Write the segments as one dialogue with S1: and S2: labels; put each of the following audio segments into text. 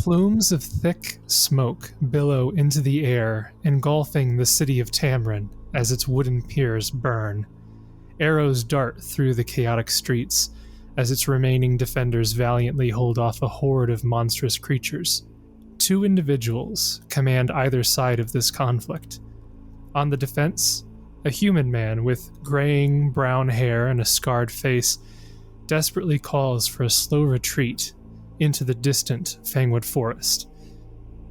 S1: Plumes of thick smoke billow into the air, engulfing the city of Tamrin as its wooden piers burn. Arrows dart through the chaotic streets as its remaining defenders valiantly hold off a horde of monstrous creatures. 2 individuals command either side of this conflict. On the defense, a human man with graying brown hair and a scarred face desperately calls for a slow retreat into the distant Fangwood forest.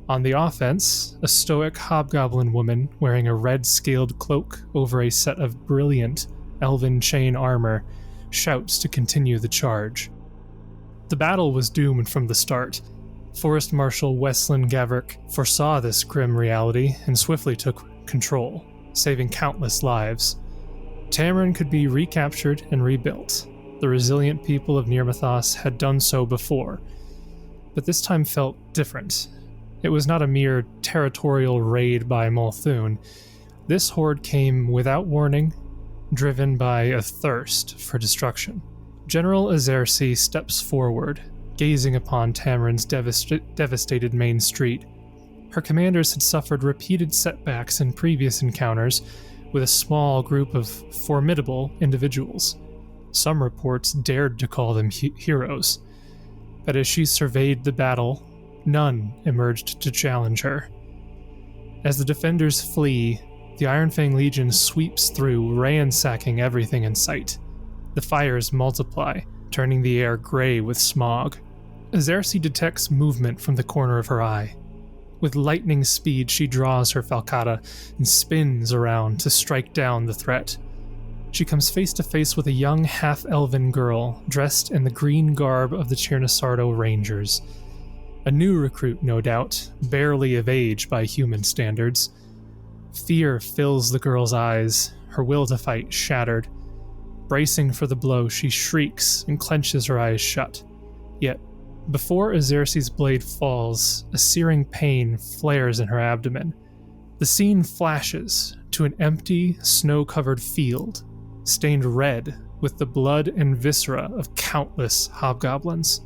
S1: On the offense, a stoic hobgoblin woman wearing a red scaled cloak over a set of brilliant elven chain armor shouts to continue the charge. The battle was doomed from the start. Forest Marshal Westlin Gavrick foresaw this grim reality and swiftly took control, saving countless lives. Tamrin could be recaptured and rebuilt. The resilient people of Nirmathos had done so before, but this time felt different. It was not a mere territorial raid by Multhune. This horde came without warning, driven by a thirst for destruction. General Azersi steps forward, gazing upon Tamrin's devastated main street. Her commanders had suffered repeated setbacks in previous encounters with a small group of formidable individuals. Some reports dared to call them heroes, but as she surveyed the battle, none emerged to challenge her. As the defenders flee, the Ironfang Legion sweeps through, ransacking everything in sight. The fires multiply, turning the air gray with smog. Azersi detects movement from the corner of her eye. With lightning speed, she draws her falcata and spins around to strike down the threat. She comes face to face with a young half-elven girl dressed in the green garb of the Chirnisardo Rangers. A new recruit, no doubt, barely of age by human standards. Fear fills the girl's eyes, her will to fight shattered. Bracing for the blow, she shrieks and clenches her eyes shut. Yet, before Azersi's blade falls, a searing pain flares in her abdomen. The scene flashes to an empty, snow-covered field, stained red with the blood and viscera of countless hobgoblins.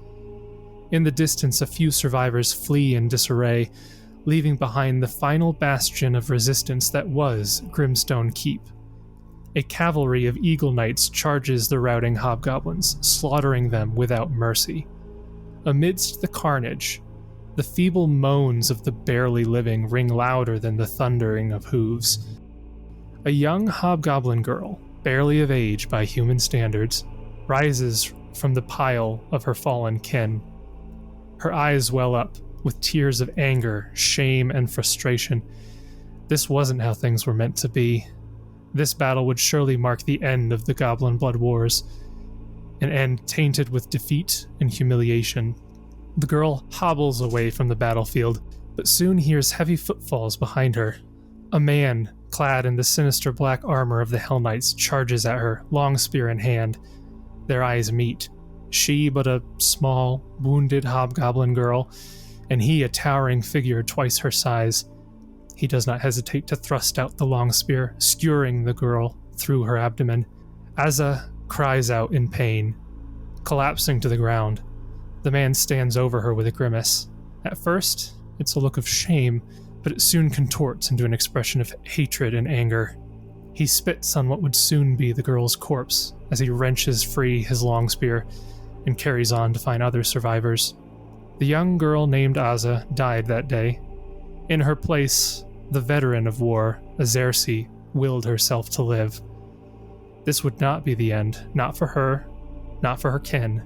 S1: In the distance, a few survivors flee in disarray, leaving behind the final bastion of resistance that was Grimstone Keep. A cavalry of Eagle Knights charges the routing hobgoblins, slaughtering them without mercy. Amidst the carnage, the feeble moans of the barely living ring louder than the thundering of hooves. A young hobgoblin girl, barely of age by human standards, rises from the pile of her fallen kin. Her eyes well up with tears of anger, shame, and frustration. This wasn't how things were meant to be. This battle would surely mark the end of the Goblin Blood Wars, an end tainted with defeat and humiliation. The girl hobbles away from the battlefield, but soon hears heavy footfalls behind her. A man, clad in the sinister black armor of the Hell Knights, charges at her, long spear in hand. Their eyes meet. She but a small, wounded hobgoblin girl, and he a towering figure twice her size. He does not hesitate to thrust out the long spear, skewering the girl through her abdomen. Azza cries out in pain, collapsing to the ground. The man stands over her with a grimace. At first, it's a look of shame, but it soon contorts into an expression of hatred and anger. He spits on what would soon be the girl's corpse as he wrenches free his long spear and carries on to find other survivors. The young girl named Azza died that day. In her place, the veteran of war, Azersi, willed herself to live. This would not be the end, not for her, not for her kin.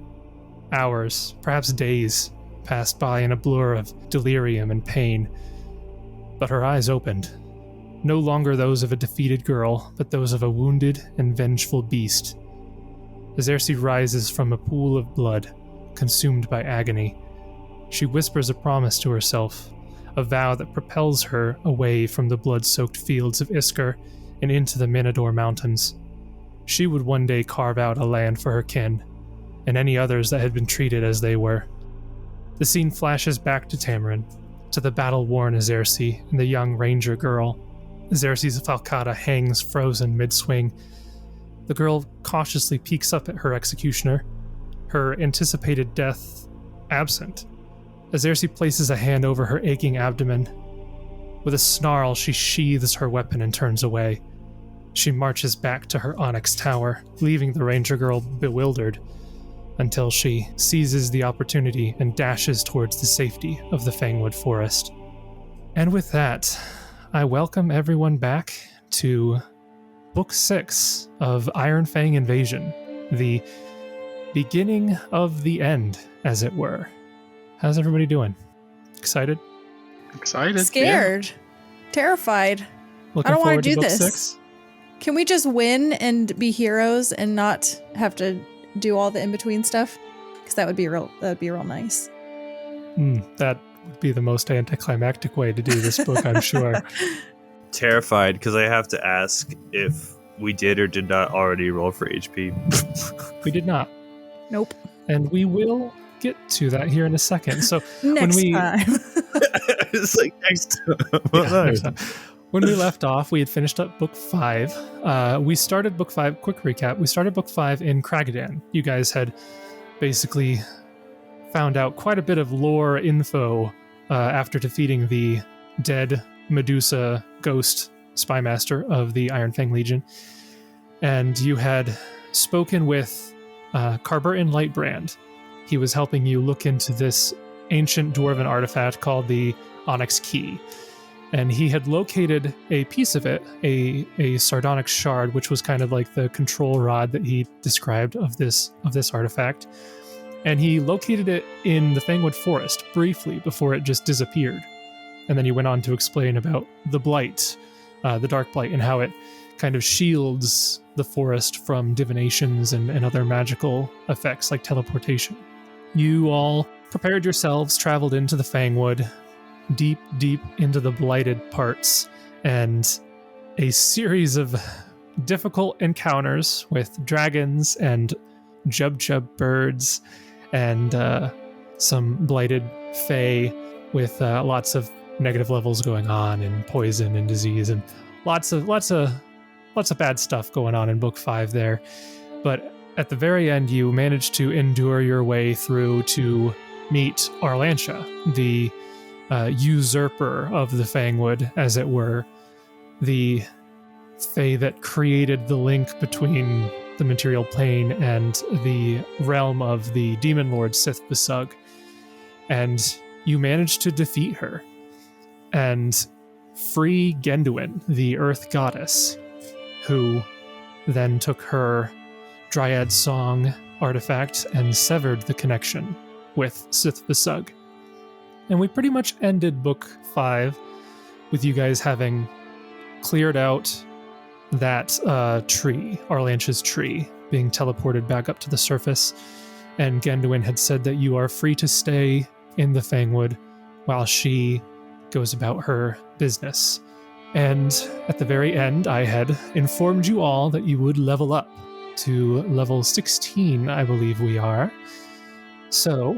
S1: Hours, perhaps days, passed by in a blur of delirium and pain. But her eyes opened. No longer those of a defeated girl, but those of a wounded and vengeful beast. Azersi rises from a pool of blood, consumed by agony. She whispers a promise to herself, a vow that propels her away from the blood-soaked fields of Iskar and into the Minador Mountains. She would one day carve out a land for her kin, and any others that had been treated as they were. The scene flashes back to Tamrin, to the battle-worn Azersi and the young ranger girl. Azersi's falcata hangs frozen mid-swing. The girl cautiously peeks up at her executioner, her anticipated death absent. As Ersi places a hand over her aching abdomen, with a snarl, she sheathes her weapon and turns away. She marches back to her onyx tower, leaving the ranger girl bewildered, until she seizes the opportunity and dashes towards the safety of the Fangwood forest. And with that, I welcome everyone back to Book 6 of Ironfang Invasion, the beginning of the end, as it were. How's everybody doing? Excited?
S2: Excited.
S3: Scared. Yeah. Terrified.
S1: Looking
S3: I don't
S1: want to
S3: do
S1: Book
S3: this.
S1: 6?
S3: Can we just win and be heroes and not have to do all the in-between stuff? Because that would be real nice.
S1: That would be the most anticlimactic way to do this book, I'm sure.
S4: Terrified because I have to ask if we did or did not already roll for HP.
S1: We did not.
S3: Nope.
S1: And we will get to that here in a second. So
S3: next time.
S4: It's like next time.
S1: Next time. When we left off, we had finished up Book 5. We started Book 5, quick recap, we started Book 5 in Kragadan. You guys had basically found out quite a bit of lore info after defeating the dead Medusa ghost spymaster of the Ironfang Legion. And you had spoken with Carberton Lightbrand. He was helping you look into this ancient dwarven artifact called the Onyx Key. And he had located a piece of it, a sardonic shard, which was kind of like the control rod that he described of this artifact. And he located it in the Fangwood forest briefly before it just disappeared. And then he went on to explain about the blight, the dark blight, and how it kind of shields the forest from divinations and other magical effects like teleportation. You all prepared yourselves, traveled into the Fangwood, deep into the blighted parts, and a series of difficult encounters with dragons and jub birds and some blighted fae with lots of negative levels going on and poison and disease and lots of bad stuff going on in Book 5 there. But at the very end, you managed to endure your way through to meet Arlantia, the usurper of the Fangwood, as it were, the fae that created the link between the material plane and the realm of the demon lord Sith Besug. And you managed to defeat her and free Genduin, the earth goddess, who then took her Dryad Song artifact and severed the connection with Sith Besug. And we pretty much ended Book 5 with you guys having cleared out that tree, Arlantia's tree, being teleported back up to the surface. And Genduin had said that you are free to stay in the Fangwood while she goes about her business. And at the very end, I had informed you all that you would level up to level 16, I believe we are. So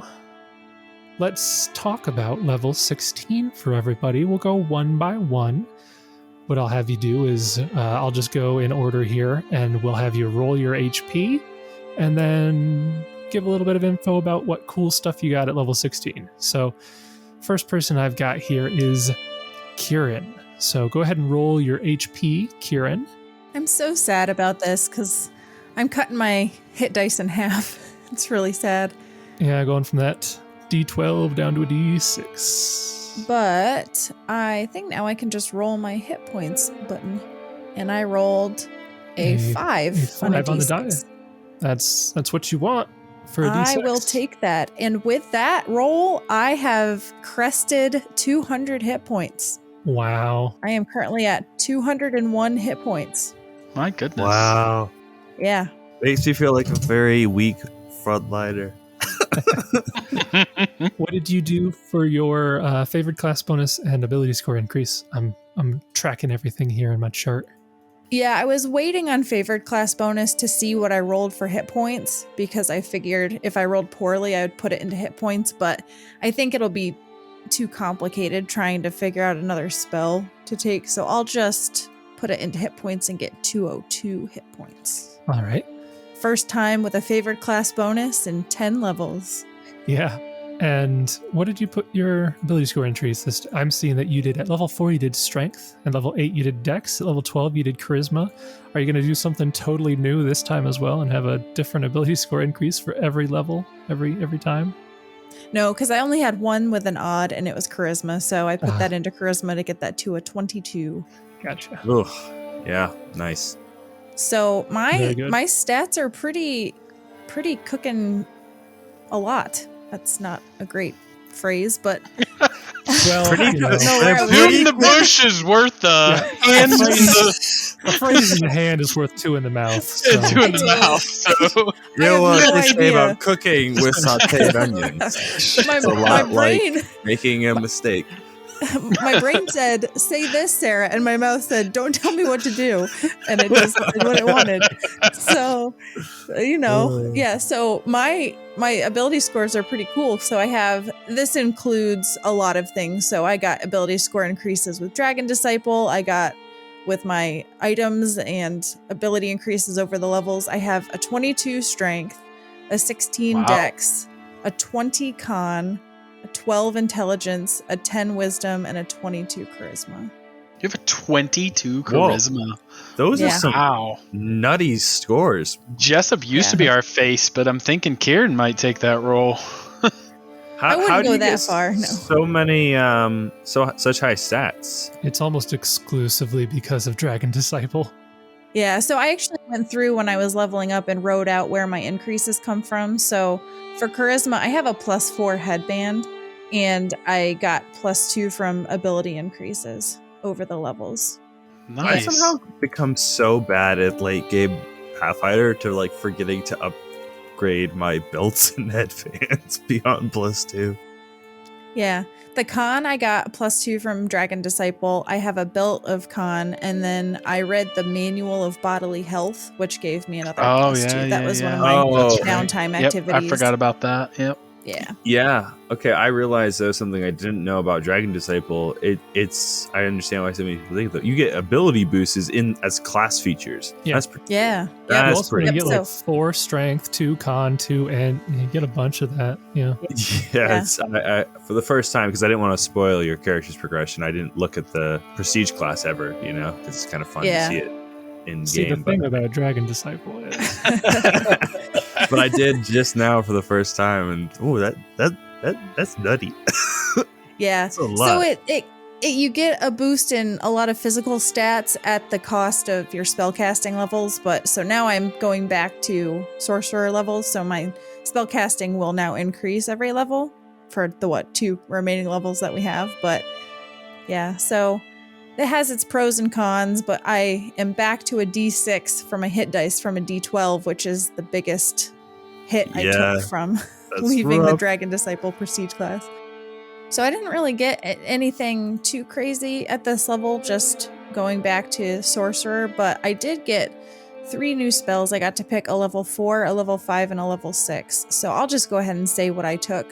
S1: let's talk about level 16 for everybody. We'll go one by one. What I'll have you do is I'll just go in order here, and we'll have you roll your HP and then give a little bit of info about what cool stuff you got at level 16. So first person I've got here is Kieran. So go ahead and roll your HP, Kieran.
S3: I'm so sad about this because I'm cutting my hit dice in half. It's really sad.
S1: Yeah, going from that D12 down to a D6.
S3: But I think now I can just roll my hit points button. And I rolled a 5 on a D6. On the die.
S1: That's what you want for a D6.
S3: I will take that. And with that roll, I have crested 200 hit points.
S1: Wow.
S3: I am currently at 201 hit points.
S2: My goodness.
S4: Wow.
S3: Yeah.
S4: Makes me feel like a very weak frontliner.
S1: What did you do for your favored class bonus and ability score increase? I'm tracking everything here in my chart.
S3: Yeah, I was waiting on favored class bonus to see what I rolled for hit points because I figured if I rolled poorly, I would put it into hit points, but I think it'll be too complicated trying to figure out another spell to take, so I'll just put it into hit points and get 202 hit points.
S1: All right.
S3: First time with a favored class bonus in 10 levels.
S1: Yeah. And what did you put your ability score increase? I'm seeing that you did at level 4 you did strength, and level 8 you did dex, at level 12 you did charisma. Are you going to do something totally new this time as well and have a different ability score increase for every level every time?
S3: No, because I only had one with an odd, and it was charisma, so I put that into charisma to get that to a 22.
S1: Gotcha.
S4: Ugh. Yeah, nice.
S3: So
S1: Very good.
S3: my stats are pretty cooking a lot. That's not a great phrase, but
S1: Well,
S3: I
S1: you know,
S3: don't know where I was
S2: Two in
S3: going.
S2: the bush is worth a hand in the
S1: a phrase in the hand is worth 2 in the mouth. So.
S2: two in the mouth. So
S4: You know
S3: I have
S4: what
S3: no
S4: they say
S3: idea.
S4: about cooking with sauteed onions?
S3: my,
S4: It's a
S3: my
S4: lot like
S3: brain
S4: making a mistake.
S3: my brain said, "Say this, Sarah," and my mouth said, "Don't tell me what to do," and it just did what it wanted. So, yeah. So my ability scores are pretty cool. So this includes a lot of things. So I got ability score increases with Dragon Disciple. I got with my items and ability increases over the levels. I have a 22 strength, a 16 dex, a 20 con, a 12 intelligence, a 10 wisdom, and a 22 charisma.
S2: you have a 22 charisma.
S4: Those are
S3: Yeah.
S4: some nutty scores.
S2: Jessup used to be our face, but I'm thinking Kieran might take that role.
S3: I wouldn't
S4: do
S3: go
S4: you
S3: that
S4: get
S3: far, no.
S4: So many, such high stats.
S1: It's almost exclusively because of Dragon Disciple.
S3: Yeah, so I actually went through when I was leveling up and wrote out where my increases come from. So for charisma, I have a +4 headband, and I got +2 from ability increases over the levels.
S2: Nice.
S4: I somehow become so bad at late game Pathfinder to like forgetting to upgrade my belts and headbands beyond +2.
S3: Yeah. The con, I got +2 from Dragon Disciple. I have a belt of con, and then I read the Manual of Bodily Health, which gave me another +2. That was one of my downtime activities.
S2: I forgot about that. Yep.
S3: Yeah.
S4: Yeah. Okay. I realized though something I didn't know about Dragon Disciple. It's I understand why so many people think that you get ability boosts as class features.
S1: Yeah.
S4: That's pretty.
S3: Yeah.
S4: That's
S1: You also
S4: pretty.
S1: get like 4 strength, 2 con, 2 and you get a bunch of that. Yeah.
S4: Yeah. It's, I, for the first time, because I didn't want to spoil your character's progression, I didn't look at the prestige class ever. Because it's kind of fun to see it in
S1: See,
S4: game.
S1: the thing about Dragon Disciple is
S4: but I did just now for the first time, and that's nutty.
S3: Yeah.
S4: That's a lot.
S3: So it you get a boost in a lot of physical stats at the cost of your spellcasting levels, but so now I'm going back to sorcerer levels, so my spellcasting will now increase every level for the 2 remaining levels that we have. But yeah, so it has its pros and cons, but I am back to a D6 for my hit dice from a D12, which is the biggest hit I took from leaving the Dragon Disciple prestige class. So I didn't really get anything too crazy at this level, just going back to sorcerer, but I did get 3 new spells. I got to pick a level 4, a level 5, and a level 6. So I'll just go ahead and say what I took.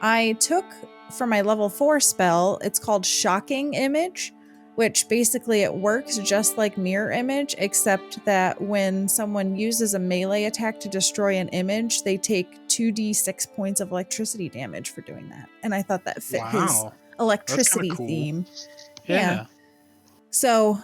S3: I took for my level 4 spell, it's called Shocking Image, which basically it works just like Mirror Image, except that when someone uses a melee attack to destroy an image, they take 2d6 points of electricity damage for doing that. And I thought that fit his electricity theme.
S2: Yeah.
S3: So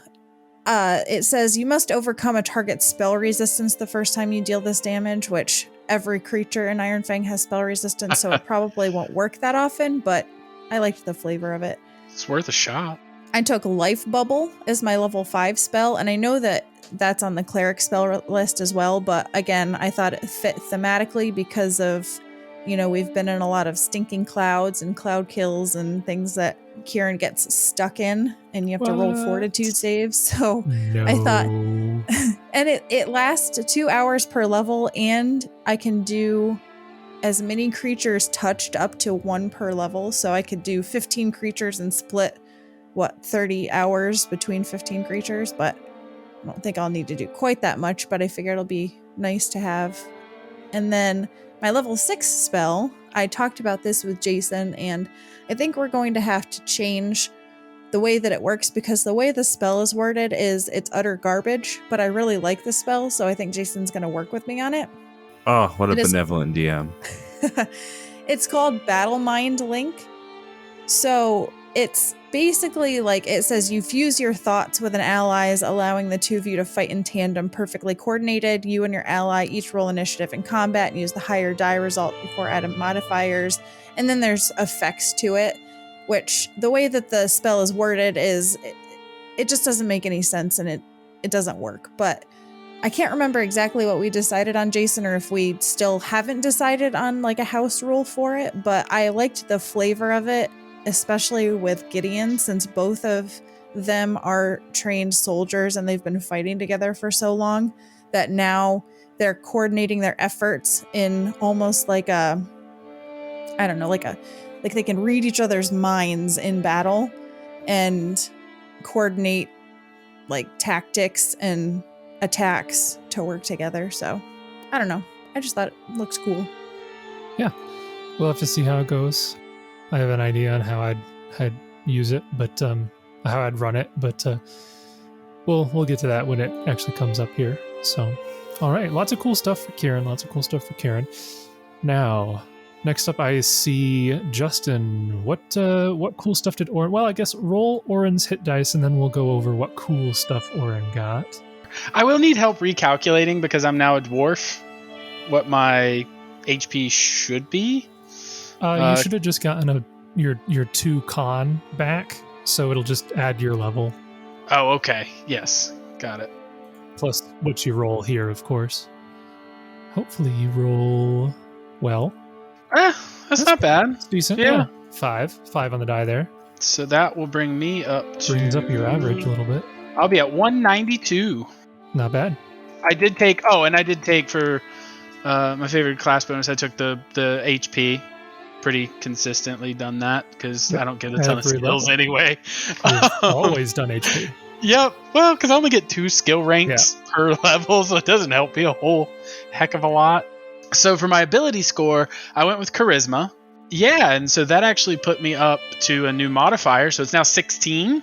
S3: it says you must overcome a target's spell resistance the first time you deal this damage, which every creature in Ironfang has spell resistance, so it probably won't work that often, but I liked the flavor of it.
S2: It's worth a shot.
S3: I took Life Bubble as my level 5 spell, and I know that that's on the cleric spell list as well, but again, I thought it fit thematically because of, we've been in a lot of stinking clouds and cloud kills and things that Kieran gets stuck in, and you have to roll fortitude saves, so I thought, and it lasts 2 hours per level, and I can do as many creatures touched up to 1 per level, so I could do 15 creatures and split 30 hours between 15 creatures, but I don't think I'll need to do quite that much, but I figure it'll be nice to have. And then my level 6 spell, I talked about this with Jason, and I think we're going to have to change the way that it works, because the way the spell is worded is it's utter garbage, but I really like the spell, so I think Jason's going to work with me on it.
S4: Oh, what a benevolent DM.
S3: It's called Battle Mind Link. So it's basically like it says you fuse your thoughts with an ally's, allowing the two of you to fight in tandem, perfectly coordinated. You and your ally each roll initiative in combat and use the higher die result before adding modifiers. And then there's effects to it, which the way that the spell is worded is it just doesn't make any sense and it doesn't work. But I can't remember exactly what we decided on, Jason, or if we still haven't decided on like a house rule for it, but I liked the flavor of it, especially with Gideon, since both of them are trained soldiers and they've been fighting together for so long that now they're coordinating their efforts in almost like a, I don't know, like they can read each other's minds in battle and coordinate like tactics and attacks to work together. So I don't know. I just thought it looks cool.
S1: Yeah. We'll have to see how it goes. I have an idea on how I'd use it, but how I'd run it, but we'll get to that when it actually comes up here. So, all right, lots of cool stuff for Kieran. Now, next up, I see Justin. What cool stuff did Oran? Well, I guess roll Oran's hit dice, and then we'll go over what cool stuff Oran got.
S2: I will need help recalculating because I'm now a dwarf. What my HP should be.
S1: You should have just gotten your 2 con back, so it'll just add your level.
S2: Oh, okay. Yes, got it.
S1: Plus what you roll here, of course. Hopefully you roll well.
S2: That's not bad.
S1: It's decent.
S2: Yeah.
S1: 5 on the die there.
S2: So that will bring me up to...
S1: Brings up your average a little bit.
S2: I'll be at 192.
S1: Not bad.
S2: I did take for my favorite class bonus, I took the HP. Pretty consistently done that because I don't get a ton of skills anyway.
S1: You've always done HP.
S2: Yep. Well, because I only get 2 skill ranks per level, so it doesn't help me a whole heck of a lot. So for my ability score, I went with charisma. Yeah, and so that actually put me up to a new modifier. So it's now 16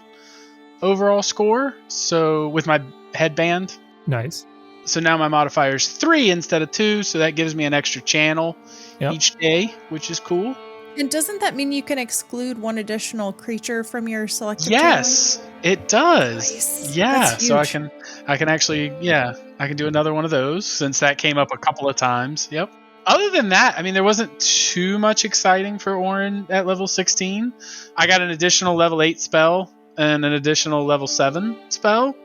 S2: overall score. So with my headband.
S1: Nice.
S2: So now my modifier is 3 instead of 2, so that gives me an extra channel each day, which is cool.
S3: And doesn't that mean you can exclude one additional creature from your selected
S2: Yes,
S3: channel?
S2: It does.
S3: Nice.
S2: Yeah,
S3: That's
S2: so
S3: huge.
S2: I can actually, I can do another one of those since that came up a couple of times. Yep. Other than that, I mean, there wasn't too much exciting for Oran at level 16. I got an additional level 8 spell and an additional level 7 spell.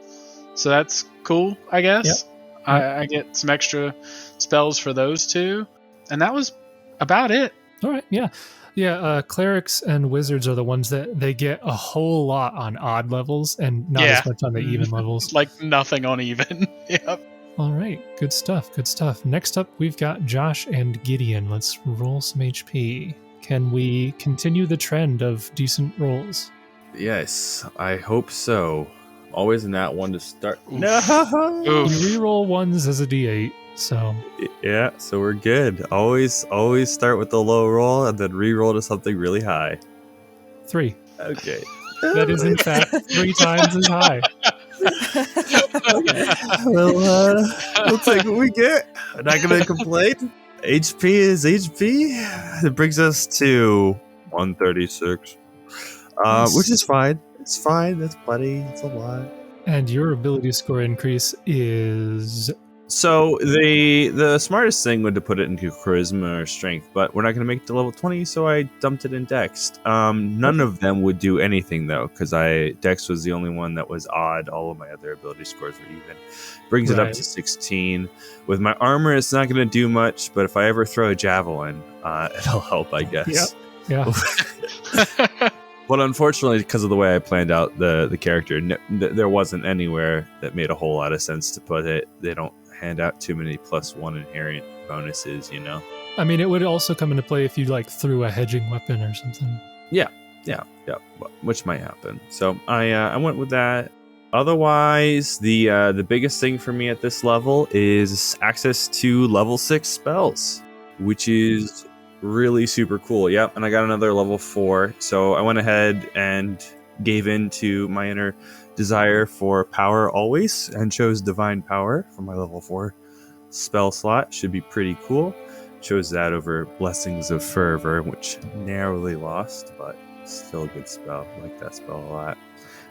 S2: So that's cool, I guess.
S1: Yep.
S2: I get some extra spells for those two. And that was about it.
S1: All right, yeah. Clerics and wizards are the ones that they get a whole lot on odd levels and not as much on the even levels.
S2: Like nothing on even. Yep.
S1: All right, good stuff. Next up, we've got Josh and Gideon. Let's roll some HP. Can we continue the trend of decent rolls?
S4: Yes, I hope so. Always in that one to start.
S2: Oof.
S4: No.
S2: Oof.
S1: You reroll ones as a D8, so
S4: Yeah, so we're good. Always start with the low roll and then re-roll to something really high.
S1: 3.
S4: Okay.
S1: That is in fact 3 times as high.
S4: Well, we'll take what we get. I'm not gonna complain. HP is HP. It brings us to 136, which is fine. It's fine. That's plenty. It's a lot.
S1: And your ability score increase is...
S4: So the smartest thing would to put it into charisma or strength, but we're not going to make it to level 20, so I dumped it in dex. None of them would do anything though, because dex was the only one that was odd. All of my other ability scores were even. Brings it up to 16. With my armor, it's not going to do much, but if I ever throw a javelin, it'll help, I guess.
S1: Yeah.
S4: But unfortunately, because of the way I planned out the character, there wasn't anywhere that made a whole lot of sense to put it. They don't hand out too many +1 inherent bonuses, you know?
S1: I mean, it would also come into play if you threw a hedging weapon or something.
S4: Yeah, which might happen. So I went with that. Otherwise, the biggest thing for me at this level is access to level 6 spells, which is really super cool. Yep, and I got another level 4. So I went ahead and gave in to my inner desire for power always and chose divine power for my level 4 spell slot. Should be pretty cool. chose that over Blessings of Fervor, which narrowly lost, but still a good spell. I like that spell a lot.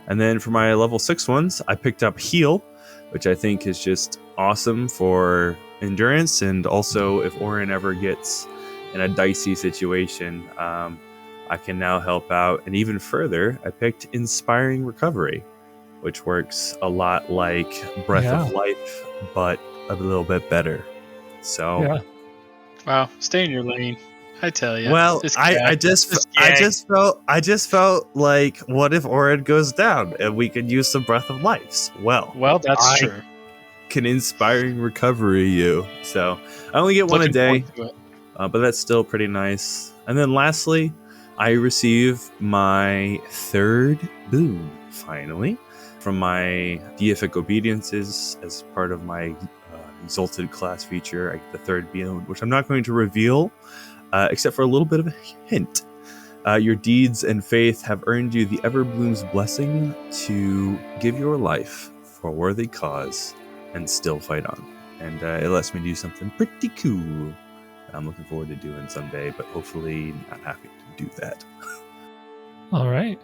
S4: And then for my level 6 ones, I picked up Heal, which I think is just awesome for endurance. And also, if Oran ever gets in a dicey situation, I can now help out. And even further, I picked Inspiring Recovery, which works a lot like Breath of Life, but a little bit better. So,
S2: wow, stay in your lane. I tell you.
S4: Well, I just felt like, what if Oran goes down and we could use some Breath of Lives? Well,
S2: that's true.
S4: Can Inspiring Recovery you? So I only get one a day, but that's still pretty nice. And then lastly, I receive my 3rd boon finally from my deific obediences as part of my exalted class feature. I get the 3rd boon, which I'm not going to reveal. Except for a little bit of a hint. Your deeds and faith have earned you the Everbloom's blessing to give your life for a worthy cause and still fight on. And it lets me do something pretty cool that I'm looking forward to doing someday, but hopefully not having to do that.
S1: All right.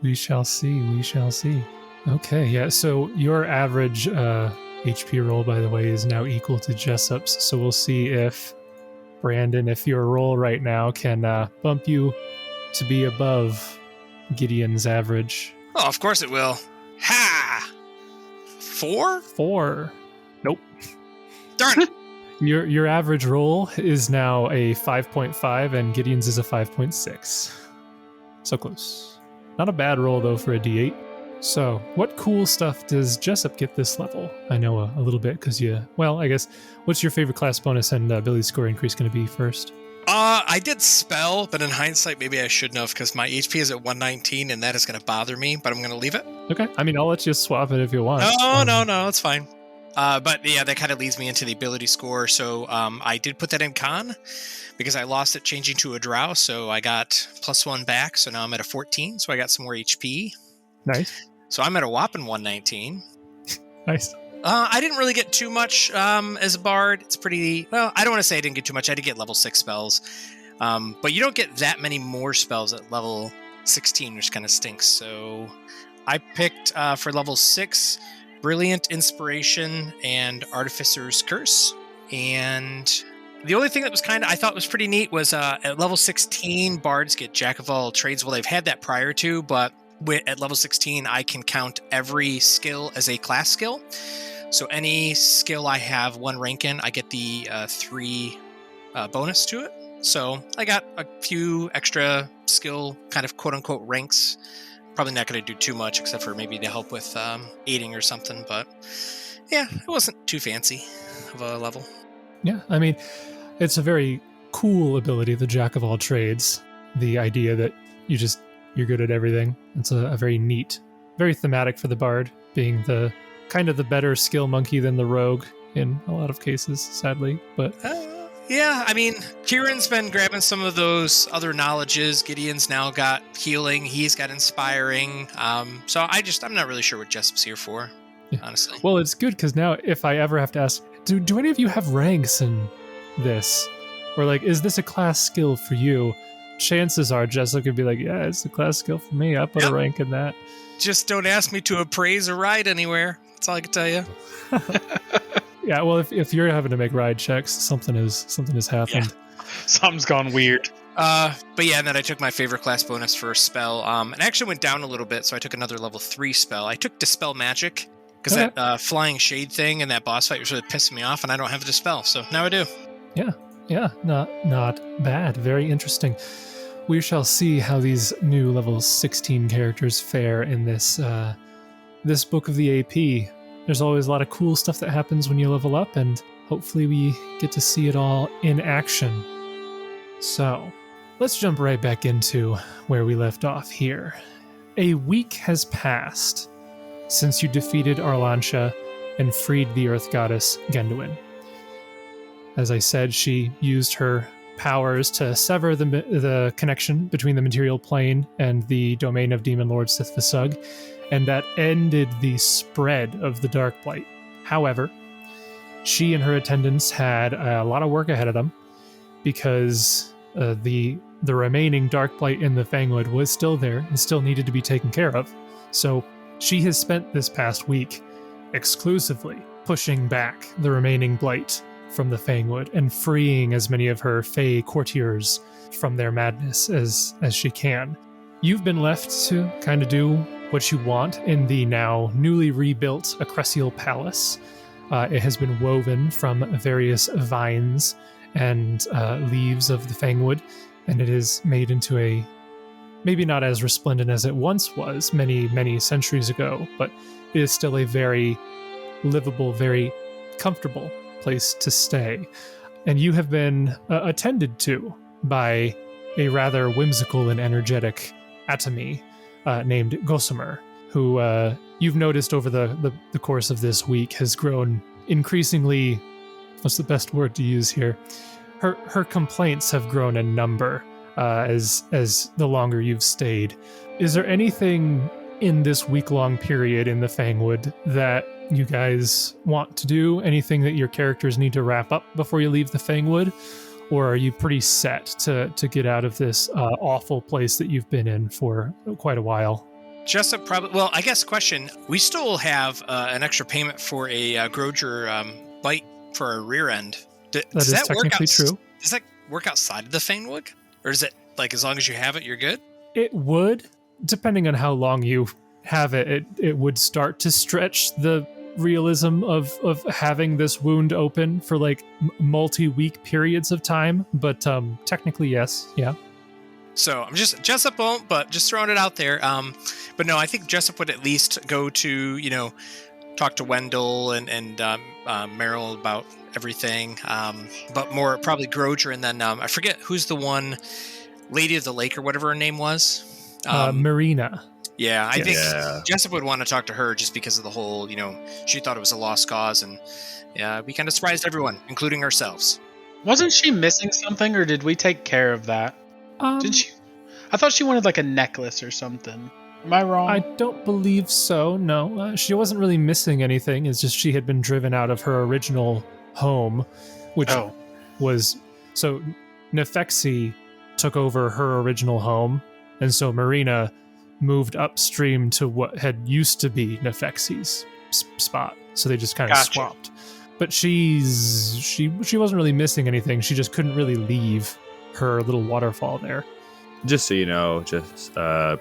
S1: We shall see. We shall see. Okay, yeah, so your average HP roll, by the way, is now equal to Jessup's, so we'll see if Brandon, if your roll right now can bump you to be above Gideon's average.
S5: Oh, of course it will. Ha! 4?
S1: 4. Nope.
S5: Darn it!
S1: Your average roll is now a 5.5, and Gideon's is a 5.6. So close. Not a bad roll, though, for a D8. So, what cool stuff does Jessup get this level? I know a little bit because I guess, what's your favorite class bonus and ability score increase going to be first?
S5: I did spell, but in hindsight, maybe I shouldn't have because my HP is at 119 and that is going to bother me, but I'm going to leave it.
S1: Okay. I mean, I'll let you swap it if you want.
S5: No, it's fine. But yeah, that kind of leads me into the ability score. So I did put that in con because I lost it changing to a drow, so I got +1 back, so now I'm at a 14, so I got some more HP.
S1: Nice.
S5: So I'm at a whopping 119.
S1: Nice.
S5: I didn't really get too much as a bard. It's pretty... Well, I don't want to say I didn't get too much. I did get level 6 spells. But you don't get that many more spells at level 16, which kind of stinks. So I picked, for level 6, Brilliant Inspiration and Artificer's Curse. And the only thing that was I thought was pretty neat was at level 16, bards get Jack of all trades. Well, they've had that prior to, but... at level 16, I can count every skill as a class skill. So any skill I have 1 rank in, I get the 3 bonus to it. So I got a few extra skill kind of quote-unquote ranks. Probably not going to do too much except for maybe to help with aiding or something. But yeah, it wasn't too fancy of a level. Yeah,
S1: I mean, it's a very cool ability, the Jack of all trades. The idea that you're good at everything. It's a very neat, very thematic for the bard, being the kind of the better skill monkey than the rogue in a lot of cases, sadly. But
S5: yeah, I mean, Kieran's been grabbing some of those other knowledges. Gideon's now got healing. He's got inspiring. So I'm not really sure what Jessup's here for, honestly.
S1: Well, it's good because now if I ever have to ask, do any of you have ranks in this? Or like, is this a class skill for you? Chances are Jessup could be like, yeah, it's a class skill for me. I put a rank in that.
S5: Just don't ask me to appraise or ride anywhere. That's all I can tell you.
S1: Yeah, well, if you're having to make ride checks, something has happened.
S2: Yeah. Something's gone weird.
S5: But yeah, and then I took my favorite class bonus for a spell. And actually went down a little bit, so I took another level 3 spell. I took Dispel Magic, because that flying shade thing in that boss fight was really pissing me off, and I don't have a Dispel, so now I do.
S1: Yeah, not bad. Very interesting. We shall see how these new level 16 characters fare in this this book of the AP. There's always a lot of cool stuff that happens when you level up, and hopefully we get to see it all in action. So, let's jump right back into where we left off here. A week has passed since you defeated Arlantia and freed the Earth Goddess Genduin. As I said, she used her powers to sever the connection between the material plane and the domain of Demon Lord Sith Vasug, and that ended the spread of the Dark Blight. However, she and her attendants had a lot of work ahead of them, because the remaining dark blight in the Fangwood was still there and still needed to be taken care of. So she has spent this past week exclusively pushing back the remaining blight from the Fangwood and freeing as many of her Fey courtiers from their madness as she can. You've been left to kind of do what you want in the now newly rebuilt Acresial Palace. It has been woven from various vines and leaves of the Fangwood, and it is made into a maybe not as resplendent as it once was many, many centuries ago, but it is still a very livable, very comfortable place to stay. And you have been attended to by a rather whimsical and energetic Atomy named Gossamer, who you've noticed over the course of this week has grown increasingly, what's the best word to use here? Her complaints have grown in number as the longer you've stayed. Is there anything in this week-long period in the Fangwood that you guys want to do? Anything that your characters need to wrap up before you leave the Fangwood? Or are you pretty set to get out of this awful place that you've been in for quite a while?
S5: Jessup probably... Well, I guess question. We still have an extra payment for a Groger bite for our rear end. Does that
S1: technically true.
S5: Does that work outside of the Fangwood? Or is it, like, as long as you have it, you're good?
S1: It would. Depending on how long you have it, it would start to stretch the realism of having this wound open for like multi-week periods of time, but technically yes, yeah.
S5: So I'm just Jessup won't, but just throwing it out there. But no, I think Jessup would at least go to talk to Wendell and Meryl about everything, but more probably Groger, and then I forget who's the one Lady of the Lake or whatever her name was.
S1: Marina.
S5: Yeah, I think Jessup would want to talk to her just because of the whole, she thought it was a lost cause, and yeah, we kind of surprised everyone, including ourselves.
S2: Wasn't she missing something, or did we take care of that? Did she? I thought she wanted like a necklace or something. Am I wrong?
S1: I don't believe so, no. She wasn't really missing anything. It's just she had been driven out of her original home, which was... So Nefexi took over her original home, and so Marina moved upstream to what had used to be Nefexi's spot. So they just kind of swapped. But she wasn't really missing anything. She just couldn't really leave her little waterfall there.
S4: Just so you know,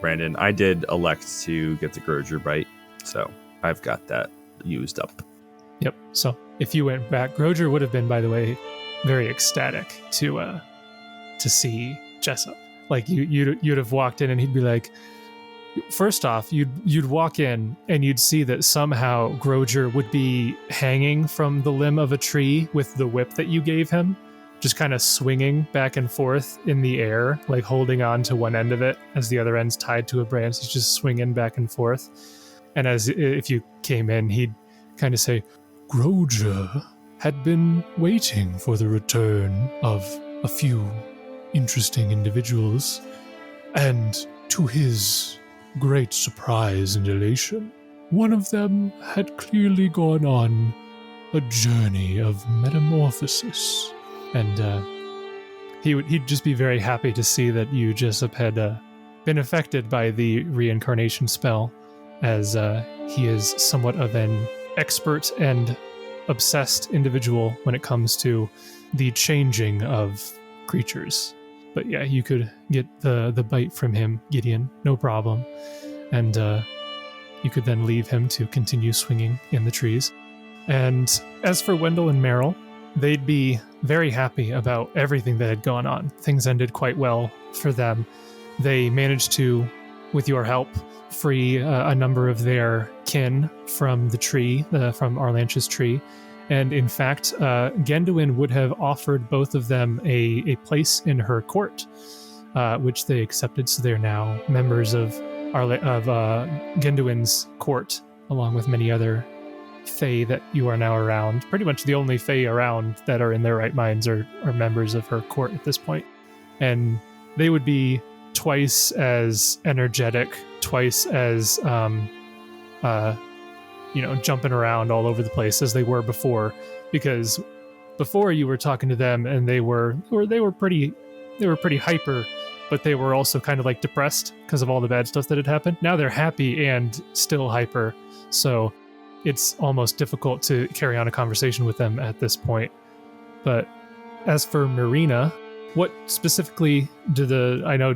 S4: Brandon, I did elect to get the Groger bite, so I've got that used up.
S1: Yep. So if you went back, Groger would have been, by the way, very ecstatic to see Jessup. Like you'd have walked in and he'd be like, first off, you'd walk in and you'd see that somehow Groger would be hanging from the limb of a tree with the whip that you gave him, just kind of swinging back and forth in the air, like holding on to one end of it as the other end's tied to a branch. He's just swinging back and forth. And as if you came in, he'd kind of say, Groger had been waiting for the return of a few interesting individuals, and to his great surprise and elation, one of them had clearly gone on a journey of metamorphosis. And he'd just be very happy to see that you, Jessup, had been affected by the reincarnation spell, as he is somewhat of an expert and obsessed individual when it comes to the changing of creatures. But yeah, you could get the bite from him, Gideon, no problem. And you could then leave him to continue swinging in the trees. And as for Wendell and Meryl, they'd be very happy about everything that had gone on. Things ended quite well for them. They managed to, with your help, free a number of their kin from the tree, from Arlanch's tree. And in fact, Genduin would have offered both of them a place in her court, which they accepted. So they're now members of Genduin's court, along with many other Fae that you are now around. Pretty much the only Fae around that are in their right minds are members of her court at this point. And they would be twice as energetic, twice as jumping around all over the place as they were before, because before you were talking to them and they were pretty hyper, but they were also kind of like depressed because of all the bad stuff that had happened. Now they're happy and still hyper, so it's almost difficult to carry on a conversation with them at this point. But as for Marina, what specifically I know,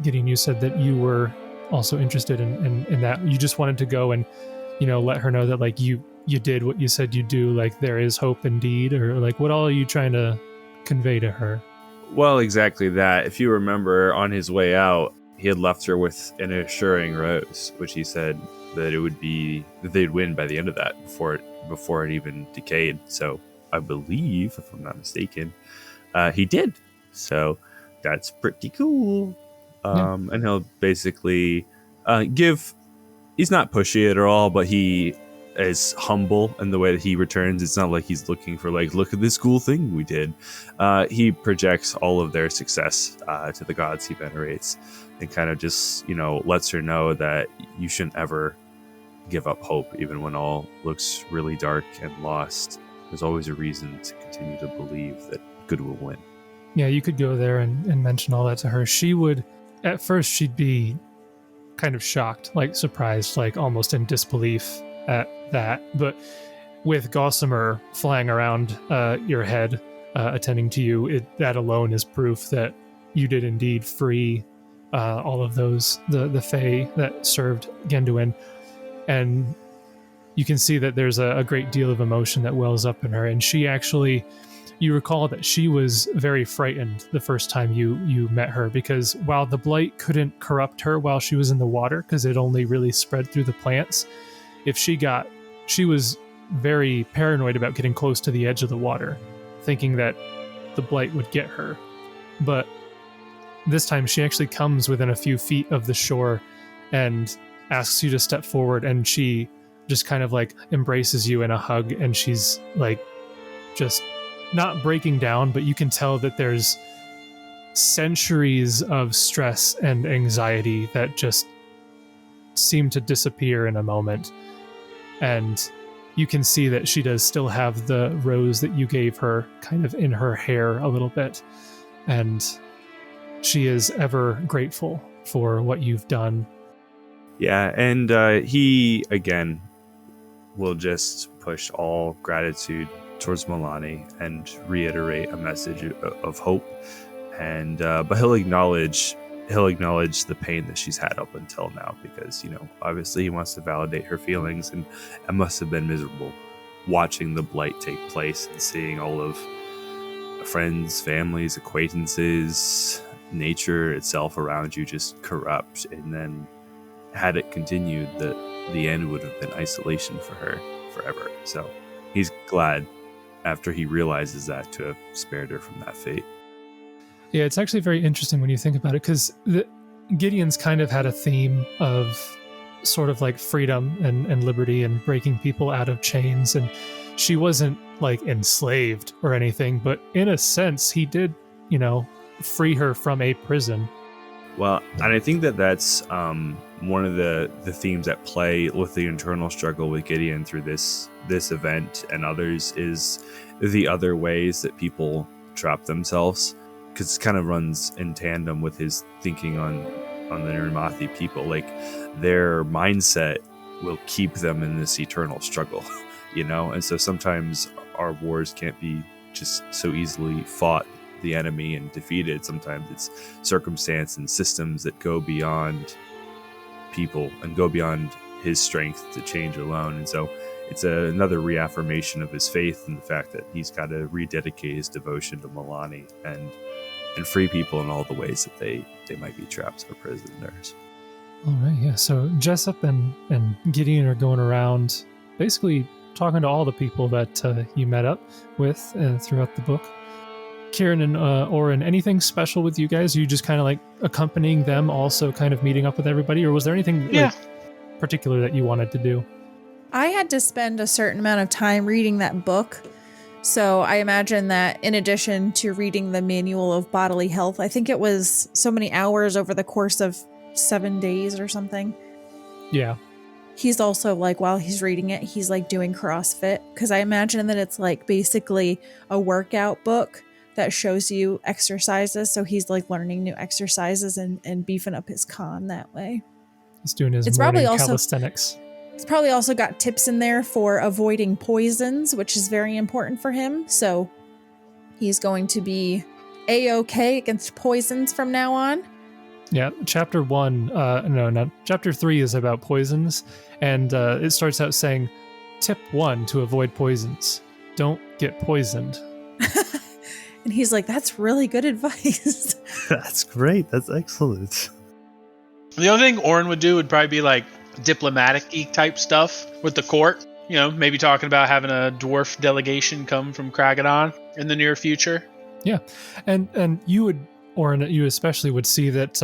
S1: Gideon, you said that you were also interested in that. You just wanted to go and, let her know that like you did what you said you'd do, like there is hope indeed, or like what all are you trying to convey to her?
S4: Well, exactly that. If you remember, on his way out, he had left her with an assuring rose, which he said that they'd win by the end of that before it even decayed. So I believe, if I'm not mistaken, he did. So that's pretty cool. And he'll basically he's not pushy at all, but he is humble in the way that he returns. It's not like he's looking for like, look at this cool thing we did. He projects all of their success to the gods he venerates, and kind of just, lets her know that you shouldn't ever give up hope, even when all looks really dark and lost. There's always a reason to continue to believe that good will win.
S1: Yeah, you could go there and mention all that to her. She would, at first, she'd be kind of shocked, like surprised, like almost in disbelief at that. But with Gossamer flying around your head, attending to you, that alone is proof that you did indeed free all of those, the Fae that served Genduin. And you can see that there's a great deal of emotion that wells up in her. And she actually, you recall that she was very frightened the first time you met her, because while the blight couldn't corrupt her while she was in the water, because it only really spread through the plants, she was very paranoid about getting close to the edge of the water, thinking that the blight would get her. But this time she actually comes within a few feet of the shore and asks you to step forward, and she just kind of like embraces you in a hug, and she's like just not breaking down, but you can tell that there's centuries of stress and anxiety that just seem to disappear in a moment. And you can see that she does still have the rose that you gave her kind of in her hair a little bit. And she is ever grateful for what you've done.
S4: Yeah, and he, again, will just push all gratitude towards Milani and reiterate a message of hope. And but he'll acknowledge the pain that she's had up until now, because obviously he wants to validate her feelings, and it must have been miserable watching the blight take place and seeing all of friends, families, acquaintances, nature itself around you just corrupt. And then had it continued, the end would have been isolation for her forever. So he's glad, after he realizes that, to have spared her from that fate.
S1: Yeah, it's actually very interesting when you think about it, because Gideon's kind of had a theme of sort of like freedom and liberty and breaking people out of chains, and she wasn't like enslaved or anything, but in a sense he did, free her from a prison.
S4: Well, and I think that's one of the themes at play with the internal struggle with Gideon through this event and others, is the other ways that people trap themselves, because it kind of runs in tandem with his thinking on the Nirmathi people. Like, their mindset will keep them in this eternal struggle, and so sometimes our wars can't be just so easily fought, the enemy, and defeated. Sometimes it's circumstance and systems that go beyond people and go beyond his strength to change alone. And so it's another reaffirmation of his faith and the fact that he's got to rededicate his devotion to Milani and free people in all the ways that they might be trapped or prisoners.
S1: All right, yeah. So Jessup and Gideon are going around basically talking to all the people that you met up with throughout the book. Kieran and Oran, anything special with you guys? Are you just kind of like accompanying them, also kind of meeting up with everybody? Or was there anything particular that you wanted to do?
S3: I had to spend a certain amount of time reading that book. So I imagine that in addition to reading the Manual of Bodily Health, I think it was so many hours over the course of 7 days or something.
S1: Yeah.
S3: he's also like, while he's reading it, he's like doing CrossFit, because I imagine that it's like basically a workout book that shows you exercises. So he's like learning new exercises and beefing up his con that way.
S1: He's doing his morning calisthenics. It's
S3: probably also got tips in there for avoiding poisons, which is very important for him. So he's going to be A-okay against poisons from now on.
S1: Yeah, chapter 3 is about poisons, and it starts out saying, tip 1 to avoid poisons, don't get poisoned.
S3: And he's like, that's really good advice.
S4: That's great. That's excellent.
S2: The only thing Oran would do would probably be like diplomatic-y type stuff with the court. You know, maybe talking about having a dwarf delegation come from Kragadon in the near future.
S1: Yeah, and you would, Oran, you especially would see that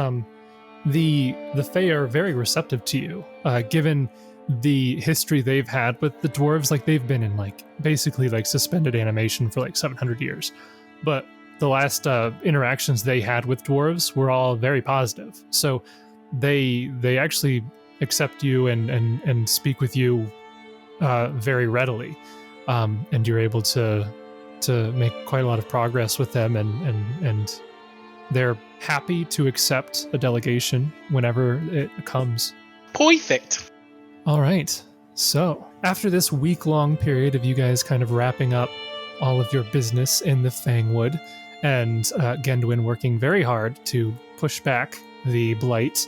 S1: the Fae are very receptive to you, given the history they've had with the dwarves. Like, they've been in like basically like suspended animation for like 700 years, but the last interactions they had with dwarves were all very positive. So they actually accept you and speak with you very readily, and you're able to make quite a lot of progress with them, and they're happy to accept a delegation whenever it comes.
S2: Perfect.
S1: All right. So after this week-long period of you guys kind of wrapping up all of your business in the Fangwood, and Gendwin working very hard to push back the blight,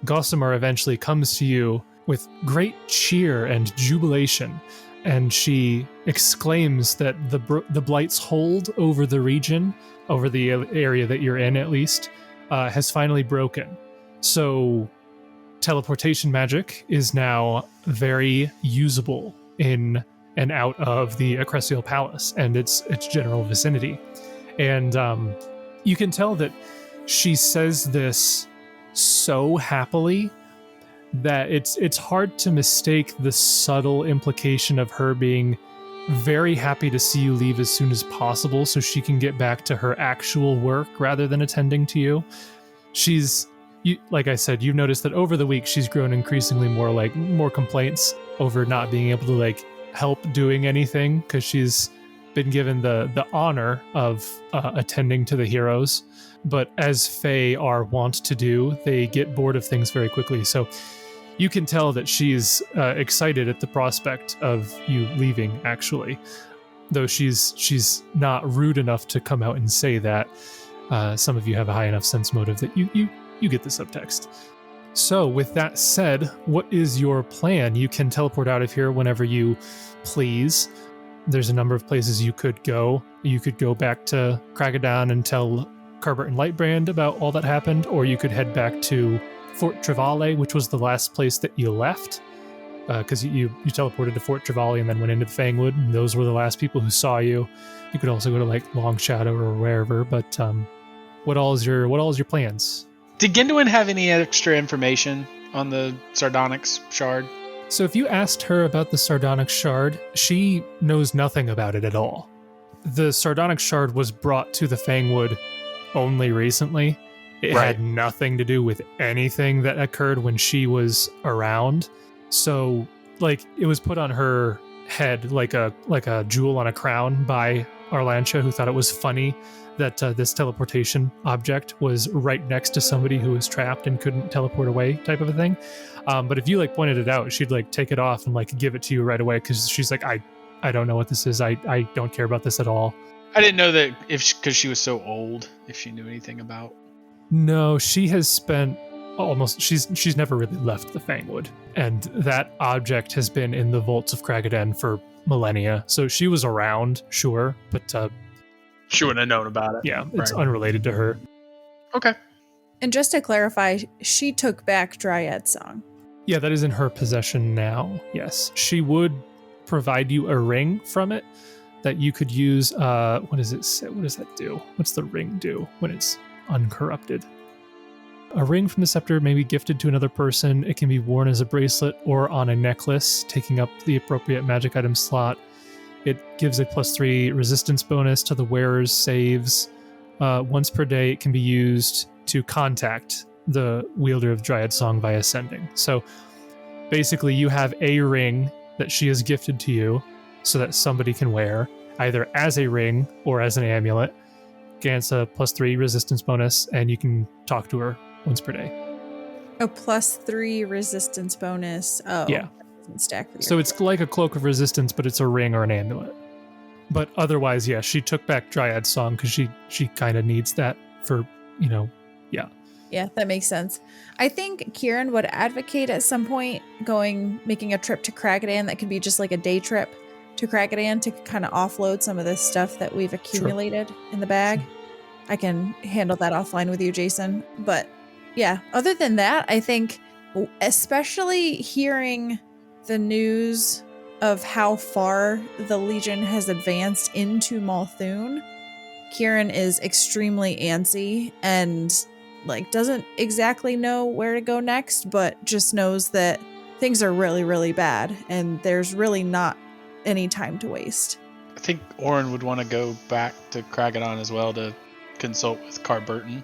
S1: Gossamer eventually comes to you with great cheer and jubilation, and she exclaims that the blight's hold over the region, over the area that you're in at least, has finally broken. So teleportation magic is now very usable in and out of the Acresial Palace and its general vicinity. And you can tell that she says this so happily that it's hard to mistake the subtle implication of her being very happy to see you leave as soon as possible so she can get back to her actual work rather than attending to you. Like I said, you've noticed that over the week she's grown increasingly more complaints over not being able to like help doing anything, because she's been given the honor of attending to the heroes. But as Fae are wont to do, they get bored of things very quickly. So you can tell that she's excited at the prospect of you leaving, actually. Though she's not rude enough to come out and say that. Some of you have a high enough sense motive that you get the subtext. So with that said, what is your plan? You can teleport out of here whenever you please. There's a number of places you could go. You could go back to Kragadon and tell Carbert and Lightbrand about all that happened, or you could head back to Fort Trevale, which was the last place that you left, because you teleported to Fort Trevale and then went into the Fangwood, and those were the last people who saw you. You could also go to like Long Shadow or wherever, but what all is your plans?
S2: Did Gendwin have any extra information on the Sardonyx shard?
S1: So if you asked her about the Sardonyx shard, she knows nothing about it at all. The Sardonyx shard was brought to the Fangwood only recently. It had nothing to do with anything that occurred when she was around. So, like, it was put on her head like a jewel on a crown by Arlantia, who thought it was funny that this teleportation object was right next to somebody who was trapped and couldn't teleport away, type of a thing. But if you like pointed it out, she'd like take it off and like give it to you right away, because she's like, I don't know what this is. I don't care about this at all.
S2: I didn't know that because she was so old, if she knew anything about.
S1: No, she has spent she's never really left the Fangwood, and that object has been in the vaults of Kragadon for millennia. So she was around, sure, but
S2: she wouldn't have known about it.
S1: Yeah, it's unrelated to her.
S2: Okay.
S3: And just to clarify, she took back Dryad Song.
S1: Yeah, that is in her possession now. Yes, she would provide you a ring from it that you could use. What does it say? What does that do? What's the ring do when it's uncorrupted? A ring from the scepter may be gifted to another person. It can be worn as a bracelet or on a necklace, taking up the appropriate magic item slot. It gives a +3 resistance bonus to the wearer's saves. Once per day, it can be used to contact the wielder of Dryad Song by ascending. So basically you have a ring that she has gifted to you so that somebody can wear, either as a ring or as an amulet. Grants a +3 resistance bonus, and you can talk to her once per day.
S3: A +3 resistance bonus. Oh,
S1: Yeah.
S3: that doesn't stack with
S1: So
S3: your
S1: it's like a cloak of resistance, but it's a ring or an amulet. But otherwise, yeah, she took back Dryad's song because she kind of needs that for,
S3: Yeah, that makes sense. I think Kieran would advocate at some point making a trip to Kragadan that could be just like a day trip to Kragadan to kind of offload some of this stuff that we've accumulated in the bag. I can handle that offline with you, Jason. But yeah, other than that, I think especially hearing the news of how far the Legion has advanced into Malthun, Kieran is extremely antsy and doesn't exactly know where to go next, but just knows that things are really, really bad and there's really not any time to waste.
S2: I think Oran would want to go back to Kragadan as well to consult with Carburton.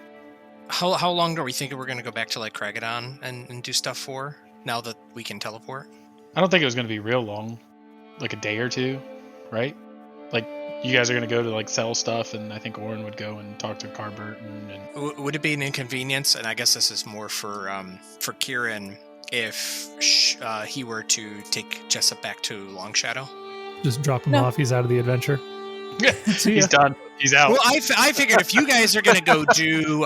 S5: How long are we thinking we're going to go back to Kragadan and do stuff for, now that we can teleport?
S2: I don't think it was going to be real long, like a day or two, right? You guys are going to go to sell stuff, and I think Oran would go and talk to Carburton. And
S5: Would it be an inconvenience? And I guess this is more for Kieran, if he were to take Jessup back to Long Shadow.
S1: just drop him off. He's out of the adventure.
S2: He's done. He's out.
S5: Well, I figured if you guys are going to go do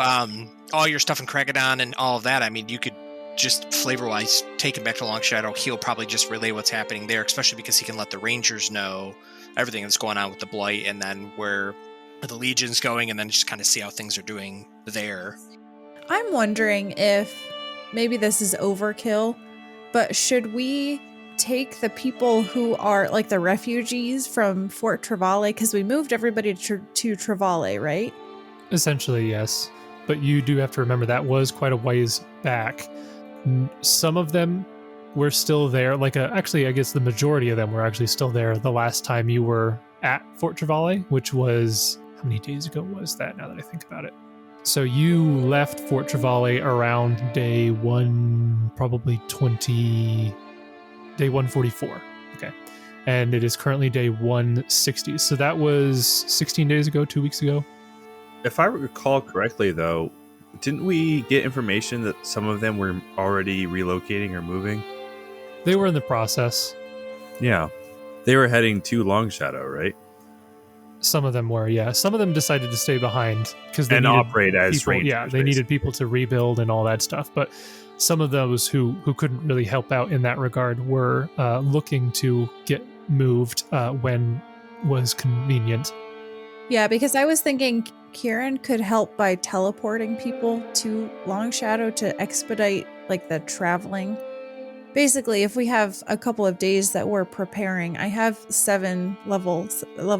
S5: all your stuff in Kragadan and all of that, I mean, you could just flavor-wise take him back to Long Shadow. He'll probably just relay what's happening there, especially because he can let the Rangers know everything that's going on with the Blight, and then where the Legion's going, and then just kind of see how things are doing there.
S3: I'm wondering if maybe this is overkill, but should we take the people who are the refugees from Fort Travale? Because we moved everybody to Travale, right?
S1: Essentially, yes. But you do have to remember that was quite a ways back. Some of them were still there. Actually, I guess the majority of them were actually still there the last time you were at Fort Travale, which was, how many days ago was that, now that I think about it? So you left Fort Travale around day 144. Okay. And it is currently day 160. So that was 16 days ago, 2 weeks ago.
S4: If I recall correctly, though, didn't we get information that some of them were already relocating or moving?
S1: They were in the process.
S4: Yeah. They were heading to Long Shadow, right?
S1: Some of them were, yeah. Some of them decided to stay behind because they
S4: and
S1: needed
S4: operate as
S1: people,
S4: rangers.
S1: Yeah, they needed people to rebuild and all that stuff. But some of those who couldn't really help out in that regard were looking to get moved when was convenient.
S3: Yeah, because I was thinking Kieran could help by teleporting people to Long Shadow to expedite the traveling. Basically, if we have a couple of days that we're preparing, I have 7 level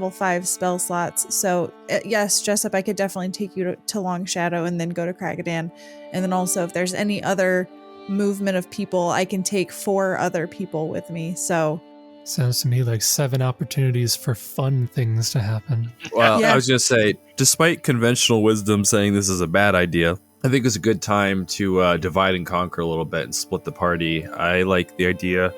S3: 5 spell slots. So yes, Jessup, I could definitely take you to Long Shadow and then go to Kragadan. And then also if there's any other movement of people, I can take 4 other people with me. So
S1: sounds to me like 7 opportunities for fun things to happen.
S4: Well,
S3: Yeah.
S4: I was going to say, despite conventional wisdom saying this is a bad idea, I think it's a good time to divide and conquer a little bit and split the party. I like the idea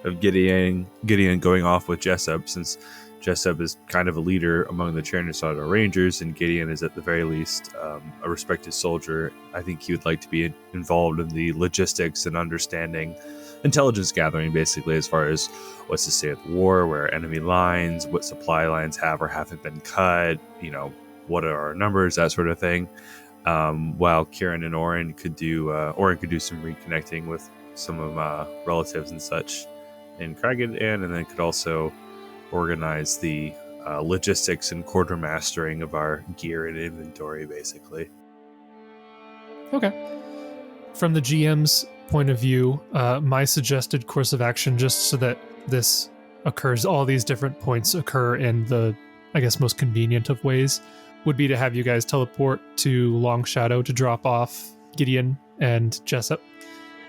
S4: of Gideon going off with Jessup, since Jessup is kind of a leader among the Tyrannosaurus Rangers, and Gideon is at the very least a respected soldier. I think he would like to be involved in the logistics and understanding, intelligence gathering, basically, as far as what's the state of the war, where are enemy lines, what supply lines have or haven't been cut, what are our numbers, that sort of thing. While Kieran and Oran could do some reconnecting with some of my relatives and such in Kragadan, and then could also organize the logistics and quartermastering of our gear and inventory, basically.
S1: Okay. From the GM's point of view, my suggested course of action, just so that this occurs, all these different points occur in the, I guess, most convenient of ways, would be to have you guys teleport to Long Shadow to drop off Gideon and Jessup,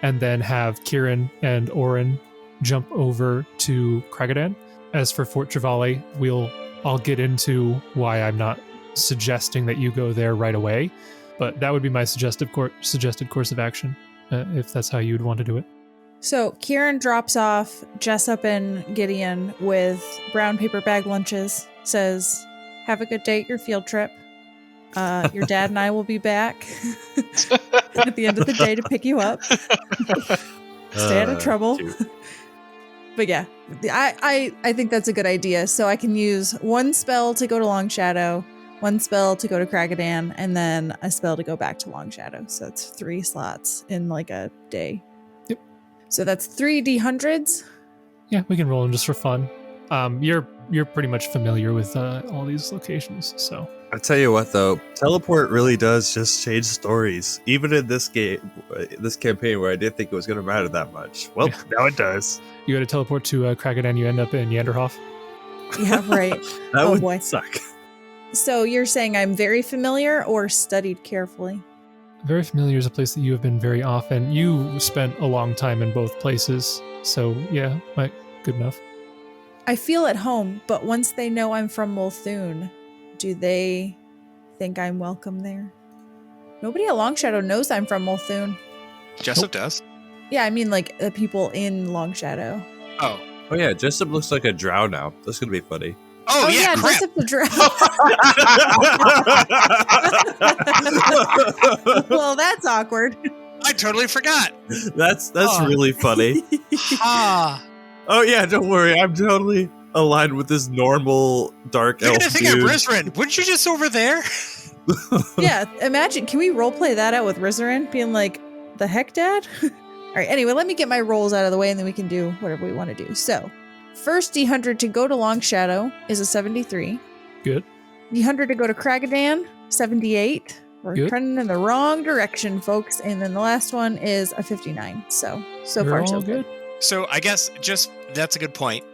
S1: and then have Kieran and Oran jump over to Kragadan. As for Fort Travale, I'll get into why I'm not suggesting that you go there right away, but that would be my suggested course of action, if that's how you'd want to do it.
S3: So Kieran drops off Jessup and Gideon with brown paper bag lunches, says, have a good day at your field trip. Your dad and I will be back at the end of the day to pick you up. Stay out of trouble. But yeah, I think that's a good idea. So I can use one spell to go to Long Shadow, one spell to go to Kragadan, and then a spell to go back to Long Shadow. So that's 3 slots in like a day.
S1: Yep.
S3: So that's 3 D100s.
S1: Yeah, we can roll them just for fun. You're pretty much familiar with all these locations, so.
S4: I tell you what, though, teleport really does just change stories. Even in this game, this campaign, where I didn't think it was going to matter that much. Well, now it does.
S1: You go to teleport to Kragadan, you end up in Yanderhof.
S3: Yeah, right.
S4: That would
S3: boy.
S4: suck.
S3: So you're saying I'm very familiar or studied carefully?
S1: Very familiar is a place that you have been very often. You spent a long time in both places, so yeah, good enough.
S3: I feel at home, but once they know I'm from Multhune, do they think I'm welcome there? Nobody at Long Shadow knows I'm from Multhune.
S5: Jessup does.
S3: Yeah, I mean like the people in Long Shadow.
S5: Oh.
S4: Oh yeah, Jessup looks like a drow now. That's gonna be funny.
S5: Oh yeah, crap.
S3: Jessup the drow. Well, that's awkward.
S5: I totally forgot.
S4: That's really funny.
S5: Ah.
S4: Oh yeah, don't worry. I'm totally aligned with this normal dark
S5: You're
S4: elf
S5: gonna think I'm
S4: dude.
S5: Rizrin. Wouldn't you just over there?
S3: Yeah, imagine. Can we roleplay that out with Rizzarin being like, the heck, Dad? All right, anyway, let me get my rolls out of the way and then we can do whatever we want to do. So, first D100 to go to Long Shadow is a 73.
S1: Good.
S3: D100 to go to Kragadan, 78. We're
S1: Good.
S3: trending in the wrong direction, folks. And then the last one is a 59. So
S1: We're
S3: far,
S1: all
S3: so good.
S5: So I guess that's a good point.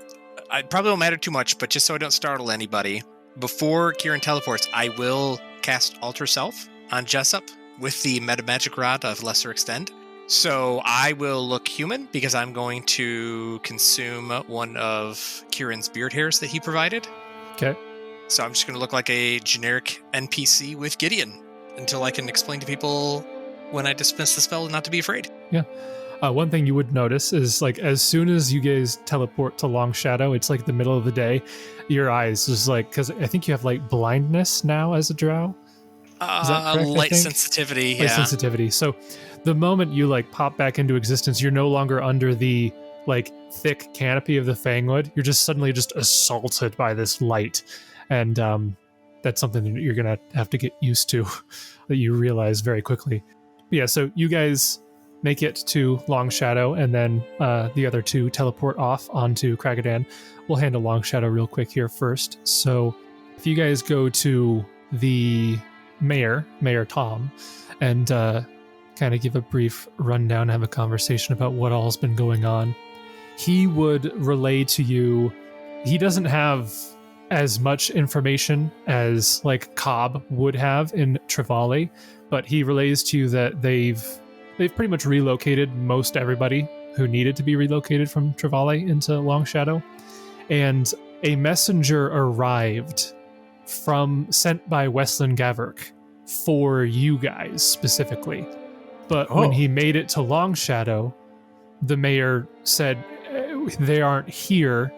S5: It probably won't matter too much, but just so I don't startle anybody, before Kieran teleports, I will cast Alter Self on Jessup with the Meta Magic Rod of Lesser Extend. So I will look human because I'm going to consume one of Kieran's beard hairs that he provided.
S1: Okay.
S5: So I'm just going to look like a generic NPC with Gideon until I can explain to people when I dismiss the spell not to be afraid.
S1: Yeah. One thing you would notice is, like, as soon as you guys teleport to Long Shadow, it's like the middle of the day. Your eyes just like, because I think you have like blindness now as a drow. Is that correct,
S5: light sensitivity.
S1: Light sensitivity. So the moment you like pop back into existence, you're no longer under the like thick canopy of the Fangwood. You're just suddenly just assaulted by this light, and that's something that you're gonna have to get used to. That you realize very quickly. Yeah. So you guys make it to Long Shadow, and then the other two teleport off onto Kragadan. We'll handle Long Shadow real quick here first. So if you guys go to the Mayor Tom, and kind of give a brief rundown, have a conversation about what all's been going on, he would relay to you. He doesn't have as much information as like Cobb would have in Trevally, but he relays to you that they've pretty much relocated most everybody who needed to be relocated from Trevally into Long Shadow, and a messenger arrived sent by Westland Gaverk for you guys specifically. But when he made it to Long Shadow, the mayor said they aren't here.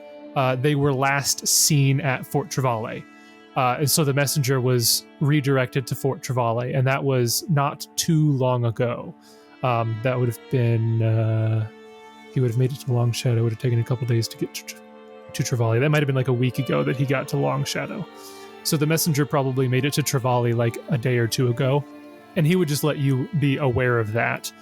S1: They were last seen at Fort Trevally. And so the messenger was redirected to Fort Trevally, and that was not too long ago. That would have been... he would have made it to Long Shadow. It would have taken a couple days to get to Trevally. That might have been like a week ago that he got to Long Shadow. So the messenger probably made it to Trevally like a day or two ago. And he would just let you be aware of that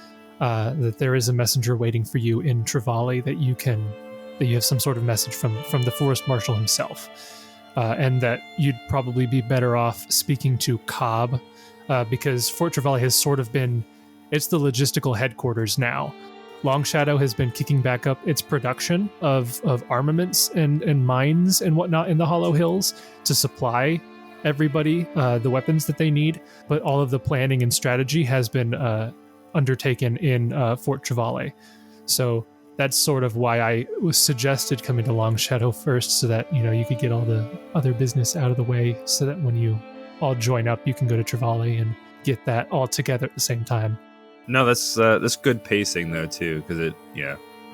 S1: there is a messenger waiting for you in Trevally, that you have some sort of message from the Forest Marshal himself. And that you'd probably be better off speaking to Cobb, because Fort Trevally has sort of been, it's the logistical headquarters now. Long Shadow has been kicking back up its production of armaments and mines and whatnot in the Hollow Hills to supply everybody the weapons that they need, but all of the planning and strategy has been undertaken in Fort Trevally. So that's sort of why I was suggested coming to Long Shadow first, so that you could get all the other business out of the way, so that when you all join up, you can go to Trevally and get that all together at the same time.
S4: No, that's good pacing though too, because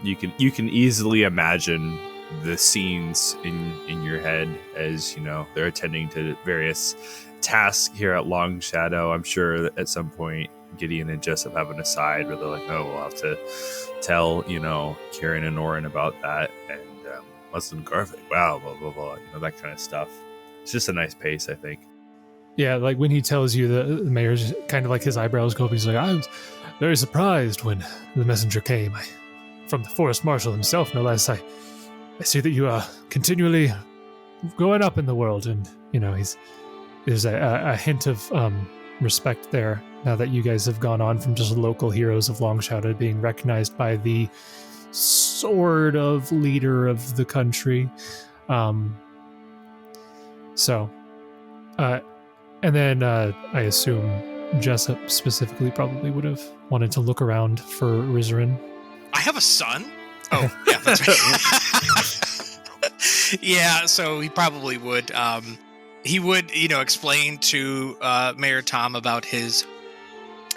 S4: you can easily imagine the scenes in your head as they're attending to various tasks here at Long Shadow. I'm sure that at some point Gideon and Jessup have an aside where they're like, oh, we'll have to tell Kieran and Oran about that, and Muslim Garfic, wow, blah blah blah, that kind of stuff. It's just a nice pace, I think.
S1: Yeah, like when he tells you, the mayor's kind of like his eyebrows go up. He's like, I was very surprised when the messenger came. From the forest marshal himself, no less. I see that you are continually going up in the world, and there's a hint of respect there now that you guys have gone on from just local heroes of Long Shadow being recognized by the sort of leader of the country. And then I assume Jessup specifically probably would have wanted to look around for Rizarin.
S5: I have a son? Oh, yeah, that's right. Yeah, so he probably would. He would, explain to Mayor Tom about his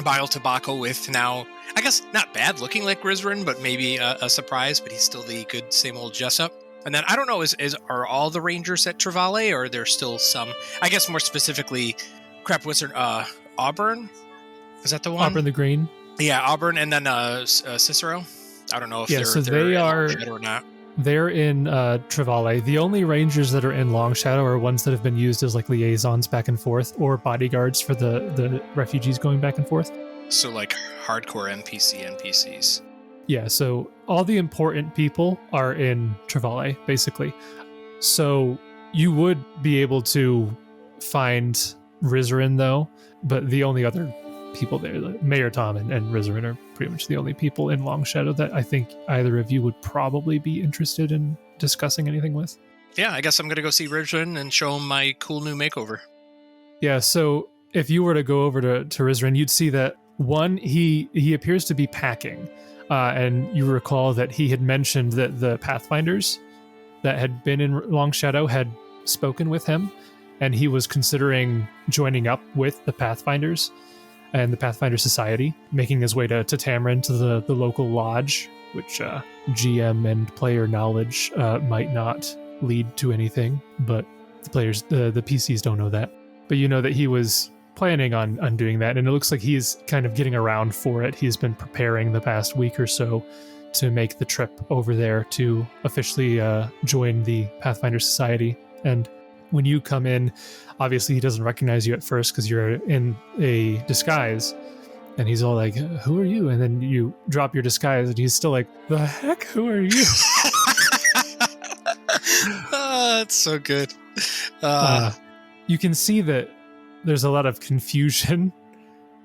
S5: bile tobacco with now, I guess, not bad looking like Rizarin, but maybe a surprise, but he's still the good same old Jessup. And then, I don't know, are all the Rangers at Trevale, or are there still some, I guess more specifically, Crap Wizard, Auburn? Is that the one?
S1: Auburn the Green?
S5: Yeah, Auburn, and then Cicero. I don't know if
S1: so they are
S5: or not.
S1: They're in Trevale. The only Rangers that are in Long Shadow are ones that have been used as like liaisons back and forth, or bodyguards for the refugees going back and forth.
S5: So like hardcore NPCs.
S1: Yeah, so all the important people are in Trevale, basically. So you would be able to find Rizarin, though, but the only other people there, like Mayor Tom and Rizarin, are pretty much the only people in Long Shadow that I think either of you would probably be interested in discussing anything with.
S5: Yeah, I guess I'm going to go see Rizarin and show him my cool new makeover.
S1: Yeah, so if you were to go over to Rizarin, you'd see that, one, he appears to be packing. And you recall that he had mentioned that the Pathfinders that had been in Long Shadow had spoken with him, and he was considering joining up with the Pathfinders and the Pathfinder Society, making his way to Tamrin, to the local lodge, which GM and player knowledge might not lead to anything, but the PCs don't know that. But you know that he was planning on doing that, and it looks like he's kind of getting around for it. He's been preparing the past week or so to make the trip over there to officially join the Pathfinder Society. And when you come in, obviously he doesn't recognize you at first because you're in a disguise, and he's all like, who are you? And then you drop your disguise and he's still like, the heck, who are you?
S5: That's so good.
S1: You can see that there's a lot of confusion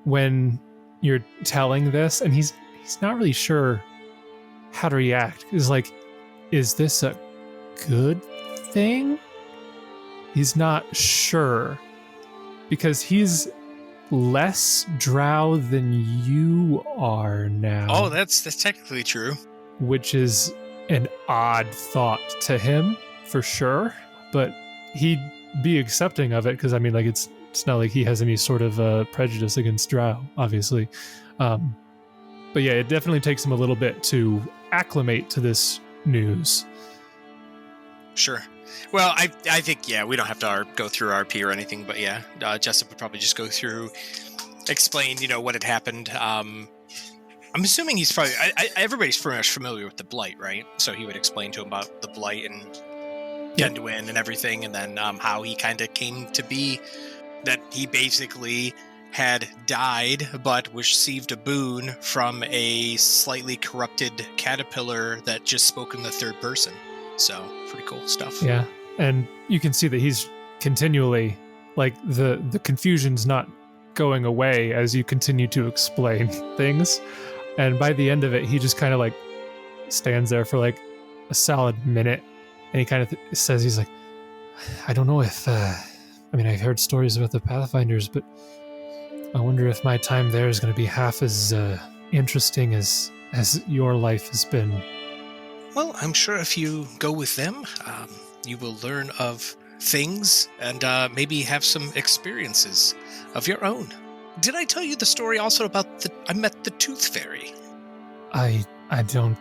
S1: when you're telling this, and he's not really sure how to react. He's like, is this a good thing? He's not sure, because he's less drow than you are now.
S5: Oh, that's technically true.
S1: Which is an odd thought to him, for sure. But he'd be accepting of it, because, I mean, like, it's not like he has any sort of prejudice against drow, obviously. But yeah, it definitely takes him a little bit to acclimate to this news.
S5: Sure. Well, I think, yeah, we don't have to go through RP or anything, but yeah, Jessup would probably just go through, explain, what had happened. I'm assuming he's probably, everybody's pretty much familiar with the Blight, right? So he would explain to him about the Blight and Genduin and everything, and then how he kind of came to be, that he basically had died but received a boon from a slightly corrupted caterpillar that just spoke in the third person. So, pretty cool stuff.
S1: Yeah, and you can see that he's continually, like, the confusion's not going away as you continue to explain things. And by the end of it, he just kind of, like, stands there for, like, a solid minute, and he kind of says, he's like, I don't know if, I've heard stories about the Pathfinders, but I wonder if my time there is going to be half as interesting as your life has been.
S5: Well, I'm sure if you go with them, you will learn of things and maybe have some experiences of your own. Did I tell you the story also about I met the Tooth Fairy?
S1: I don't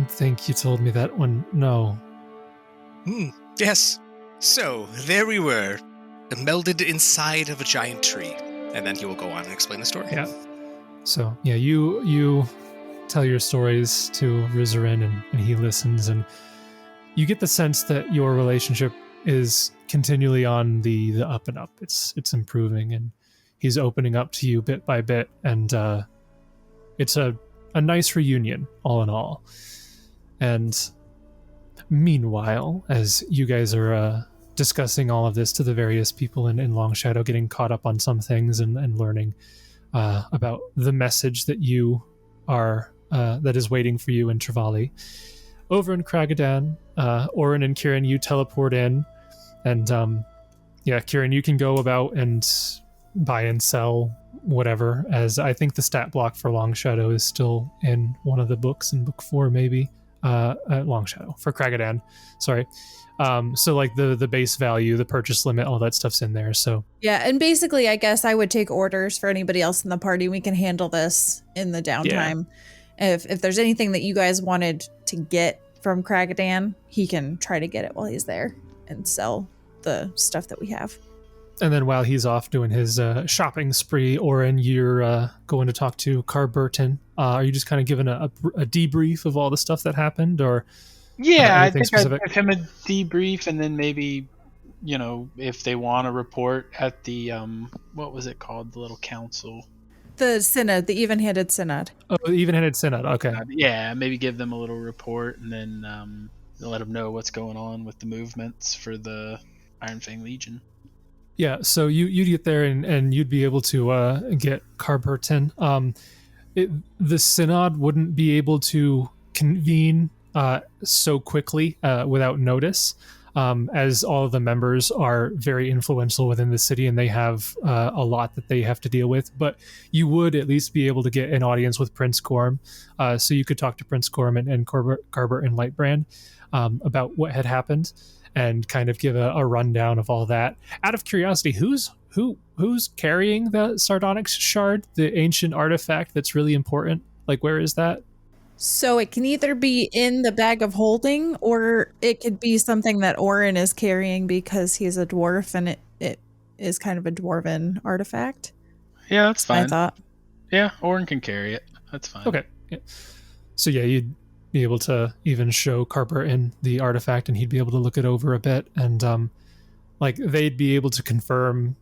S1: think you told me that one. No.
S5: Yes. So, there we were, melded inside of a giant tree. And then he will go on and explain the story.
S1: Yeah. So, yeah, you tell your stories to Rizarin, and he listens, and you get the sense that your relationship is continually on the up and up. It's improving, and he's opening up to you bit by bit, and it's a nice reunion, all in all. And meanwhile, as you guys are discussing all of this to the various people in Long Shadow, getting caught up on some things and learning about the message that you are that is waiting for you in Trevally. Over in Kragadan, Oran and Kieran, you teleport in, and Kieran, you can go about and buy and sell whatever, as I think the stat block for Long Shadow is still in one of the books, in book 4 maybe. Long Shadow for Kragadan, sorry. So like the base value, the purchase limit, all that stuff's in there. So
S3: yeah, and basically I guess I would take orders for anybody else in the party. We can handle this in the downtime. Yeah. If there's anything that you guys wanted to get from Kragadan, he can try to get it while he's there and sell the stuff that we have.
S1: And then while he's off doing his shopping spree, Oran, you're going to talk to Carberton. Are you just kind of giving a debrief of all the stuff that happened, or?
S2: Yeah, I think I'd give him a debrief, and then maybe, if they want to report at the, what was it called? The little council.
S3: The synod, the even-handed synod.
S1: Oh, the even-handed synod, okay.
S2: Yeah, maybe give them a little report, and then let them know what's going on with the movements for the Ironfang Legion. Yeah, so you'd get there and you'd be able to get Carberton. The synod wouldn't be able to convene so quickly without notice, as all of the members are very influential within the city and they have a lot that they have to deal with. But you would at least be able to get an audience with Prince Gorm, so you could talk to Prince Gorm and Carbert and Lightbrand about what had happened, and kind of give a rundown of all that. Out of curiosity, who's carrying the Sardonyx shard, the ancient artifact that's really important? Like, where is that?
S3: So it can either be in the bag of holding, or it could be something that Oran is carrying because he's a dwarf and it is kind of a dwarven artifact.
S2: Yeah, that's fine.
S3: I thought.
S2: Yeah, Oran can carry it. That's fine.
S1: Okay. Yeah. So yeah, you'd be able to even show Carper in the artifact, and he'd be able to look it over a bit, and they'd be able to confirm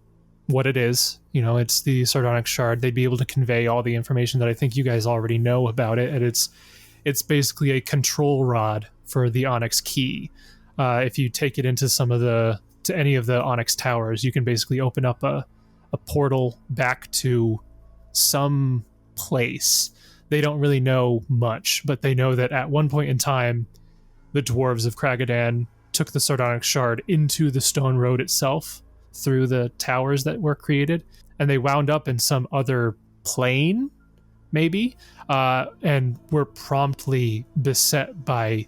S1: what it is. It's the Sardonyx shard. They'd be able to convey all the information that I think you guys already know about it, and it's basically a control rod for the Onyx key. If you take it into to any of the Onyx towers, you can basically open up a portal back to some place. They don't really know much, but they know that at one point in time, the dwarves of Kragadan took the Sardonyx shard into the stone road itself through the towers that were created, and they wound up in some other plane, maybe, and were promptly beset by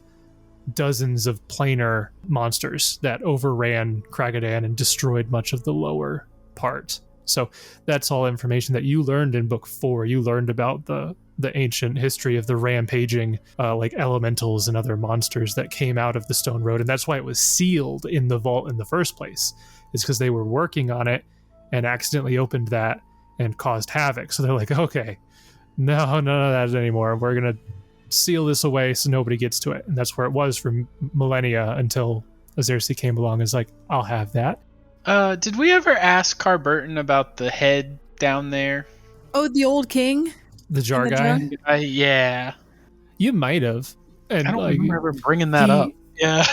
S1: dozens of planar monsters that overran Kragadan and destroyed much of the lower part. So that's all information that you learned in book 4. You learned about the ancient history of the rampaging elementals and other monsters that came out of the stone road, and that's why it was sealed in the vault in the first place, is because they were working on it and accidentally opened that and caused havoc. So they're like, okay, none of that anymore. We're gonna seal this away so nobody gets to it. And that's where it was for millennia until Azersi came along and was like, I'll have that.
S2: Did we ever ask Carberton about the head down there?
S3: Oh, the old king?
S1: The jar guy?
S2: Yeah.
S1: You might have. And
S2: I don't remember bringing that up. Yeah.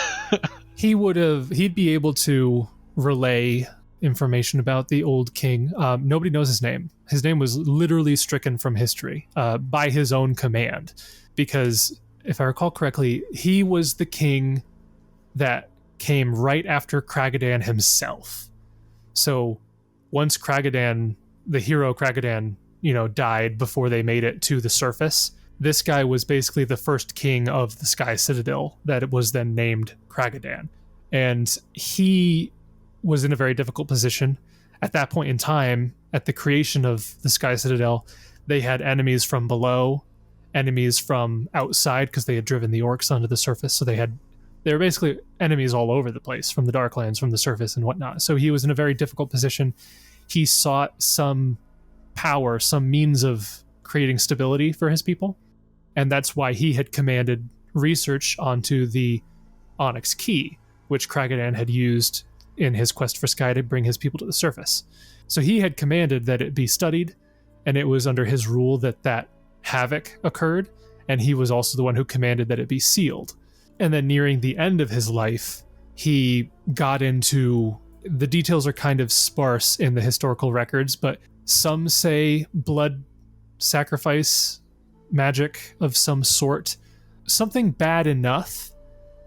S1: He'd be able to relay information about the old king. Nobody knows his name. His name was literally stricken from history by his own command, because if I recall correctly, he was the king that came right after Kragadan himself. So once Kragadan, the hero Kragadan, died before they made it to the surface, this guy was basically the first king of the Sky Citadel that it was then named Kragadan. And he was in a very difficult position. At that point in time, at the creation of the Sky Citadel, they had enemies from below enemies from outside because they had driven the orcs onto the surface. So they were basically enemies all over the place from the Darklands, from the surface and whatnot. So he was in a very difficult position. He sought some power, some means of creating stability for his people. And that's why he had commanded research onto the Onyx Key, which Kragadan had used in his quest for Sky to bring his people to the surface. So he had commanded that it be studied, and it was under his rule that havoc occurred, and he was also the one who commanded that it be sealed. And then nearing the end of his life, he got into... The details are kind of sparse in the historical records, but some say blood sacrifice magic of some sort. Something bad enough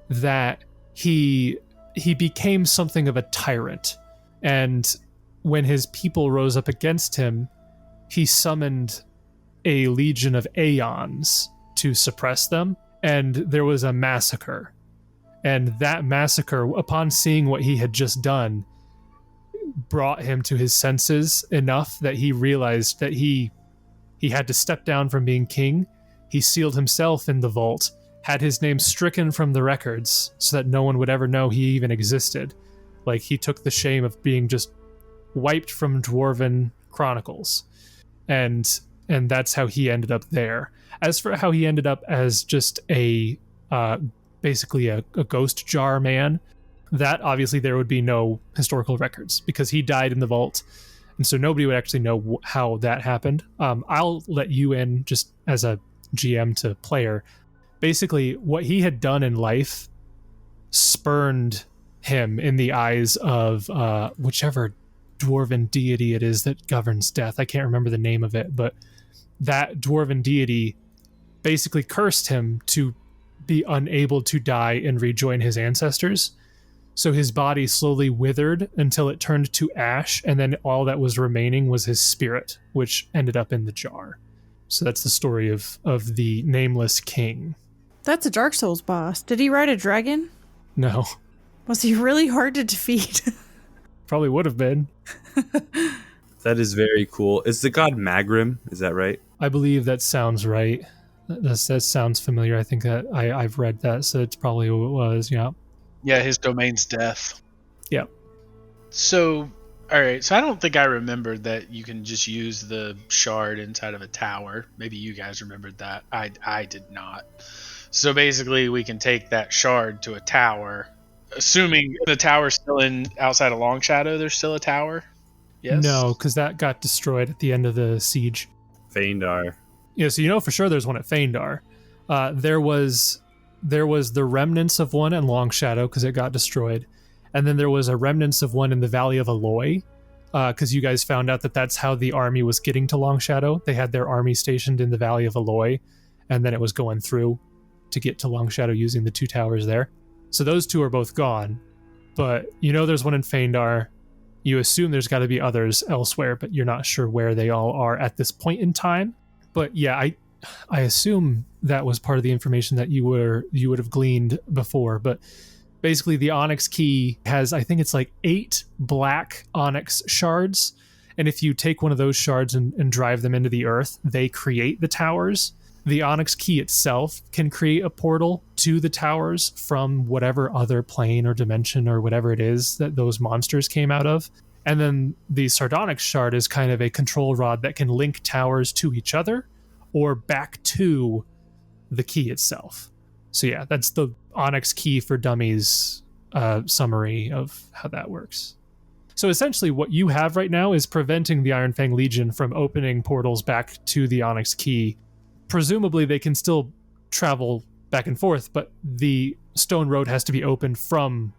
S1: that he became something of a tyrant. And when his people rose up against him, he summoned a legion of Aeons to suppress them, and there was a massacre. And that massacre, upon seeing what he had just done, brought him to his senses enough that he realized that he had to step down from being king. He sealed himself in the vault, had his name stricken from the records so that no one would ever know he even existed. Like, he took the shame of being just wiped from Dwarven chronicles. And that's how he ended up there. As for how he ended up as just basically a ghost jar man, that obviously there would be no historical records because he died in the vault. And so nobody would actually know how that happened. I'll let you in just as a GM to player. Basically, what he had done in life spurned him in the eyes of whichever dwarven deity it is that governs death. I can't remember the name of it, but that dwarven deity basically cursed him to be unable to die and rejoin his ancestors. So his body slowly withered until it turned to ash, and then all that was remaining was his spirit, which ended up in the jar. So that's the story of the Nameless King.
S3: That's a Dark Souls boss. Did he ride a dragon?
S1: No.
S3: Was he really hard to defeat?
S1: Probably would have been.
S4: That is very cool. Is the god Magrim? Is that right?
S1: I believe that sounds right. That sounds familiar. I think that I've read that, so it's probably who it was, yeah.
S2: Yeah, his domain's death.
S1: Yeah.
S2: So, alright, so I don't think I remembered that you can just use the shard inside of a tower. Maybe you guys remembered that. I did not. So basically, we can take that shard to a tower. Assuming the tower's still outside of Long Shadow, there's still a tower? Yes?
S1: No, because that got destroyed at the end of the siege.
S4: Phaendar.
S1: Yeah, so you know for sure there's one at Phaendar. There was the remnants of one in Long Shadow because it got destroyed. And then there was a remnants of one in the Valley of Aloy because you guys found out that that's how the army was getting to Long Shadow. They had their army stationed in the Valley of Aloy, and then it was going through to get to Long Shadow using the two towers there. So those two are both gone. But you know there's one in Phaendar. You assume there's got to be others elsewhere, but you're not sure where they all are at this point in time. But yeah, I assume that was part of the information that you would have gleaned before. But basically, the Onyx Key has, I think it's like 8 black Onyx shards, and if you take one of those shards and drive them into the earth, they create the towers. The Onyx Key itself can create a portal to the towers from whatever other plane or dimension or whatever it is that those monsters came out of. And then the Sardonyx shard is kind of a control rod that can link towers to each other or back to the key itself. So yeah, that's the Onyx Key for Dummies summary of how that works. So essentially what you have right now is preventing the Ironfang Legion from opening portals back to the Onyx Key. Presumably they can still travel back and forth, but the stone road has to be opened from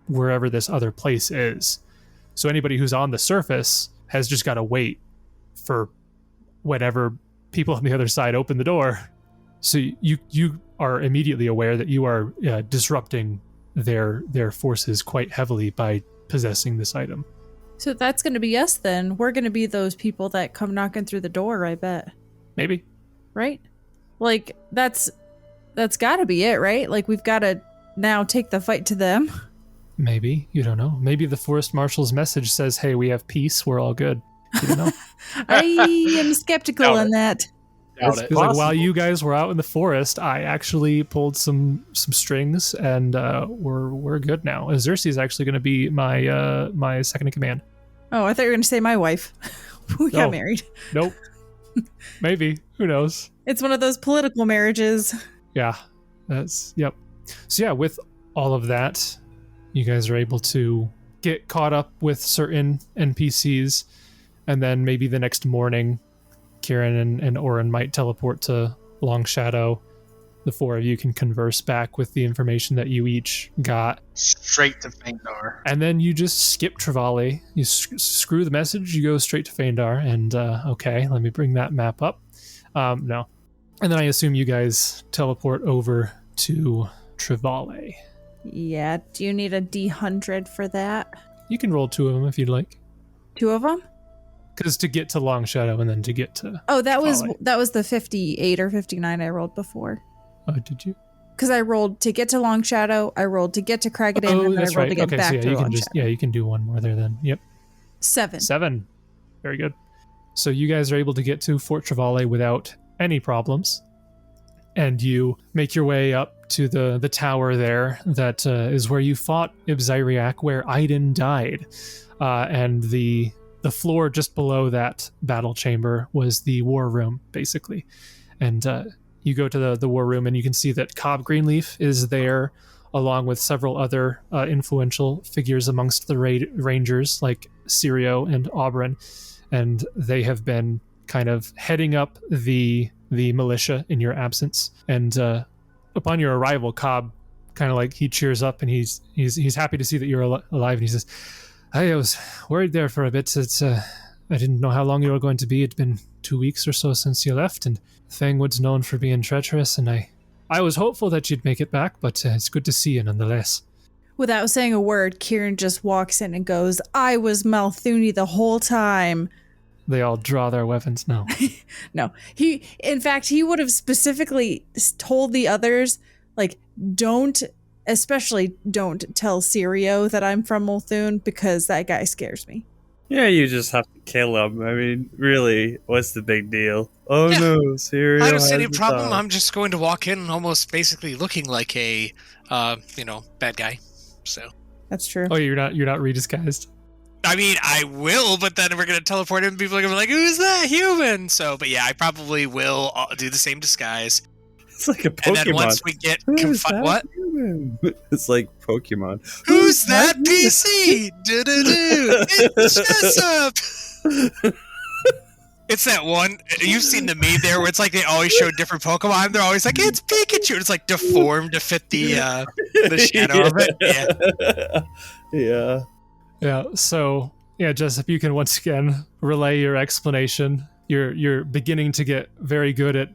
S1: wherever this other place is. So anybody who's on the surface has just got to wait for whenever people on the other side open the door. So you are immediately aware that you are disrupting their forces quite heavily by possessing this item.
S3: So that's going to be us then. We're going to be those people that come knocking through the door, I bet.
S1: Maybe.
S3: Right? Like, that's got to be it, right? Like, we've got to now take the fight to them.
S1: Maybe. You don't know. Maybe the Forest Marshal's message says, hey, we have peace. We're all good. You don't know.
S3: I am skeptical on that.
S2: doubt
S4: It's
S2: it.
S1: He's like, while
S4: possible.
S1: you guys were out in the forest, I actually pulled some strings, and we're good now. Xerxes is actually going to be my my second in command.
S3: Oh, I thought you were going to say my wife. We got
S1: No.
S3: married.
S1: Nope. Maybe. Who knows?
S3: It's one of those political marriages.
S1: Yeah. That's yep. So yeah, with all of that, you guys are able to get caught up with certain NPCs, and then maybe the next morning, Kieran and Oran might teleport to Long Shadow. The four of you can converse back with the information that you each got.
S2: Straight to Fangwood.
S1: And then you just skip Trevally. You screw the message, you go straight to Phaendar, and okay, let me bring that map up. No. And then I assume you guys teleport over to Trevally.
S3: Yeah, do you need a D100 for that?
S1: You can roll 2 of them if you'd like.
S3: 2 of them?
S1: Because to get to Long Shadow and then to get to...
S3: Oh, that
S1: Trevally.
S3: was the 58 or 59 I rolled before.
S1: Oh, did you?
S3: Because I rolled to get to Long Shadow, I rolled to get to Craggadin,
S1: Oh,
S3: and then I
S1: that's
S3: rolled
S1: right.
S3: to get
S1: Okay,
S3: back
S1: so yeah,
S3: to
S1: you
S3: Long
S1: can just
S3: Shadow.
S1: you can do one more there then. Yep.
S3: 7.
S1: 7. Very good. So you guys are able to get to Fort Trevally without any problems. And you make your way up to the tower there that is where you fought Ibziriac, where Aiden died. And the floor just below that battle chamber was the war room, basically. And you go to the war room and you can see that Cobb Greenleaf is there, along with several other influential figures amongst the rangers, like Sirio and Oran. And they have been kind of heading up the militia in your absence. And upon your arrival, Cobb kind of like, he cheers up and he's happy to see that you're alive. And he says, I was worried there for a bit. I didn't know how long you were going to be. It'd been 2 weeks or so since you left, and Fangwood's known for being treacherous, and I was hopeful that you'd make it back, but it's good to see you nonetheless.
S3: Without saying a word, Kieran just walks in and goes, I was Malthuni the whole time.
S1: They all draw their weapons now.
S3: No, in fact, he would have specifically told the others, like, especially don't tell Sirio that I'm from Multhune, because that guy scares me.
S6: Yeah, you just have to kill him. I mean, really, what's the big deal? Oh
S5: Yeah.
S6: no, Sirio.
S5: I don't see any
S6: has the
S5: problem.
S6: dog.
S5: I'm just going to walk in almost basically looking like a, bad guy. So,
S3: That's true.
S1: Oh, you're not redisguised?
S5: I mean, I will, but then we're going to teleport in and people are going to be like, who's that human? So, but yeah, I probably will do the same disguise.
S6: It's like a Pokemon.
S5: And then once we get
S6: Who's that
S5: what?
S6: human? It's like Pokemon.
S5: Who's that PC? Do-do-do. It's Jessup. It's that one, you've seen the meme there where it's like they always show different Pokemon. They're always like, it's Pikachu. It's like deformed to fit the shadow of it.
S6: Yeah.
S1: Yeah, so, yeah, Jessup, you can once again relay your explanation. You're beginning to get very good at,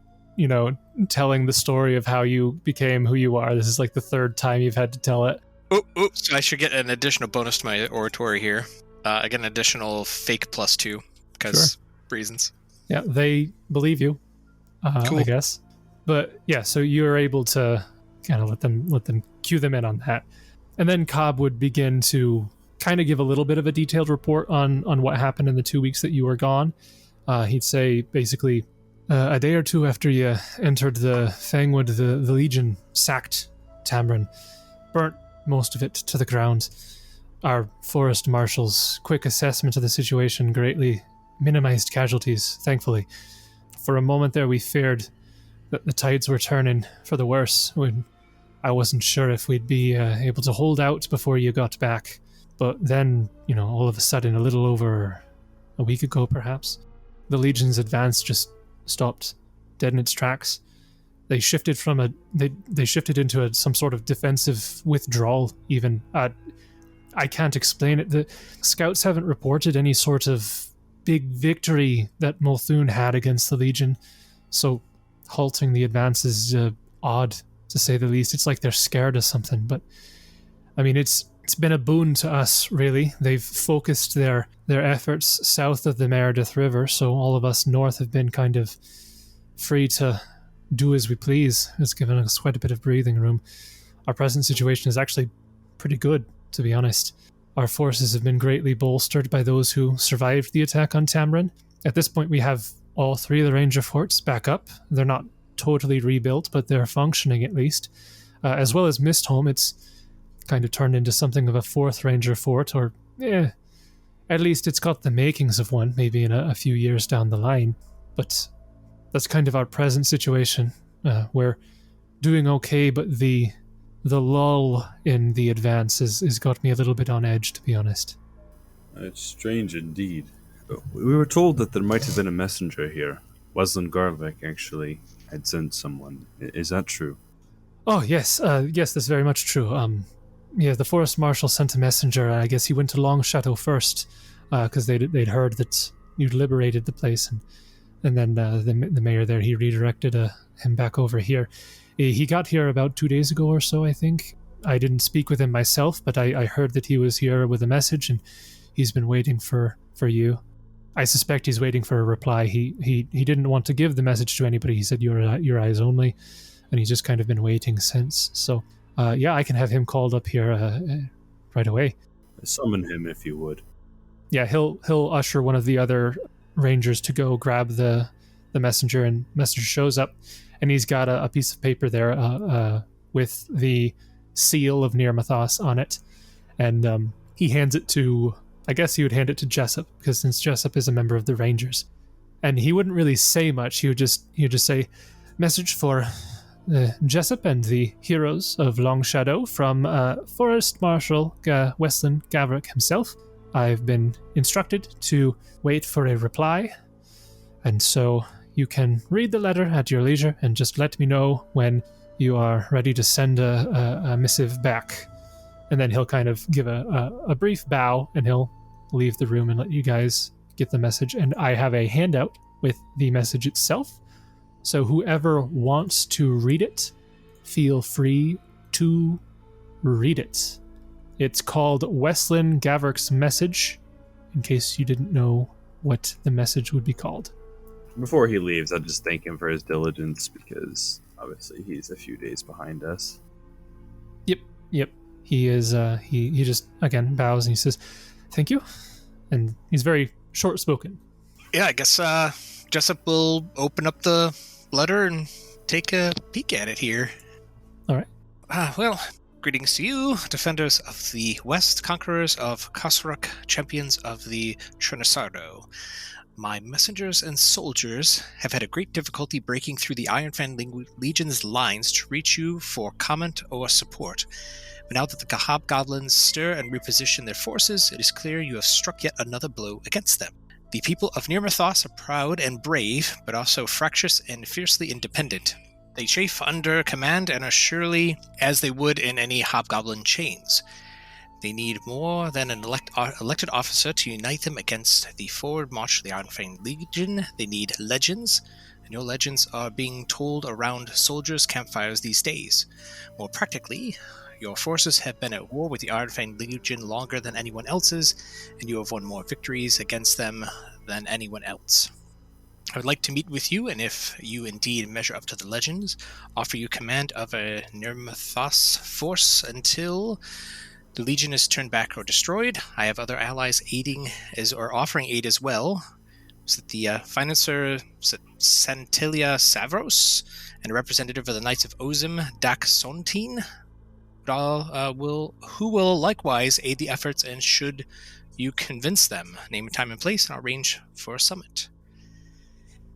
S1: telling the story of how you became who you are. This is like the 3rd time you've had to tell it.
S5: Oops, I should get an additional bonus to my oratory here. I get an additional fake +2 because reasons.
S1: Yeah, they believe you,
S5: Cool.
S1: I guess. But yeah, so you're able to kind of let them cue them in on that. And then Cobb would begin to kind of give a little bit of a detailed report on what happened in the 2 weeks that you were gone. He'd say basically, a day or two after you entered the Fangwood, the Legion sacked Tamron, burnt most of it to the ground. Our forest marshal's quick assessment of the situation greatly minimized casualties, thankfully. For a moment there, we feared that the tides were turning for the worse. I wasn't sure if we'd be able to hold out before you got back. But then, all of a sudden, a little over a week ago, perhaps, the Legion's advance just stopped dead in its tracks. They shifted they shifted into some sort of defensive withdrawal, even. I can't explain it. The scouts haven't reported any sort of big victory that Multhune had against the Legion, so halting the advance is odd, to say the least. It's like they're scared of something, but I mean, it's been a boon to us, really. They've focused their efforts south of the Meredith River, so all of us north have been kind of free to do as we please. It's given us quite a bit of breathing room. Our present situation is actually pretty good, to be honest. Our forces have been greatly bolstered by those who survived the attack on Tamron. At this point, we have all 3 of the ranger forts back up. They're not totally rebuilt, but they're functioning at least. As well as Mistholm, it's kind of turned into something of a 4th ranger fort, or at least it's got the makings of one, maybe in a few years down the line. But that's kind of our present situation. We're doing okay, but the lull in the advance has got me a little bit on edge, to be honest.
S4: It's strange indeed. We were told that there might have been a messenger here. Wesleyan Garlic actually had sent someone. Is that true?
S1: Oh, yes. Yes, that's very much true. The Forest Marshal sent a messenger. I guess he went to Long Shadow first, because they'd heard that you'd liberated the place, and then the mayor there, he redirected him back over here. He got here about 2 days ago or so, I think. I didn't speak with him myself, but I heard that he was here with a message, and he's been waiting for you. I suspect he's waiting for a reply. He didn't want to give the message to anybody. He said your eyes only, and he's just kind of been waiting since. So, I can have him called up here right away.
S4: Summon him if you would.
S1: Yeah, he'll usher one of the other rangers to go grab the messenger, and messenger shows up, and he's got a piece of paper there with the seal of Nirmathos on it, and he hands it to, I guess he would hand it to Jessup, because since Jessup is a member of the Rangers, and he wouldn't really say much. He would just say, "Message for Jessup and the heroes of Long Shadow from Forest Marshal Wesleyan Gavrick himself. I've been instructed to wait for a reply, and so you can read the letter at your leisure and just let me know when you are ready to send a missive back." And then he'll kind of give a brief bow, and he'll leave the room and let you guys get the message. And I have a handout with the message itself, so whoever wants to read it, feel free to read it. It's called Wesleyan Gavrick's Message, in case you didn't know what the message would be called.
S4: Before he leaves, I'll just thank him for his diligence, because obviously he's a few days behind us.
S1: Yep. He is, he just, again, bows and he says, "Thank you." And he's very short-spoken.
S5: Yeah, I guess Jessup will open up the letter and take a peek at it here.
S1: All right.
S5: Well, greetings to you, defenders of the West, conquerors of Khosrok, champions of the Trinisardo. My messengers and soldiers have had a great difficulty breaking through the Ironfang Legion's lines to reach you for comment or support. But now that the hobgoblins stir and reposition their forces, it is clear you have struck yet another blow against them. The people of Nirmathos are proud and brave, but also fractious and fiercely independent. They chafe under command and are surely as they would in any hobgoblin chains. They need more than an elected officer to unite them against the forward march of the Ironfang Legion. They need legends, and your legends are being told around soldiers' campfires these days. More practically, your forces have been at war with the Ironfang Legion longer than anyone else's, and you have won more victories against them than anyone else. I would like to meet with you, and if you indeed measure up to the legends, offer you command of a Nirmathos force until the Legion is turned back or destroyed. I have other allies aiding or offering aid as well. Is it the financer Santilia Savros and a representative of the Knights of Ozim, Dak Sontin, who will likewise aid the efforts, and should you convince them, name a time and place, and I'll arrange for a summit.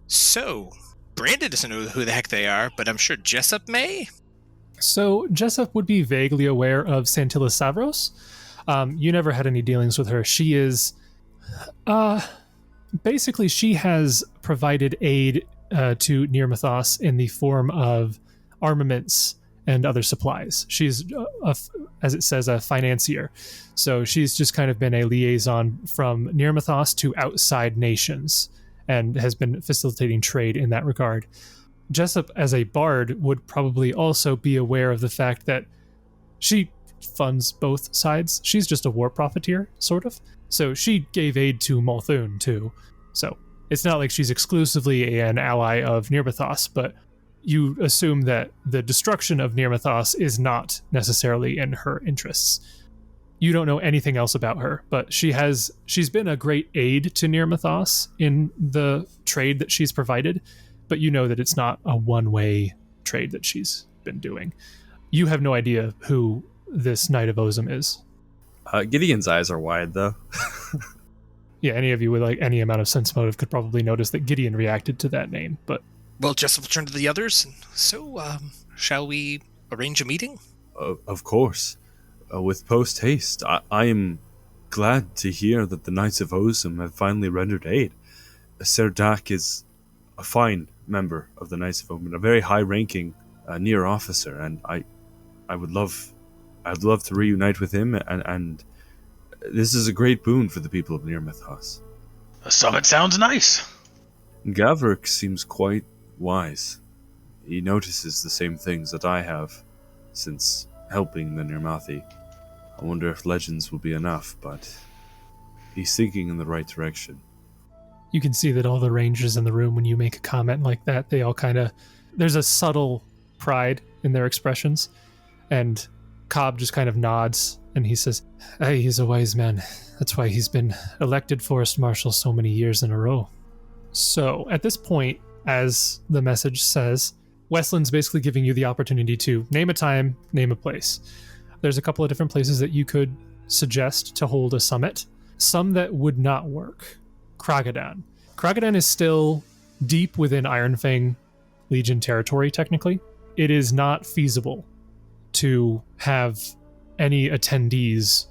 S5: So, Brandon doesn't know who the heck they are, but I'm sure Jessup may?
S1: So Jessup would be vaguely aware of Santilla Savros. You never had any dealings with her. She is... basically, she has provided aid to Nirmathos in the form of armaments and other supplies. She's, as it says, a financier. So she's just kind of been a liaison from Nirmathos to outside nations, and has been facilitating trade in that regard. Jessup, as a bard, would probably also be aware of the fact that she funds both sides. She's just a war profiteer, sort of. So she gave aid to Multhun, too. So it's not like she's exclusively an ally of Nirmathos, but you assume that the destruction of Nirmathos is not necessarily in her interests. You don't know anything else about her, but she's been a great aid to Nir Mythos in the trade that she's provided, but you know that it's not a one-way trade that she's been doing. You have no idea who this Knight of Ozum is.
S4: Gideon's eyes are wide, though.
S1: Yeah, any of you with like any amount of sense motive could probably notice that Gideon reacted to that name, but...
S5: Well, Jessup will turn to the others. So, shall we arrange a meeting?
S4: Of course. With post haste. I am glad to hear that the Knights of Ozum have finally rendered aid. Serdak is a fine member of the Knights of Ozum, a very high-ranking near officer, and I'd love to reunite with him, and this is a great boon for the people of Nir Mythos.
S2: The summit sounds nice.
S4: Gavrik seems quite wise. He notices the same things that I have since helping the Nirmathi. I wonder if legends will be enough, but he's thinking in the right direction.
S1: You can see that all the rangers in the room, when you make a comment like that, they all kind of... There's a subtle pride in their expressions, and Cobb just kind of nods, and he says, "Hey, he's a wise man. That's why he's been elected Forest Marshal so many years in a row." So, at this point, as the message says, Westland's basically giving you the opportunity to name a time, name a place. There's a couple of different places that you could suggest to hold a summit. Some that would not work. Kragadan. Kragadan is still deep within Ironfang Legion territory, technically. It is not feasible to have any attendees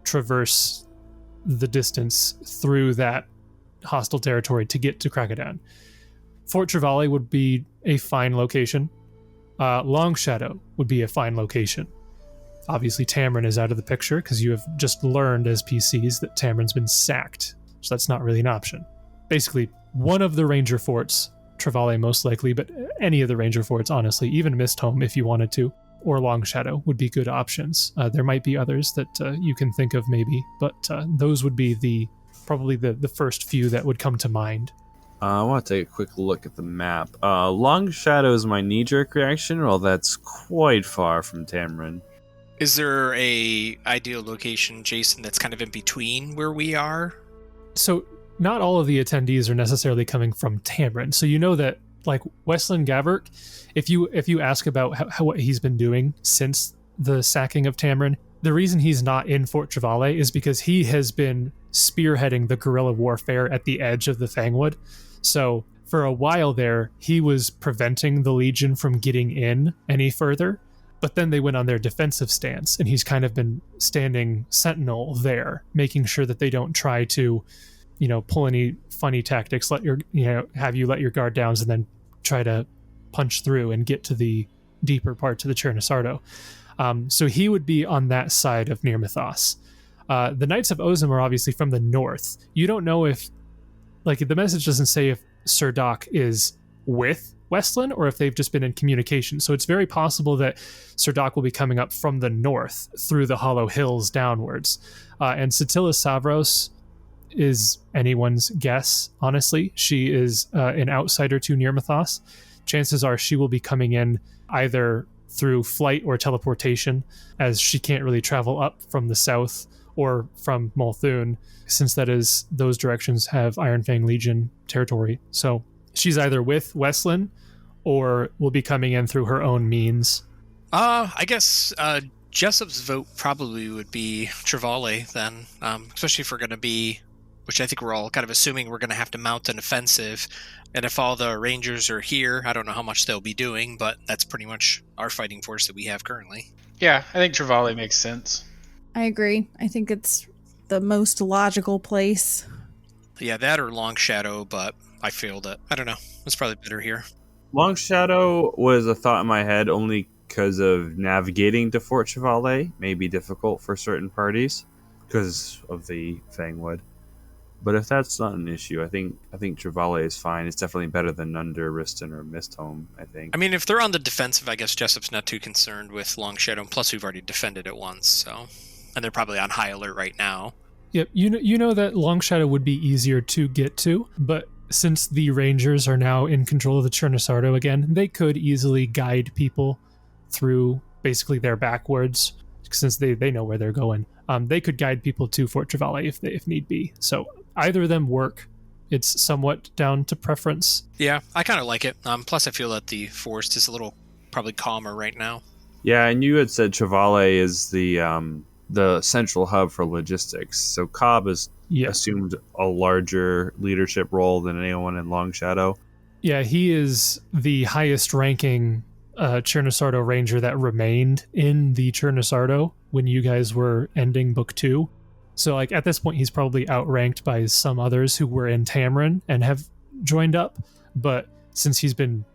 S1: traverse the distance through that hostile territory to get to Kragadan. Fort Trevally would be a fine location. Long Shadow would be a fine location. Obviously, Tamrin is out of the picture because you have just learned as PCs that Tamrin's been sacked, so that's not really an option. Basically, one of the ranger forts, Trevally most likely, but any of the ranger forts, honestly, even Mistholm if you wanted to, or Long Shadow would be good options. There might be others that you can think of maybe, but those would be probably the first few that would come to mind.
S4: I want to take a quick look at the map. Long Shadow is my knee-jerk reaction. Well, that's quite far from Tamrin.
S5: Is there a ideal location, Jason, that's kind of in between where we are?
S1: So not all of the attendees are necessarily coming from Tamrin. So you know that, like, Westland Gavrik, if you ask about how what he's been doing since the sacking of Tamrin, the reason he's not in Fort Trevally is because he has been spearheading the guerrilla warfare at the edge of the Fangwood. So for a while there, he was preventing the Legion from getting in any further, but then they went on their defensive stance, and he's kind of been standing sentinel there, making sure that they don't try to, pull any funny tactics, have you let your guard down and then try to punch through and get to the deeper parts of the Chernasardo. So he would be on that side of Nir Mythos. The Knights of Ozum are obviously from the north. You don't know if, the message doesn't say if Serdak is with Westland or if they've just been in communication. So it's very possible that Serdak will be coming up from the north through the Hollow Hills downwards. And Satilla Savros is anyone's guess, honestly. She is an outsider to Nir Mythos. Chances are she will be coming in either through flight or teleportation, as she can't really travel up from the south or from Multhun, since those directions have Ironfang Legion territory. So she's either with Westland or will be coming in through her own means.
S5: I guess Jessup's vote probably would be Trevally then, especially if we're going to be, which I think we're all kind of assuming we're going to have to mount an offensive. And if all the Rangers are here, I don't know how much they'll be doing, but that's pretty much our fighting force that we have currently.
S2: Yeah, I think Trevally makes sense.
S3: I agree. I think it's the most logical place.
S5: Yeah, that or Long Shadow, but I feel that, I don't know, it's probably better here.
S4: Long Shadow was a thought in my head only because of navigating to Fort Chevalier may be difficult for certain parties because of the Fangwood. But if that's not an issue, I think Trevally is fine. It's definitely better than Under, Riston, or Mistholm, I think.
S5: I mean, if they're on the defensive, I guess Jessup's not too concerned with Long Shadow. Plus, we've already defended it once, so... And they're probably on high alert right now.
S1: Yep, you know that Long Shadow would be easier to get to, but since the Rangers are now in control of the Chernasardo again, they could easily guide people through basically their backwards, since they know where they're going. They could guide people to Fort Travale if need be. So either of them work. It's somewhat down to preference.
S5: Yeah, I kind of like it. Plus, I feel that the forest is a little probably calmer right now.
S4: Yeah, and you had said Travale is the central hub for logistics. So Cobb has assumed a larger leadership role than anyone in Long Shadow.
S1: Yeah, he is the highest ranking Chernasardo ranger that remained in the Chernasardo when you guys were ending book 2. So like at this point he's probably outranked by some others who were in Tamrin and have joined up, but since he's been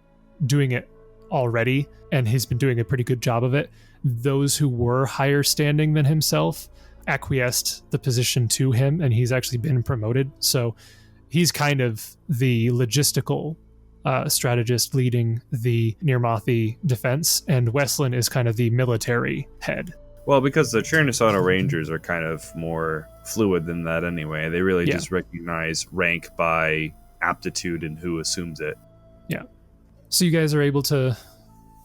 S1: doing it already and he's been doing a pretty good job of it, those who were higher standing than himself acquiesced the position to him, and he's actually been promoted. So he's kind of the logistical strategist leading the Nirmathi defense, and Westlin is kind of the military head.
S4: Well, because the Chernasardo Rangers are kind of more fluid than that anyway. They really just recognize rank by aptitude and who assumes it.
S1: Yeah. So you guys are able to,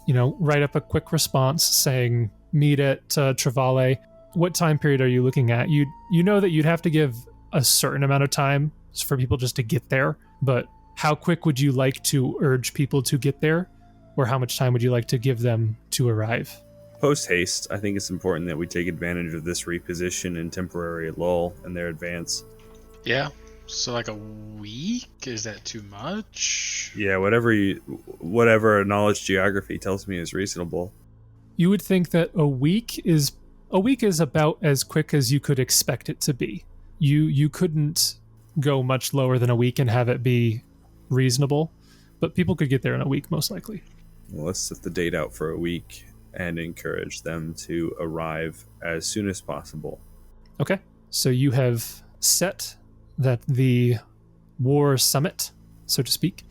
S1: write up a quick response saying, meet at Travale. What time period are you looking at? You know that you'd have to give a certain amount of time for people just to get there, but how quick would you like to urge people to get there? Or how much time would you like to give them to arrive?
S4: Post haste, I think it's important that we take advantage of this reposition and temporary lull in their advance.
S2: Yeah. So like a week? Is that too much?
S4: Yeah, whatever knowledge geography tells me is reasonable.
S1: You would think that a week is about as quick as you could expect it to be. You couldn't go much lower than a week and have it be reasonable, but people could get there in a week most likely.
S4: Well, let's set the date out for a week and encourage them to arrive as soon as possible.
S1: Okay, so you have set that the war summit, so to speak,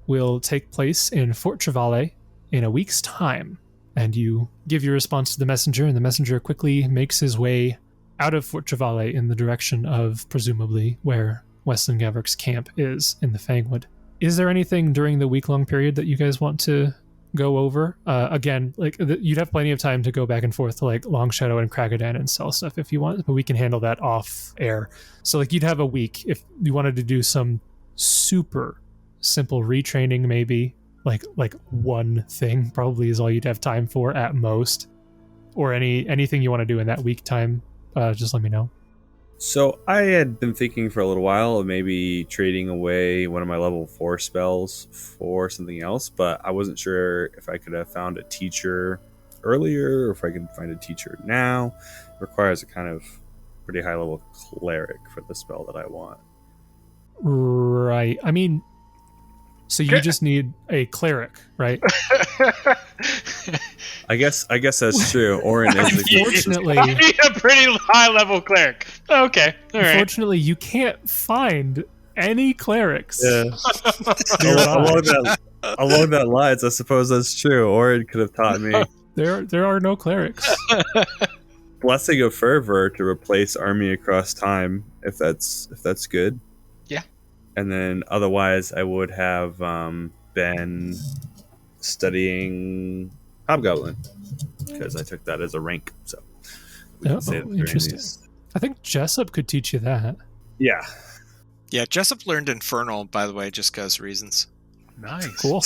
S1: will take place in Fort Travale in a week's time. And you give your response to the messenger, and the messenger quickly makes his way out of Fort Travale in the direction of, presumably, where Westlin Gavrick's camp is in the Fangwood. Is there anything during the week-long period that you guys want to go over? Again, you'd have plenty of time to go back and forth to Long Shadow and Kragadan and sell stuff if you want, but we can handle that off air. So you'd have a week if you wanted to do some super simple retraining, maybe like one thing probably is all you'd have time for at most, or anything you want to do in that week time. Just let me know.
S4: So I had been thinking for a little while of maybe trading away one of my level 4 spells for something else, but I wasn't sure if I could have found a teacher earlier or if I could find a teacher now. It requires a kind of pretty high level cleric for the spell that I want.
S1: Right. I mean, so you just need a cleric, right?
S4: I guess that's true. Oran is
S1: unfortunately
S2: I need a pretty high level cleric. Okay, all right.
S1: Unfortunately, you can't find any clerics.
S4: Yeah. along that lines, I suppose that's true. Oran could have taught me.
S1: There are no clerics.
S4: Blessing of Fervor to replace Army Across Time, if that's good.
S2: Yeah.
S4: And then otherwise, I would have been studying Hobgoblin because I took that as a rank. So
S1: interesting. I think Jessup could teach you that.
S4: Yeah.
S5: Yeah, Jessup learned Infernal, by the way, just because reasons.
S2: Nice.
S1: Cool.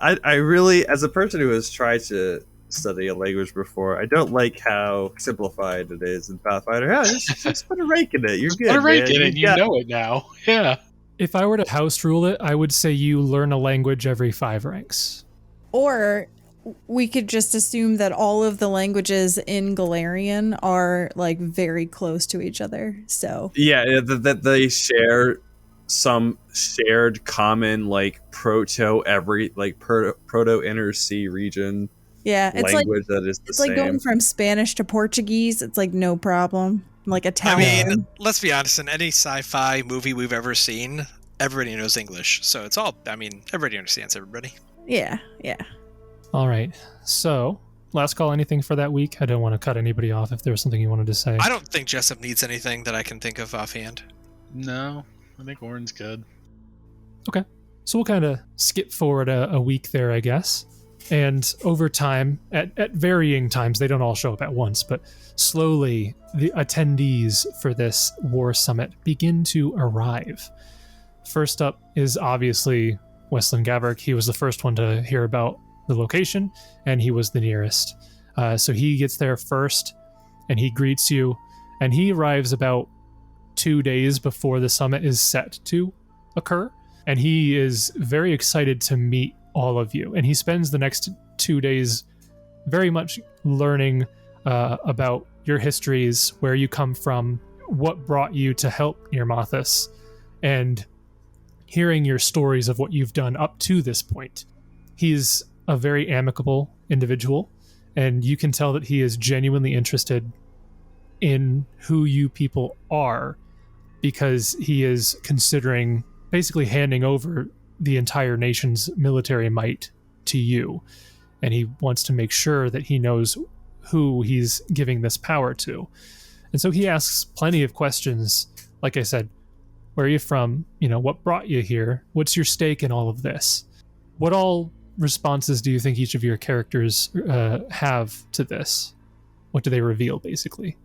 S4: I really, as a person who has tried to study a language before, I don't like how simplified it is in Pathfinder. Yeah, just put a rank in it. You're good.
S2: Put a rank in it. You know it now. Yeah.
S1: If I were to house rule it, I would say you learn a language every 5 ranks. Or
S3: we could just assume that all of the languages in Galarian are very close to each other. So
S4: that they share some shared common proto inner sea region.
S3: Yeah, it's
S4: language that is the same.
S3: It's going from Spanish to Portuguese. It's no problem. Italian.
S5: I mean, let's be honest. In any sci-fi movie we've ever seen, everybody knows English. So it's all. I mean, everybody understands everybody.
S3: Yeah.
S1: All right. So, last call. Anything for that week? I don't want to cut anybody off if there was something you wanted to say.
S5: I don't think Jessup needs anything that I can think of offhand.
S2: No, I think Oran's good.
S1: Okay. So we'll kind of skip forward a week there, I guess. And over time, at varying times, they don't all show up at once, but slowly the attendees for this war summit begin to arrive. First up is obviously Westlin Gaverick. He was the first one to hear about the location, and he was the nearest. So he gets there first, and he greets you, and he arrives about 2 days before the summit is set to occur, and he is very excited to meet all of you. And he spends the next 2 days very much learning about your histories, where you come from, what brought you to help Nirmathas, and hearing your stories of what you've done up to this point. He's a very amicable individual, and you can tell that he is genuinely interested in who you people are, because he is considering basically handing over the entire nation's military might to you. And he wants to make sure that he knows who he's giving this power to. And so he asks plenty of questions. Like I said, where are you from? What brought you here? What's your stake in all of this? What all responses do you think each of your characters have to this? What do they reveal, basically?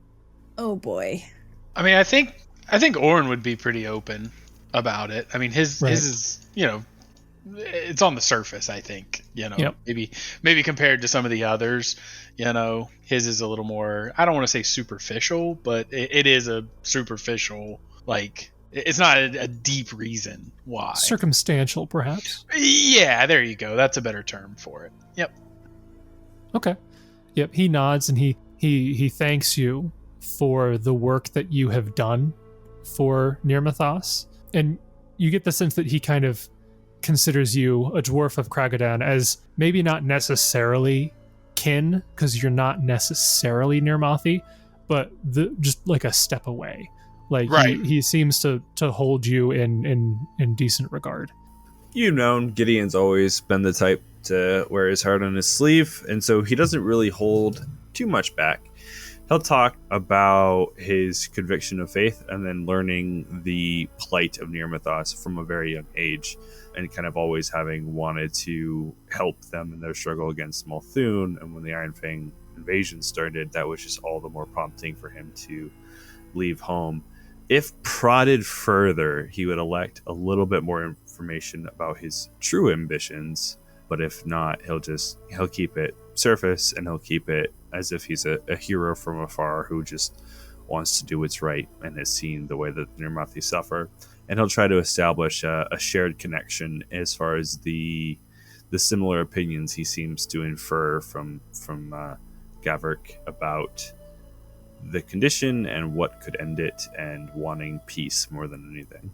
S3: Oh boy.
S2: I mean, I think Oran would be pretty open about it. I mean, his is, it's on the surface, I think,
S1: Yep.
S2: maybe compared to some of the others, his is a little more, I don't want to say superficial, but it is a superficial, like, it's not a deep reason why.
S1: Circumstantial, perhaps.
S2: Yeah, there you go. That's a better term for it. Yep.
S1: Okay. Yep. He nods and he thanks you for the work that you have done for Nirmathas. And you get the sense that he kind of considers you a dwarf of Kragadan as maybe not necessarily kin, because you're not necessarily Nirmathi, but just like a step away. Like, right. He seems to hold you in decent regard.
S4: Gideon's always been the type to wear his heart on his sleeve, and so he doesn't really hold too much back. He'll talk about his conviction of faith and then learning the plight of Nirmathas from a very young age, and kind of always having wanted to help them in their struggle against Multhune. And when the Ironfang invasion started, that was just all the more prompting for him to leave home. If prodded further, he would elect a little bit more information about his true ambitions, but if not, he'll keep it surface, and he'll keep it as if he's a hero from afar who just wants to do what's right and has seen the way that the Nirmathi suffer. And he'll try to establish a shared connection as far as the similar opinions he seems to infer from Gaverick about the condition and what could end it, and wanting peace more than anything.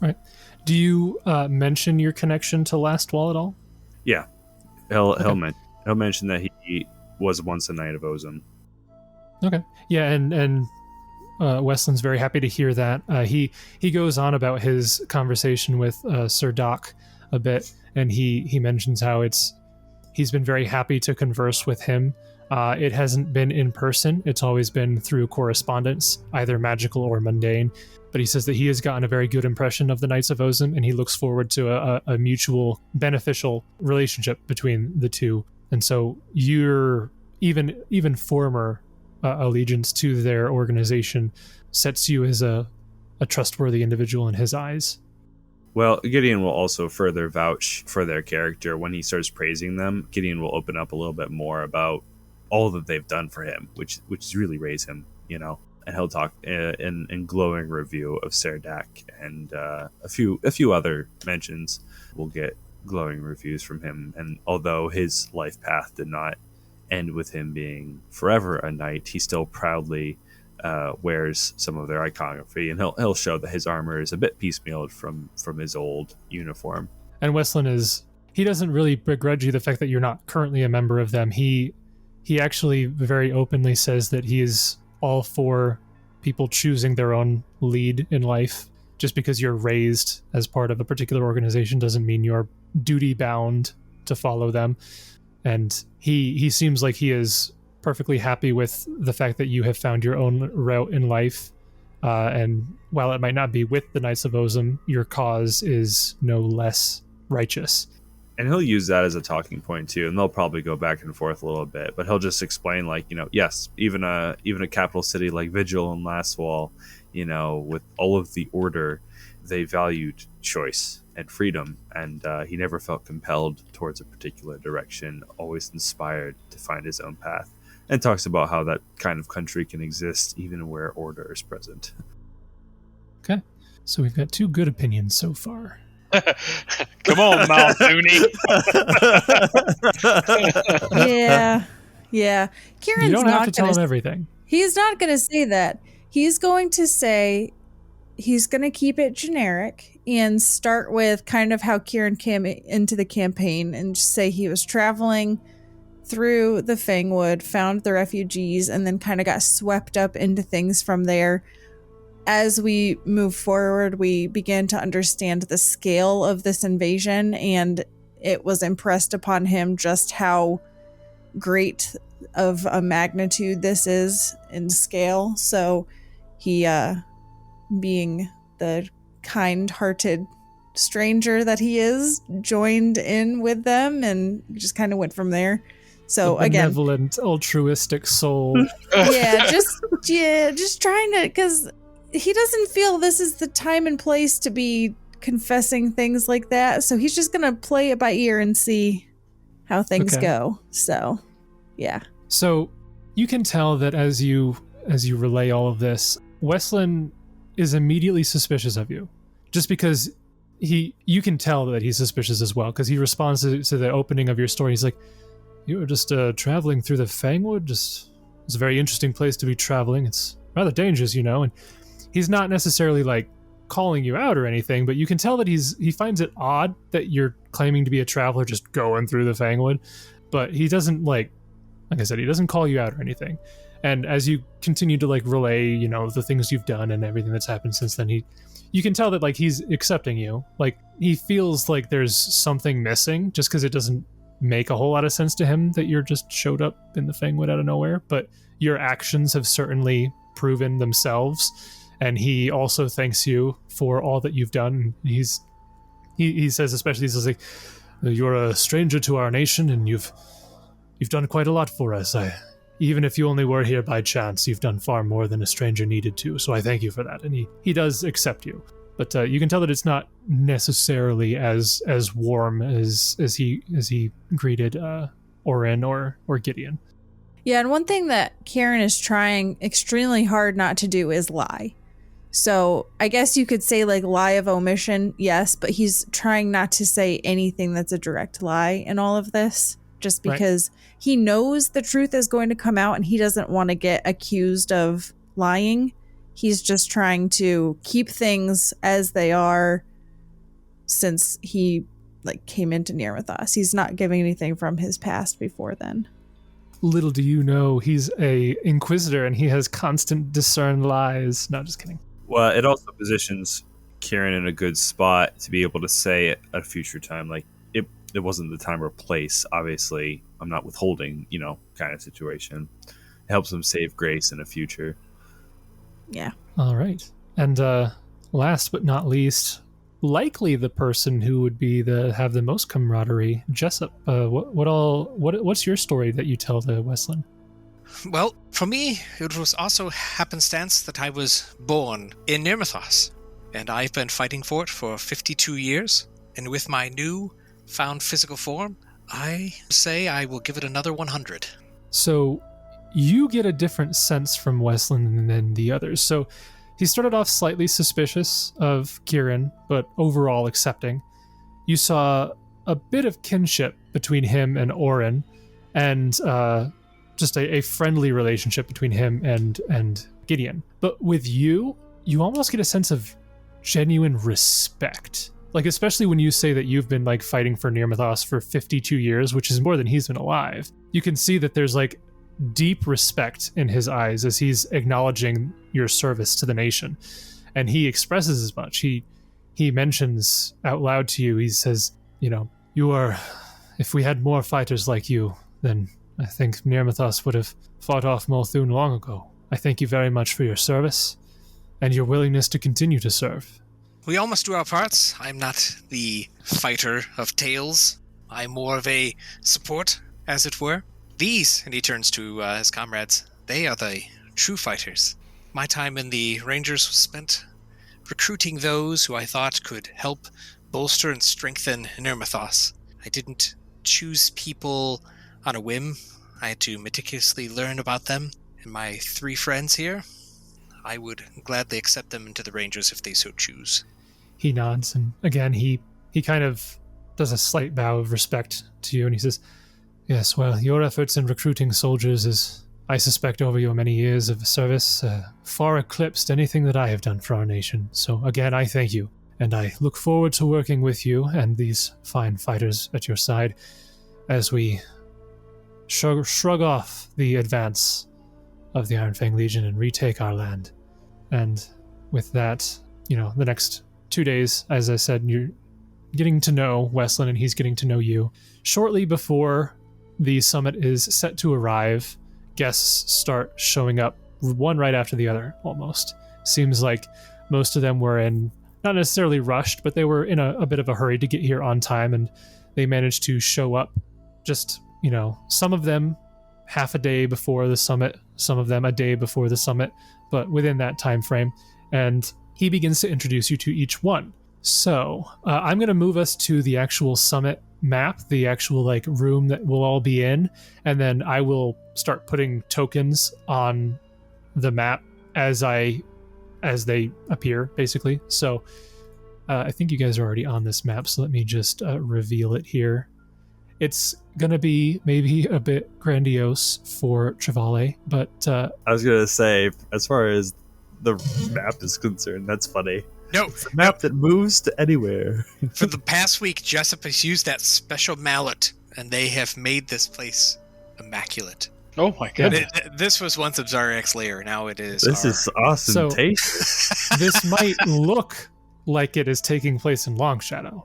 S1: Right. Do you mention your connection to Lastwall at all?
S4: Yeah. He'll mention that he was once a knight of Ozum.
S1: Okay. Yeah, and Westland's very happy to hear that. He goes on about his conversation with Sir Doc a bit, and he mentions how he's been very happy to converse with him. It hasn't been in person. It's always been through correspondence, either magical or mundane. But he says that he has gotten a very good impression of the Knights of Ozum, and he looks forward to a mutual beneficial relationship between the two. And so your even former allegiance to their organization sets you as a trustworthy individual in his eyes.
S4: Well, Gideon will also further vouch for their character. When he starts praising them, Gideon will open up a little bit more about all that they've done for him, which really raised him, And he'll talk in glowing review of Serdak, and a few other mentions. We'll get glowing reviews from him. And although his life path did not end with him being forever a knight, he still proudly wears some of their iconography, and he'll show that his armor is a bit piecemealed from his old uniform.
S1: And Westland he doesn't really begrudge you the fact that you're not currently a member of them. He actually very openly says that he is all for people choosing their own lead in life. Just because you're raised as part of a particular organization doesn't mean you're duty bound to follow them. And he seems like he is perfectly happy with the fact that you have found your own route in life. And while it might not be with the Knights of Ozum, your cause is no less righteous.
S4: And he'll use that as a talking point too, and they'll probably go back and forth a little bit. But he'll just explain, like, yes, even a capital city like Vigil and Lastwall, with all of the order, they valued choice and freedom, and he never felt compelled towards a particular direction, always inspired to find his own path. And talks about how that kind of country can exist even where order is present.
S1: Okay, so we've got 2 good opinions so far.
S2: Come on, Malfoony.
S3: Yeah. Kieran's
S1: you don't have to
S3: not
S1: tell him everything.
S3: He's not going to say that. He's going to say he's going to keep it generic and start with kind of how Kieran came into the campaign and just say he was traveling through the Fangwood, found the refugees, and then kind of got swept up into things from there. As we move forward, we began to understand the scale of this invasion, and it was impressed upon him just how great of a magnitude this is in scale. So he, being the kind-hearted stranger that he is, joined in with them and just kind of went from there. So
S1: the
S3: again,
S1: benevolent, altruistic soul.
S3: just trying to, because he doesn't feel this is the time and place to be confessing things like that. So he's just gonna play it by ear and see how things go. So, yeah.
S1: So you can tell that as you relay all of this, Westland is immediately suspicious of you, just because you can tell that he's suspicious as well, because he responds to the opening of your story. He's like, "You were just traveling through the Fangwood. It's a very interesting place to be traveling. It's rather dangerous, and he's not necessarily like calling you out or anything, but you can tell that he finds it odd that you're claiming to be a traveler just going through the Fangwood, but he doesn't like I said, he doesn't call you out or anything. And as you continue to like relay, the things you've done and everything that's happened since then, you can tell that like he's accepting you. Like he feels like there's something missing just because it doesn't make a whole lot of sense to him that you're just showed up in the Fangwood out of nowhere, but your actions have certainly proven themselves. And he also thanks you for all that you've done. He says, especially, he's like, "You're a stranger to our nation, and you've done quite a lot for us. Even if you only were here by chance, you've done far more than a stranger needed to. So I thank you for that." And he does accept you, but you can tell that it's not necessarily as warm as he greeted Oran or Gideon.
S3: Yeah, and one thing that Kieran is trying extremely hard not to do is lie. So I guess you could say like lie of omission, yes, but he's trying not to say anything that's a direct lie in all of this, just because he knows the truth is going to come out and he doesn't want to get accused of lying. He's just trying to keep things as they are since he like came into Nirmathos. He's not giving anything from his past before then.
S1: Little do you know, he's a inquisitor and he has constant discern lies. No, just kidding.
S4: Well, it also positions Kieran in a good spot to be able to say at a future time, like it wasn't the time or place. Obviously, I'm not withholding, kind of situation. It helps him save grace in the future.
S3: Yeah.
S1: All right. And last but not least, likely the person who would be have the most camaraderie, Jessup. What's your story that you tell to Westland?
S5: Well, for me, it was also happenstance that I was born in Nirmathos, and I've been fighting for it for 52 years, and with my new found physical form, I say I will give it another 100.
S1: So you get a different sense from Westland than the others. So he started off slightly suspicious of Kieran, but overall accepting. You saw a bit of kinship between him and Oran, and just a friendly relationship between him and Gideon. But with you almost get a sense of genuine respect. Like, especially when you say that you've been like fighting for Nirmathos for 52 years, which is more than he's been alive. You can see that there's like deep respect in his eyes as he's acknowledging your service to the nation. And he expresses as much. He mentions out loud to you, he says, if we had more fighters like you, then I think Nirmathos would have fought off Multhune long ago. I thank you very much for your service and your willingness to continue to serve.
S5: We all must do our parts. I'm not the fighter of tales. I'm more of a support, as it were. These, and he turns to his comrades, they are the true fighters. My time in the Rangers was spent recruiting those who I thought could help bolster and strengthen Nirmathos. I didn't choose people on a whim. I had to meticulously learn about them. And my 3 friends here, I would gladly accept them into the Rangers if they so choose.
S1: He nods, and again, he kind of does a slight bow of respect to you, and he says, yes, well, your efforts in recruiting soldiers is, I suspect, over your many years of service, far eclipsed anything that I have done for our nation. So again, I thank you, and I look forward to working with you and these fine fighters at your side as we shrug off the advance of the Ironfang Legion and retake our land. And with that, the next 2 days, as I said, you're getting to know Westland and he's getting to know you. Shortly before the summit is set to arrive, guests start showing up, one right after the other, almost. Seems like most of them were not necessarily rushed, but they were in a bit of a hurry to get here on time, and they managed to show up just, some of them half a day before the summit, some of them a day before the summit, but within that time frame. And he begins to introduce you to each one. So I'm going to move us to the actual summit map, the actual room that we'll all be in, and then I will start putting tokens on the map as they appear, basically. So I think you guys are already on this map, so let me just reveal it here. It's going to be maybe a bit grandiose for Trevale, but...
S6: I was going to say, as far as the map is concerned, that's funny.
S5: No.
S6: It's a map that moves to anywhere.
S5: For the past week, Jessup has used that special mallet, and they have made this place immaculate.
S2: Oh my goodness.
S5: This was once Obzariak's lair, now it is
S6: This is awesome
S1: So-
S6: taste.
S1: this might look like it is taking place in Longshadow,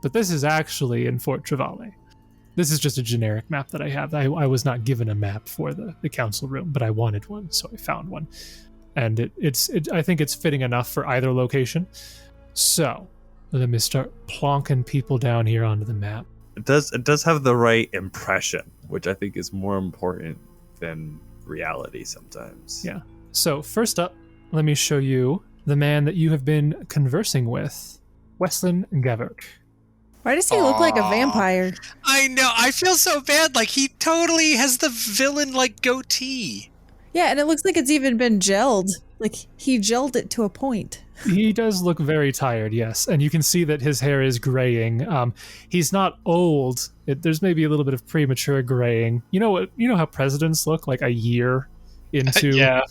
S1: but this is actually in Fort Trevale. This is just a generic map that I have. I was not given a map for the council room, but I wanted one, so I found one. And I think it's fitting enough for either location. So let me start plonking people down here onto the map.
S6: It does have the right impression, which I think is more important than reality sometimes.
S1: Yeah. So first up, let me show you the man that you have been conversing with, Westland Gavert.
S3: Why does he look like a vampire?
S5: I know, I feel so bad, he totally has the villain, goatee.
S3: Yeah, and it looks like it's even been gelled. He gelled it to a point.
S1: He does look very tired, yes, and you can see that his hair is graying. He's not old. There's maybe a little bit of premature graying. You know what? You know how presidents look a year into.
S2: Yeah.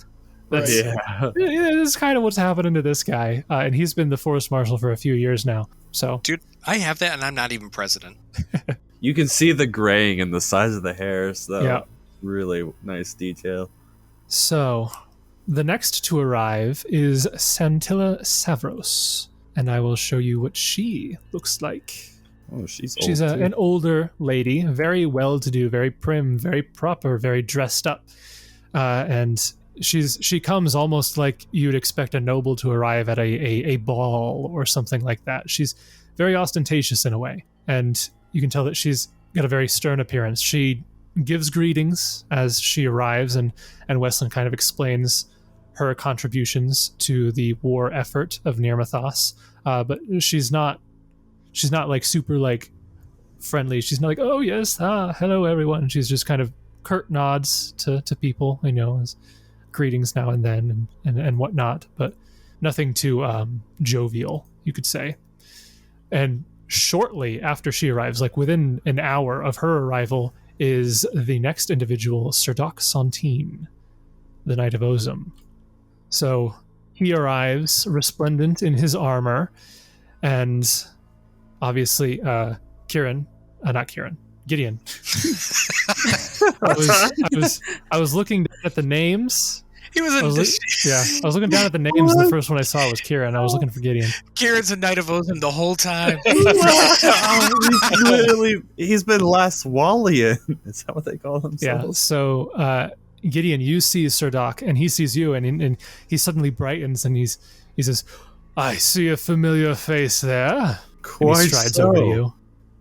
S1: That's,
S6: Yeah.
S1: This is kind of what's happening to this guy, and he's been the forest marshal for a few years now. So,
S5: Dude, I have that, and I'm not even president.
S6: You can see the graying and the size of the hairs, though.
S1: Yeah.
S6: Really nice detail.
S1: So, the next to arrive is Santilla Savros, and I will show you what she looks like.
S6: Oh, she's
S1: She's
S6: old, too.
S1: an older lady, very well-to-do, very prim, very proper, very dressed up, and she comes almost like you'd expect a noble to arrive at a ball or something like that. She's very ostentatious in a way, and you can tell that she's got a very stern appearance. She gives greetings as she arrives, and Westland kind of explains her contributions to the war effort of Nirmathos, but she's not super friendly. She's not oh yes, hello everyone. She's just kind of curt nods to people, as greetings now and then and whatnot, but nothing too jovial, you could say. And shortly after she arrives, within an hour of her arrival, is the next individual, Sir Doc Sontine, the Knight of Ozum. So he arrives resplendent in his armor, and obviously Gideon. I was looking at the names.
S5: He was
S1: I was looking down at the names, and the first one I saw was Kieran. I was looking for Gideon.
S5: Kieran's a Knight of Ozum the whole time.
S6: He's been last Wallian. Is that what they call themselves?
S1: Yeah, so Gideon, you see Sir Doc, and he sees you, and he suddenly brightens, and he says, "I see a familiar face there."
S6: Quite
S1: and he strides
S6: so.
S1: over to you.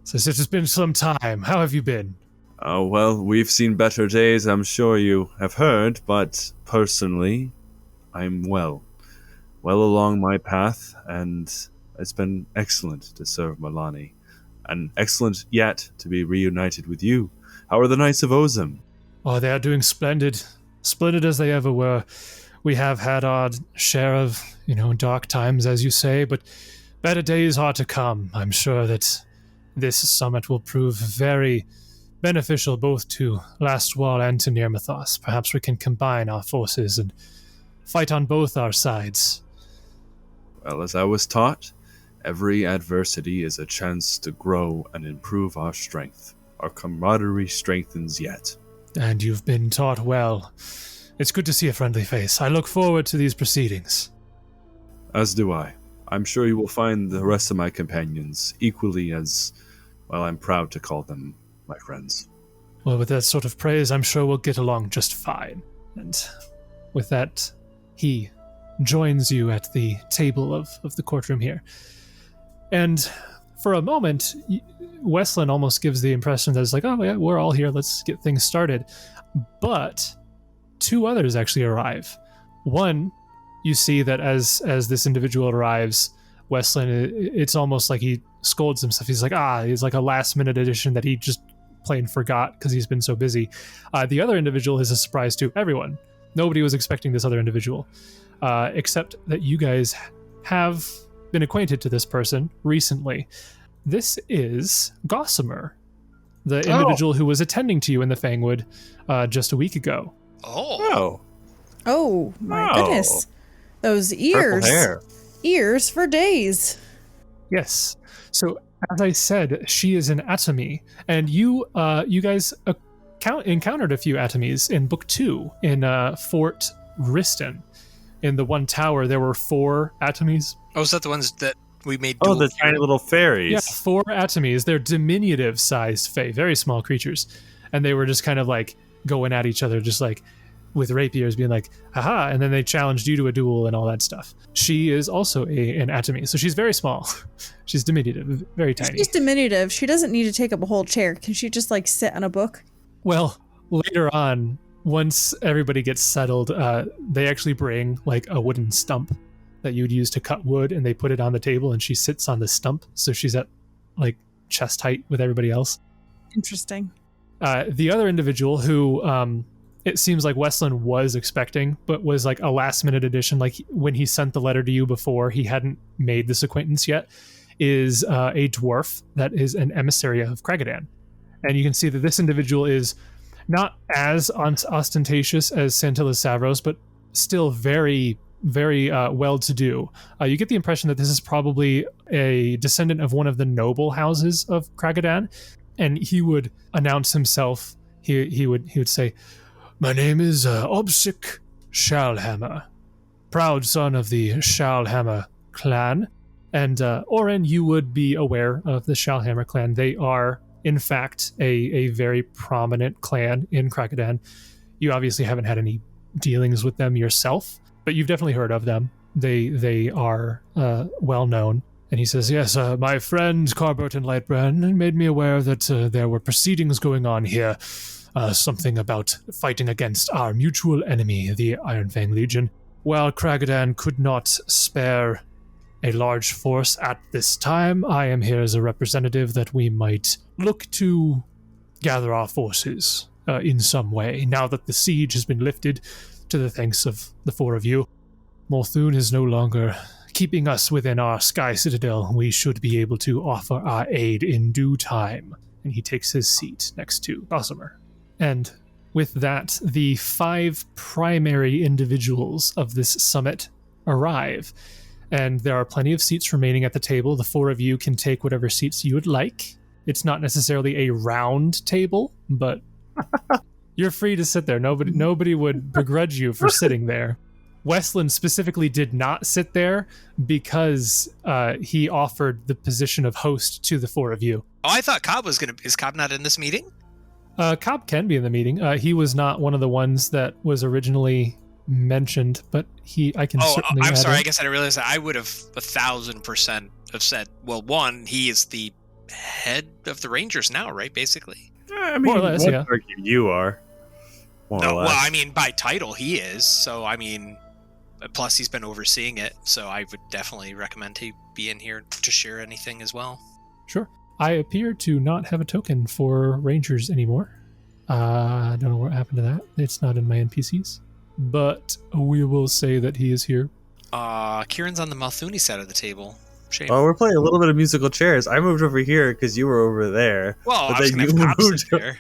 S1: Says, it has been some time. How have you been?
S6: Oh, well, we've seen better days, I'm sure you have heard, but personally, I'm well along my path, and it's been excellent to serve Milani, and excellent yet to be reunited with you. How are the Knights of Ozum?
S1: Oh, they are doing splendid. Splendid as they ever were. We have had our share of, dark times, as you say, but better days are to come. I'm sure that this summit will prove very beneficial both to Lastwall and to Nirmathos. Perhaps we can combine our forces and fight on both our sides.
S6: Well, as I was taught, every adversity is a chance to grow and improve our strength. Our camaraderie strengthens yet.
S1: And you've been taught well. It's good to see a friendly face. I look forward to these proceedings.
S6: As do I. I'm sure you will find the rest of my companions equally as, well, I'm proud to call them my friends.
S1: Well, with that sort of praise, I'm sure we'll get along just fine. And with that, he joins you at the table of the courtroom here. And for a moment, Westland almost gives the impression that it's like, oh yeah, we're all here, let's get things started. But two others actually arrive. One, you see that as this individual arrives, Westland, it's almost like he scolds himself. He's like a last minute addition that he just plain forgot because he's been so busy. The other individual is a surprise to everyone. Nobody was expecting this other individual, except that you guys have been acquainted to this person recently. This is Gossamer, the individual who was attending to you in the Fangwood just a week ago.
S5: Oh.
S3: Oh, my goodness. Those ears.
S6: Purple hair.
S3: Ears for days.
S1: Yes. So, as I said, she is an atomy, and you guys encountered a few atomies in Book 2 in Fort Riston. In the one tower, there were 4 atomies.
S5: Oh, is that the ones that we made?
S6: Oh, the tiny little fairies.
S1: Yeah, 4 atomies. They're diminutive-sized fae, very small creatures, and they were just kind of like going at each other, just like with rapiers, being like, haha, and then they challenged you to a duel and all that stuff. She is also an atomy, so she's very small. She's diminutive, very tiny.
S3: She's diminutive. She doesn't need to take up a whole chair. Can she just like sit on a book?
S1: Well, later on, once everybody gets settled, they actually bring like a wooden stump that you would use to cut wood, and they put it on the table, and she sits on the stump, so she's at like chest height with everybody else.
S3: Interesting.
S1: The other individual who it seems like Westland was expecting, but was like a last minute addition, like when he sent the letter to you before, he hadn't made this acquaintance yet, is a dwarf that is an emissary of Kragadan. And you can see that this individual is not as ostentatious as Santilla Savros, but still very, very well-to-do. You get the impression that this is probably a descendant of one of the noble houses of Kragadan, and he would announce himself. He would say, "My name is Obsik Shalhammer, proud son of the Shalhammer clan." And Oran, you would be aware of the Shalhammer clan. They are, in fact, a very prominent clan in Kragadan. You obviously haven't had any dealings with them yourself, but you've definitely heard of them. They are well known. And he says, yes, my friend Carberton Lightbrand made me aware that there were proceedings going on here. Something about fighting against our mutual enemy, the Ironfang Legion. While Kragadan could not spare a large force at this time, I am here as a representative that we might look to gather our forces in some way. Now that the siege has been lifted, to the thanks of the 4 of you, Morthune is no longer keeping us within our sky citadel. We should be able to offer our aid in due time. And he takes his seat next to Gossamer. And with that, the 5 primary individuals of this summit arrive. And there are plenty of seats remaining at the table. The 4 of you can take whatever seats you would like. It's not necessarily a round table, but you're free to sit there. Nobody would begrudge you for sitting there. Westland specifically did not sit there because he offered the position of host to the 4 of you.
S5: Oh, I thought Cobb was going to... Is Cobb not in this meeting?
S1: Cobb can be in the meeting. He was not one of the ones that was originally mentioned, but I can certainly...
S5: I'm sorry, I guess I didn't realize that. I would have 1,000% have said, well, 1, he is the head of the Rangers now, right? Basically.
S4: I mean,
S1: More or less,
S4: one
S1: yeah.
S4: argue you are. More
S5: No,
S4: or less.
S5: well, I mean, by title, he is. So, I mean, plus he's been overseeing it. So I would definitely recommend he be in here to share anything as well.
S1: Sure. I appear to not have a token for Rangers anymore. I don't know what happened to that. It's not in my NPCs. But we will say that he is here.
S5: Kieran's on the Malthuni side of the table. Shame.
S4: Oh, we're playing a little bit of musical chairs. I moved over here because you were over there.
S5: Well,
S4: but
S5: I was
S4: then
S5: going to
S4: you
S5: have Cops
S4: moved
S5: in there.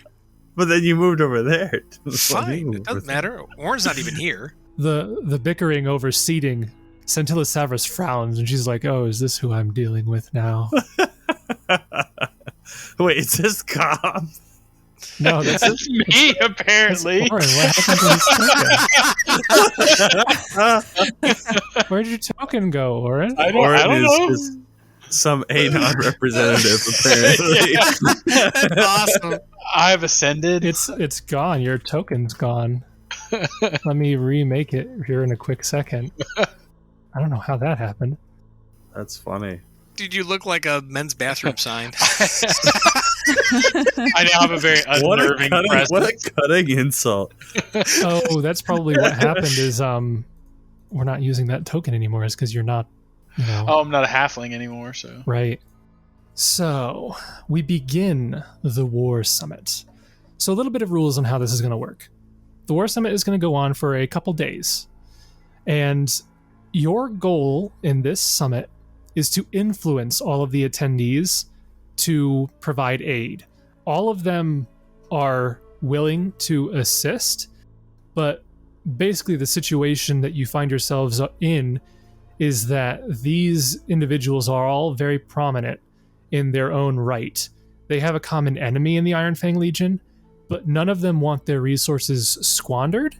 S4: But then you moved over there.
S5: Fine, it doesn't matter. Oran's not even here.
S1: The bickering over seating, Centilla Savras frowns and she's like, oh, is this who I'm dealing with now?
S4: Wait, is this Cobb?
S1: No,
S2: That's me, apparently.
S1: Oran, what happened to his token? Where'd your token go, Oran?
S2: I don't know.
S4: Is some Anon representative, apparently.
S5: That's awesome.
S2: I've ascended.
S1: It's gone. Your token's gone. Let me remake it here in a quick second. I don't know how that happened.
S4: That's funny.
S5: Dude, you look like a men's bathroom sign.
S2: I now have a very unnerving presence.
S4: What a cutting insult.
S1: Oh, that's probably what happened is we're not using that token anymore is because you're not, you know.
S2: Oh, I'm not a halfling anymore, so.
S1: Right. So, we begin the War Summit. So, a little bit of rules on how this is going to work. The War Summit is going to go on for a couple days. And your goal in this summit is to influence all of the attendees to provide aid. All of them are willing to assist, but basically the situation that you find yourselves in is that these individuals are all very prominent in their own right. They have a common enemy in the Ironfang Legion, but none of them want their resources squandered,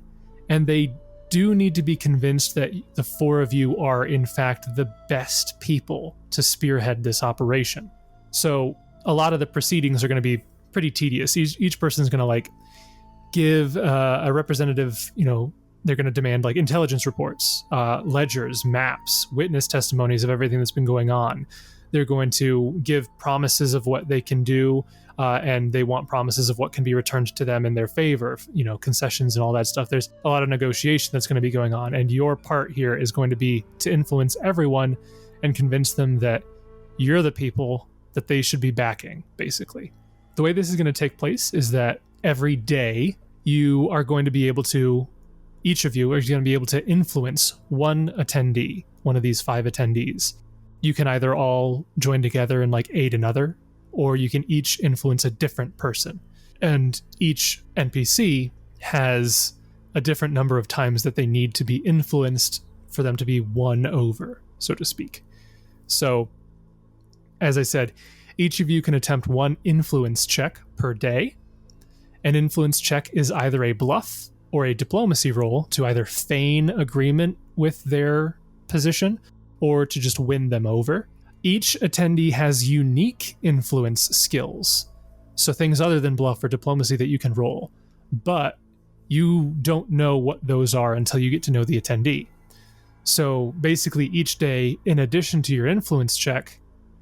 S1: and they do need to be convinced that the four of you are in fact the best people to spearhead this operation. So a lot of the proceedings are going to be pretty tedious. Each person's going to like give a representative, you know, they're going to demand like intelligence reports, ledgers, maps, witness testimonies of everything that's been going on. They're going to give promises of what they can do, and they want promises of what can be returned to them in their favor, you know, concessions and all that stuff. There's a lot of negotiation that's going to be going on, and your part here is going to be to influence everyone and convince them that you're the people that they should be backing, basically. The way this is going to take place is that every day you are going to be able to, each of you are going to be able to influence one attendee, one of these 5 attendees. You can either all join together and like aid another, or you can each influence a different person. And each NPC has a different number of times that they need to be influenced for them to be won over, so to speak. So, as I said, each of you can attempt one influence check per day. An influence check is either a bluff or a diplomacy roll to either feign agreement with their position or to just win them over. Each attendee has unique influence skills, so things other than bluff or diplomacy that you can roll, but you don't know what those are until you get to know the attendee. So basically each day, in addition to your influence check,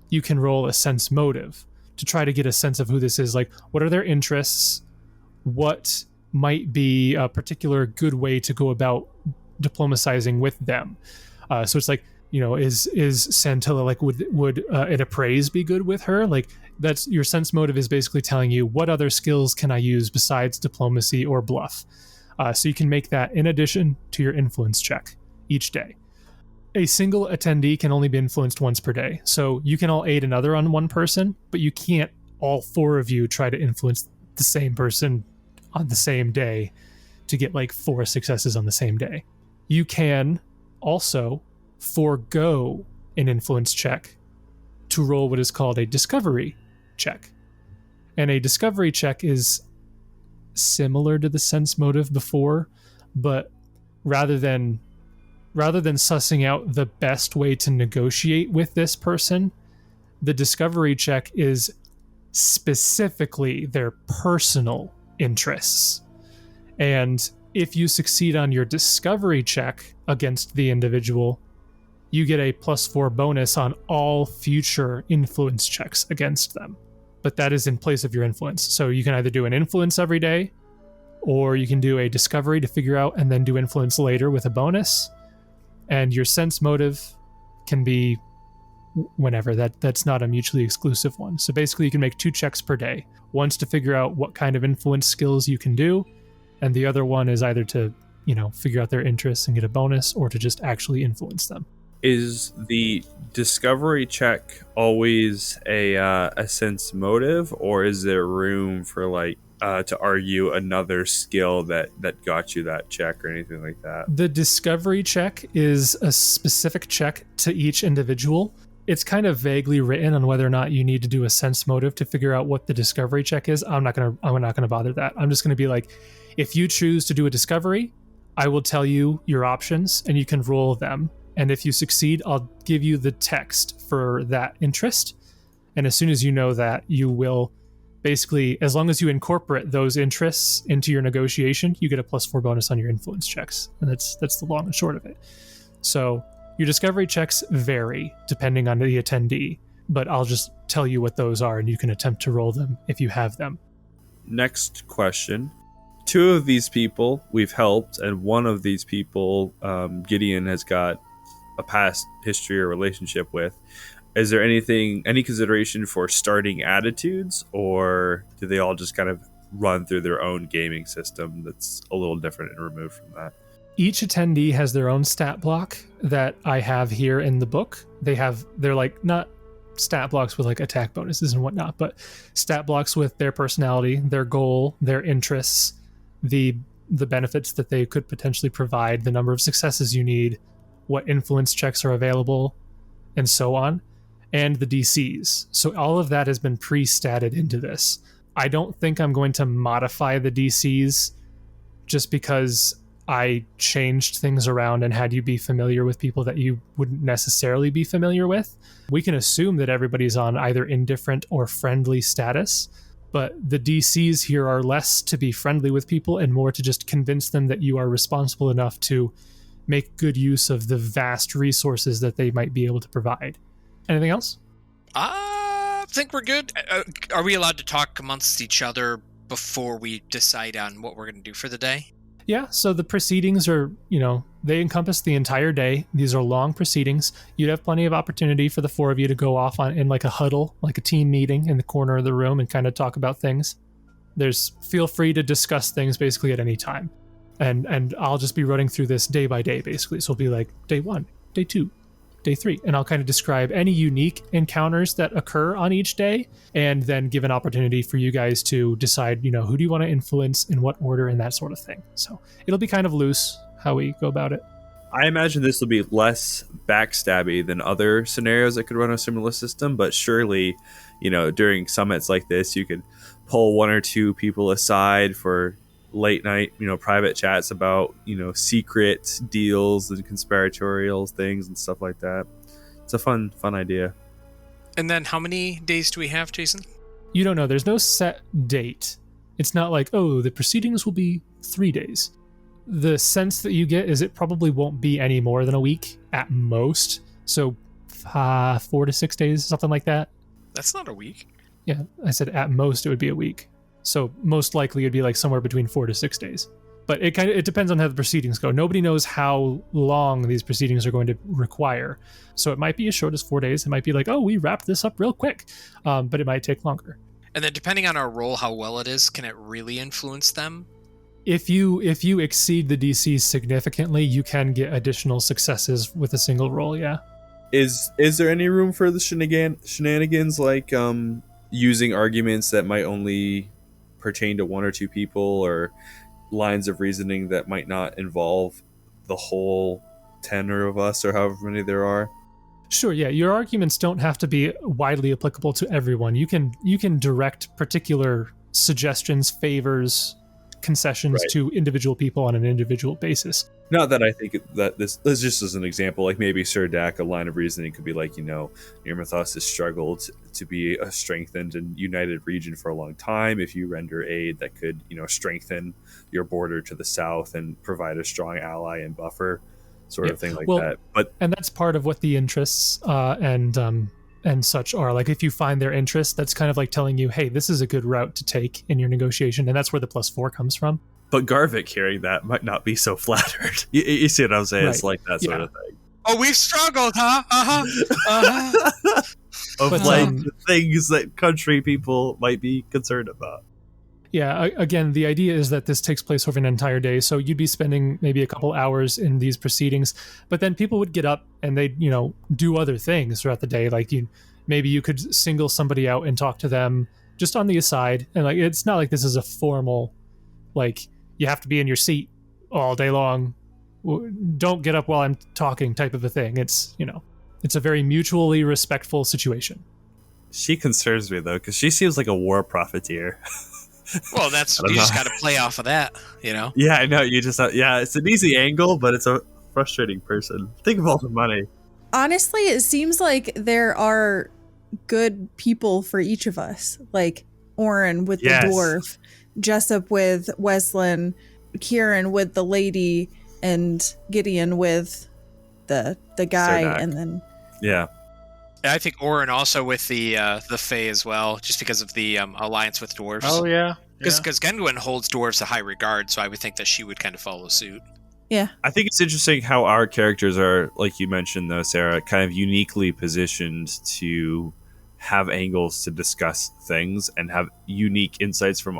S1: you can roll a sense motive to try to get a sense of who this is. Like, what are their interests? What might be a particular good way to go about diplomatizing with them? So it's like, you know, is Santilla like, would an appraise be good with her? Like, that's your sense motive is basically telling you what other skills can I use besides diplomacy or bluff. So you can make that in addition to your influence check each day. A single attendee can only be influenced once per day. So you can all aid another on one person, but you can't all 4 of you try to influence the same person on the same day to get like 4 successes on the same day. You can also forego an influence check to roll what is called a discovery check. And a discovery check is similar to the sense motive before, but rather than sussing out the best way to negotiate with this person, the discovery check is specifically their personal interests. And if you succeed on your discovery check against the individual, you get a +4 bonus on all future influence checks against them. But that is in place of your influence. So you can either do an influence every day, or you can do a discovery to figure out and then do influence later with a bonus. And your sense motive can be whenever. That's not a mutually exclusive one. So basically you can make 2 checks per day. One's to figure out what kind of influence skills you can do, and the other one is either to, figure out their interests and get a bonus, or to just actually influence them.
S4: Is the discovery check always a sense motive, or is there room for to argue another skill that got you that check or anything like that?
S1: The discovery check is a specific check to each individual. It's kind of vaguely written on whether or not you need to do a sense motive to figure out what the discovery check is. I'm not gonna bother that. I'm just gonna be like, if you choose to do a discovery, I will tell you your options and you can roll them. And if you succeed, I'll give you the text for that interest. And as soon as you know that, you will basically, as long as you incorporate those interests into your negotiation, you get a +4 bonus on your influence checks. And that's the long and short of it. So your discovery checks vary depending on the attendee, but I'll just tell you what those are and you can attempt to roll them if you have them.
S4: Next question. 2 of these people we've helped, and one of these people, Gideon, has got a past history or relationship with. Is there any consideration for starting attitudes, or do they all just kind of run through their own gaming system that's a little different and removed from that?
S1: Each attendee has their own stat block that I have here in the book. They're like not stat blocks with like attack bonuses and whatnot, but stat blocks with their personality, their goal, their interests, the benefits that they could potentially provide, the number of successes you need, what influence checks are available, and so on, and the DCs. So all of that has been pre-statted into this. I don't think I'm going to modify the DCs just because I changed things around and had you be familiar with people that you wouldn't necessarily be familiar with. We can assume that everybody's on either indifferent or friendly status, but the DCs here are less to be friendly with people and more to just convince them that you are responsible enough to make good use of the vast resources that they might be able to provide. Anything else?
S5: I think we're good. Are we allowed to talk amongst each other before we decide on what we're going to do for the day?
S1: Yeah, so the proceedings are, they encompass the entire day. These are long proceedings. You'd have plenty of opportunity for the 4 of you to go off in like a huddle, like a team meeting in the corner of the room and kind of talk about things. Feel free to discuss things basically at any time. And I'll just be running through this day by day, basically. So it'll be like day 1, day 2, day 3. And I'll kind of describe any unique encounters that occur on each day, and then give an opportunity for you guys to decide, who do you want to influence, in what order, and that sort of thing. So it'll be kind of loose how we go about it.
S4: I imagine this will be less backstabby than other scenarios that could run a similar system, but surely, during summits like this, you could pull 1 or 2 people aside for late night, private chats about, secret deals and conspiratorial things and stuff like that. It's a fun idea.
S5: And then how many days do we have, Jason?
S1: You don't know. There's no set date. It's not like, the proceedings will be 3 days. The sense that you get is it probably won't be any more than a week at most. So 4 to 6 days, something like that.
S5: That's not a week.
S1: Yeah, I said at most it would be a week. So most likely it'd be like somewhere between 4 to 6 days. But it depends on how the proceedings go. Nobody knows how long these proceedings are going to require. So it might be as short as 4 days. It might be like, we wrapped this up real quick. But it might take longer.
S5: And then depending on our roll, how well it is, can it really influence them?
S1: If you exceed the DC significantly, you can get additional successes with a single roll, yeah.
S4: Is there any room for the shenanigans, like using arguments that might only pertain to 1 or 2 people, or lines of reasoning that might not involve the whole 10 of us, or however many there are?
S1: Sure, yeah. Your arguments don't have to be widely applicable to everyone. You can direct particular suggestions, favors, concessions to individual people on an individual basis.
S4: Not that I think that this just as an example, like maybe Sir Dak, a line of reasoning could be like, Nirmathos has struggled to be a strengthened and united region for a long time. If you render aid that could, strengthen your border to the south and provide a strong ally and buffer. sort of thing like
S1: Well,
S4: that. But
S1: and that's part of what the interests and such are. Like if you find their interest, that's kind of like telling you, hey, this is a good route to take in your negotiation, and that's where the +4 comes from.
S4: But Garvik hearing that might not be so flattered. You see what I'm saying?
S1: Right.
S4: It's like that sort of thing.
S5: Oh, we've struggled, huh?
S4: Of
S1: But,
S4: the things that country people might be concerned about.
S1: Yeah, again, the idea is that this takes place over an entire day, so you'd be spending maybe a couple hours in these proceedings, but then people would get up and they'd, do other things throughout the day. Like maybe you could single somebody out and talk to them just on the aside, and like it's not like this is a formal, like you have to be in your seat all day long. Don't get up while I'm talking type of a thing. It's it's a very mutually respectful situation.
S4: She concerns me though, because she seems like a war profiteer.
S5: Well, you just got to play off of that,
S4: Yeah, I know. You just it's an easy angle, but it's a frustrating person. Think of all the money.
S3: Honestly, it seems like there are good people for each of us. Like Oran with the dwarf, Jessup with Weslin, Kieran with the lady, and Gideon with the guy,
S4: Sardak.
S3: and then
S5: I think Oran also with the Fae as well, just because of the alliance with dwarves.
S2: Oh yeah,
S5: because Genguin holds dwarves a high regard, so I would think that she would kind of follow suit.
S3: Yeah,
S4: I think it's interesting how our characters are, like you mentioned though, Sarah, kind of uniquely positioned to have angles to discuss things and have unique insights from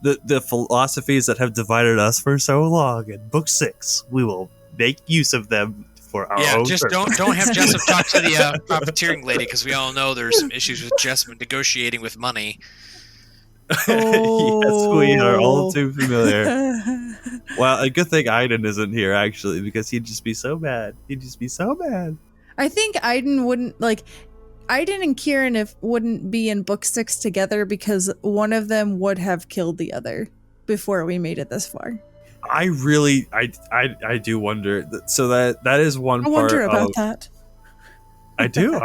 S4: the philosophies that have divided us for so long. In Book 6, we will make use of them for our own
S5: just
S4: purpose.
S5: don't have Jessup talk to the profiteering lady, because we all know there's some issues with Jessup negotiating with money.
S4: Yes, we are all too familiar. Well, a good thing Iden isn't here, actually, because he'd just be so mad.
S3: I think Iden and Kieran wouldn't be in Book 6 together because one of them would have killed the other before we made it this far.
S4: I do wonder. So that is one part.
S3: I wonder about that.
S4: I do.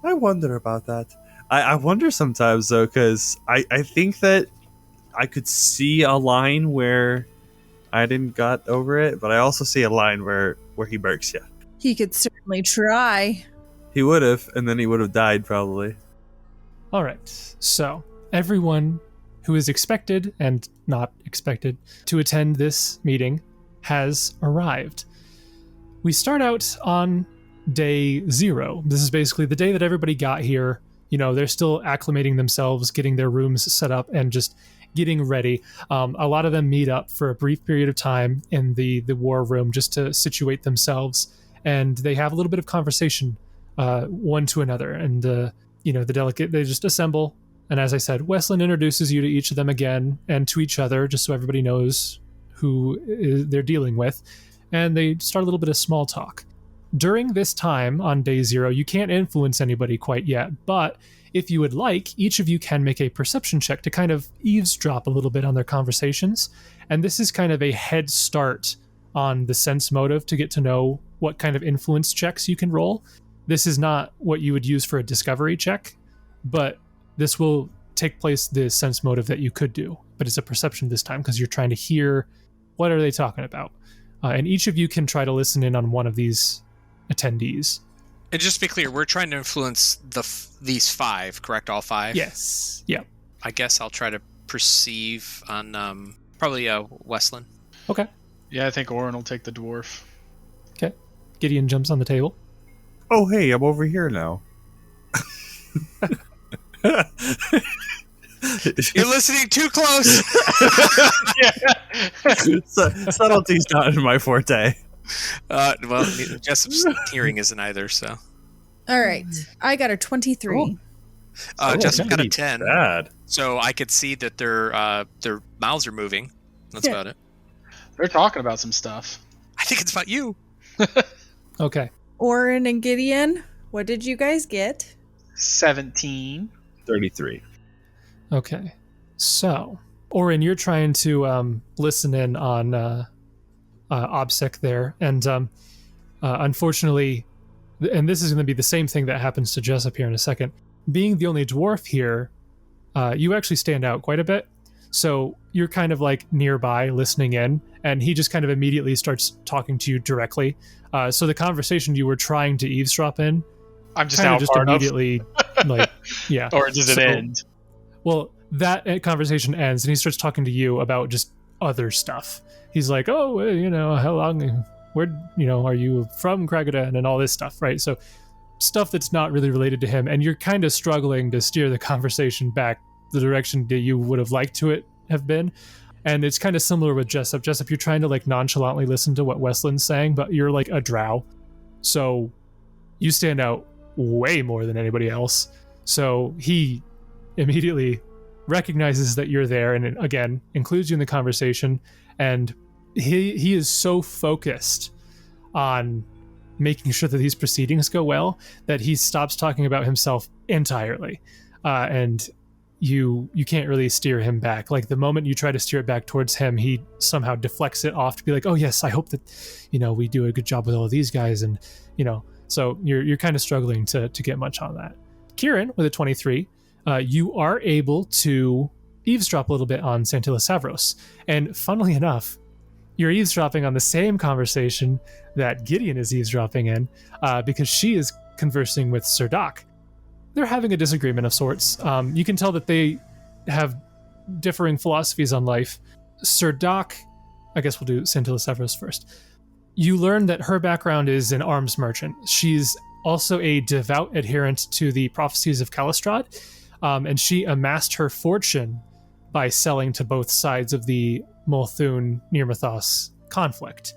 S4: I wonder about that. I wonder sometimes though, because I think that I could see a line where I didn't got over it, but I also see a line where he murks you.
S3: He could certainly try.
S4: He would have, and then he would have died probably.
S1: All right, so everyone who is expected and not expected to attend this meeting has arrived. We start out on day 0. This is basically the day that everybody got here. They're still acclimating themselves, getting their rooms set up, and just getting ready. A lot of them meet up for a brief period of time in the war room just to situate themselves, and they have a little bit of conversation one to another. And the delegate, they just assemble. And as I said, Weslin introduces you to each of them again and to each other, just so everybody knows who they're dealing with. And they start a little bit of small talk. During this time on day 0, you can't influence anybody quite yet, but if you would like, each of you can make a perception check to kind of eavesdrop a little bit on their conversations. And this is kind of a head start on the sense motive to get to know what kind of influence checks you can roll. This is not what you would use for a discovery check, but this will take place the sense motive that you could do. But it's a perception this time because you're trying to hear what are they talking about. And each of you can try to listen in on one of these attendees.
S5: And just to be clear, we're trying to influence these 5, correct? All 5?
S1: Yes. Yeah.
S5: I guess I'll try to perceive on probably Weslin.
S1: Okay.
S2: Yeah, I think Oran will take the dwarf.
S1: Okay. Gideon jumps on the table.
S4: Oh, hey, I'm over here now.
S5: You're listening too close.
S4: Subtlety's not in my forte.
S5: Well, Jessup's hearing isn't either, so.
S3: All right. I got a 23.
S5: Jessup got a 10.
S4: Bad.
S5: So I could see that their mouths are moving. That's about it.
S2: They're talking about some stuff.
S5: I think it's about you.
S1: Okay.
S3: Oran and Gideon, what did you guys get?
S2: 17.
S4: 33.
S1: Okay. So, Oran, you're trying to listen in on OBSEC there, and unfortunately, and this is going to be the same thing that happens to Jessup here in a second, being the only dwarf here, you actually stand out quite a bit. So you're kind of like nearby listening in, and he just kind of immediately starts talking to you directly. So the conversation you were trying to eavesdrop in,
S2: I'm just
S1: kind
S2: out
S1: of just immediately like, yeah.
S2: Or does it end?
S1: Well, that conversation ends, and he starts talking to you about just other stuff. He's like, oh, how long, where, are you from Kragadan and all this stuff, right? So stuff that's not really related to him, and you're kind of struggling to steer the conversation back the direction that you would have liked to it have been. And it's kind of similar with Jessup. Jessup, you're trying to like nonchalantly listen to what Westland's saying, but you're like a drow. So you stand out way more than anybody else. So he immediately recognizes that you're there and again includes you in the conversation. And he is so focused on making sure that these proceedings go well that he stops talking about himself entirely. And you can't really steer him back. Like the moment you try to steer it back towards him, he somehow deflects it off to be like, oh yes, I hope that, we do a good job with all of these guys. And, so you're kind of struggling to get much on that. Kieran, with a 23, you are able to eavesdrop a little bit on Santilla Savros. And funnily enough, you're eavesdropping on the same conversation that Gideon is eavesdropping in, because she is conversing with Sir Doc. They're having a disagreement of sorts. You can tell that they have differing philosophies on life. Sir Doc, I guess we'll do Santilla Savros first. You learn that her background is an arms merchant. She's also a devout adherent to the prophecies of Kalistrad, and she amassed her fortune by selling to both sides of the Multhune Nirmathos conflict.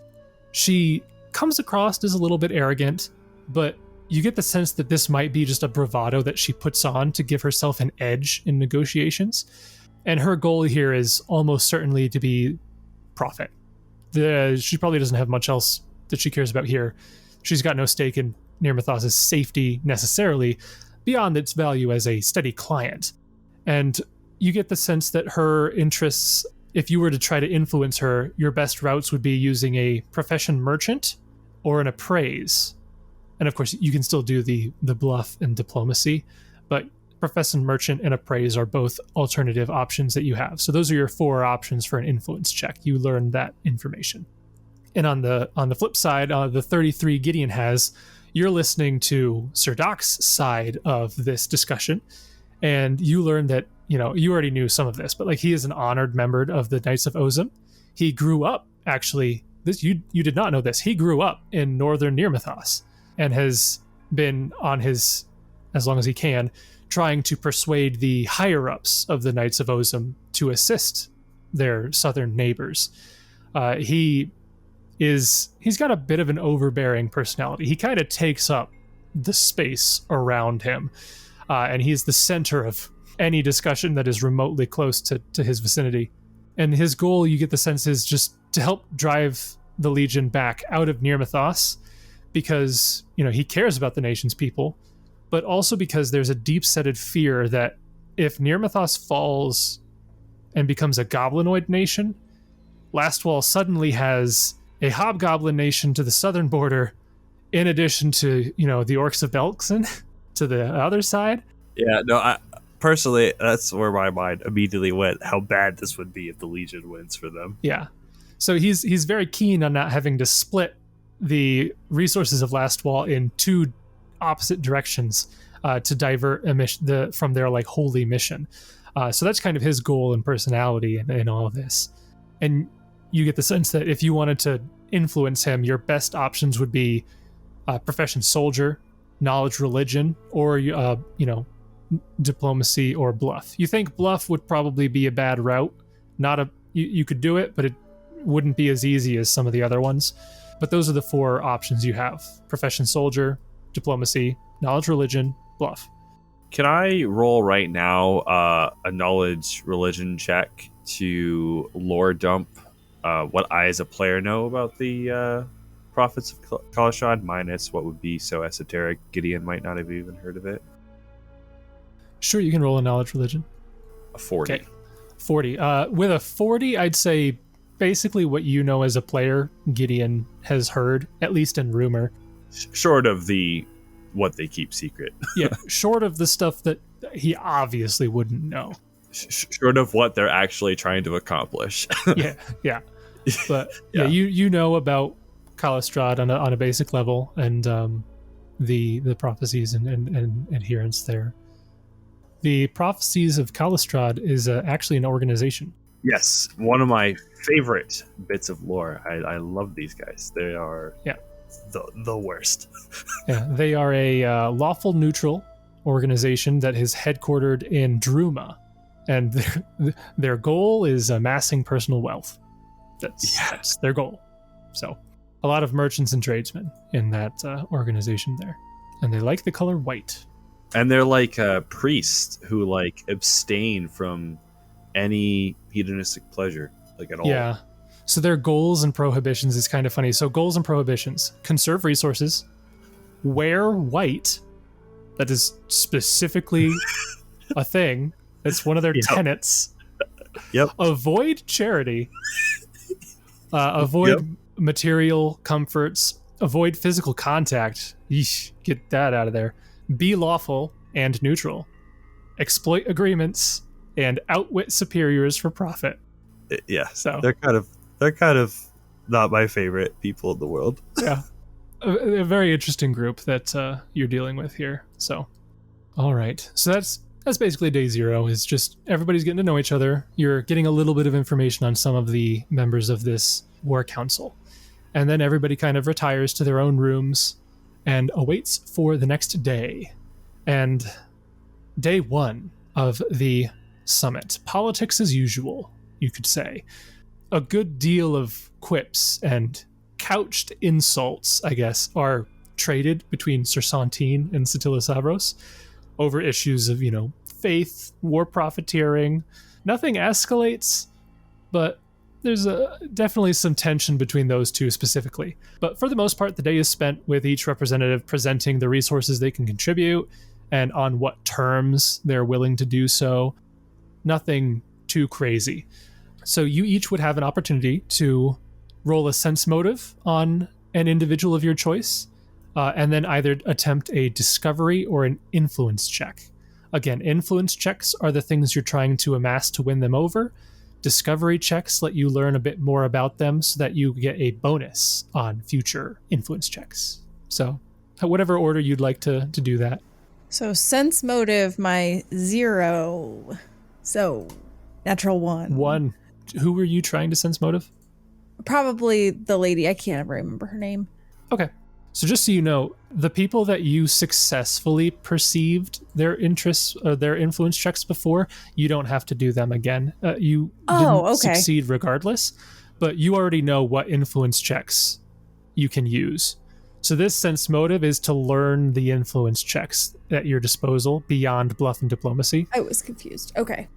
S1: She comes across as a little bit arrogant, but you get the sense that this might be just a bravado that she puts on to give herself an edge in negotiations. And her goal here is almost certainly to be profit. She probably doesn't have much else that she cares about here. She's got no stake in Nirmathos' safety necessarily, beyond its value as a steady client. And you get the sense that her interests, if you were to try to influence her, your best routes would be using a profession merchant or an appraise. And of course, you can still do the bluff and diplomacy, but profession merchant and appraise are both alternative options that you have. So those are your 4 options for an influence check. You learn that information. And on the flip side, the 33 Gideon has, you're listening to Sir Doc's side of this discussion, and you learn that, you already knew some of this, but like he is an honored member of the Knights of Ozum. He grew up, actually, you did not know this, he grew up in northern Nirmathos and has been on his, as long as he can, trying to persuade the higher-ups of the Knights of Ozum to assist their southern neighbors. He's got a bit of an overbearing personality. He kind of takes up the space around him, and he's the center of any discussion that is remotely close to his vicinity. And his goal, you get the sense, is just to help drive the Legion back out of Nirmathos, because he cares about the nation's people, but also because there's a deep-seated fear that if Nirmathos falls and becomes a goblinoid nation, Lastwall suddenly has a hobgoblin nation to the southern border, in addition to, the Orcs of Belkson to the other side.
S4: Yeah, no, personally, that's where my mind immediately went, how bad this would be if the Legion wins for them.
S1: Yeah. So he's very keen on not having to split the resources of Lastwall in 2 opposite directions to divert from their like holy mission. So that's kind of his goal and personality in all of this. And you get the sense that if you wanted to influence him, your best options would be profession soldier, knowledge religion, or diplomacy or bluff. You think bluff would probably be a bad route. You could do it, but it wouldn't be as easy as some of the other ones. But those are the 4 options you have: profession soldier, diplomacy, knowledge religion, bluff.
S4: Can I roll right now a knowledge religion check to lore dump what I as a player know about the prophets of Kalistrad, minus what would be so esoteric Gideon might not have even heard of it?
S1: Sure, you can roll a knowledge religion.
S4: A 40.
S1: Okay. 40. With a 40, I'd say basically what you know as a player, Gideon has heard, at least in rumor.
S4: Short of what they keep secret.
S1: Yeah, short of the stuff that he obviously wouldn't know.
S4: short of what they're actually trying to accomplish.
S1: yeah. But you know about Kalistrad on a basic level, and the prophecies and adherence there. The Prophecies of Kalistrad is actually an organization.
S4: Yes, one of my favorite bits of lore. I love these guys. They are the worst.
S1: Yeah, they are a lawful neutral organization that is headquartered in Druma, and their goal is amassing personal wealth. That's their goal. So, a lot of merchants and tradesmen in that organization there, and they like the color white.
S4: And they're like priests who like abstain from any hedonistic pleasure, like at all.
S1: Yeah. So their goals and prohibitions is kind of funny. So goals and prohibitions: conserve resources, wear white. That is specifically a thing. That's one of their tenets.
S4: Yep.
S1: Avoid charity. Avoid material comforts. Avoid physical contact. Yeesh, get that out of there. Be lawful and neutral. Exploit agreements and outwit superiors for profit.
S4: Yeah.
S1: So
S4: they're kind of not my favorite people in the world.
S1: Yeah. A very interesting group that you're dealing with here. So, all right. So that's basically day zero. Is just everybody's getting to know each other. You're getting a little bit of information on some of the members of this war council, and then everybody kind of retires to their own rooms and awaits for the next day. And day one of the summit, politics as usual, you could say. A good deal of quips and couched insults, I guess, are traded between Sir Santine and Satilisavros over issues of, faith, war profiteering. Nothing escalates, but there's definitely some tension between those two specifically. But for the most part, the day is spent with each representative presenting the resources they can contribute and on what terms they're willing to do so. Nothing too crazy. So you each would have an opportunity to roll a sense motive on an individual of your choice, and then either attempt a discovery or an influence check. Again, influence checks are the things you're trying to amass to win them over. Discovery checks let you learn a bit more about them so that you get a bonus on future influence checks. So, whatever order you'd like to do that.
S3: So, sense motive, my 0. So, natural 1.
S1: 1. Who were you trying to sense motive?
S3: Probably the lady. I can't ever remember her name.
S1: Okay. So just so you know, the people that you successfully perceived their interests, their influence checks before, you don't have to do them again. You didn't succeed regardless, but you already know what influence checks you can use. So this sense motive is to learn the influence checks at your disposal beyond bluff and diplomacy.
S3: I was confused. Okay.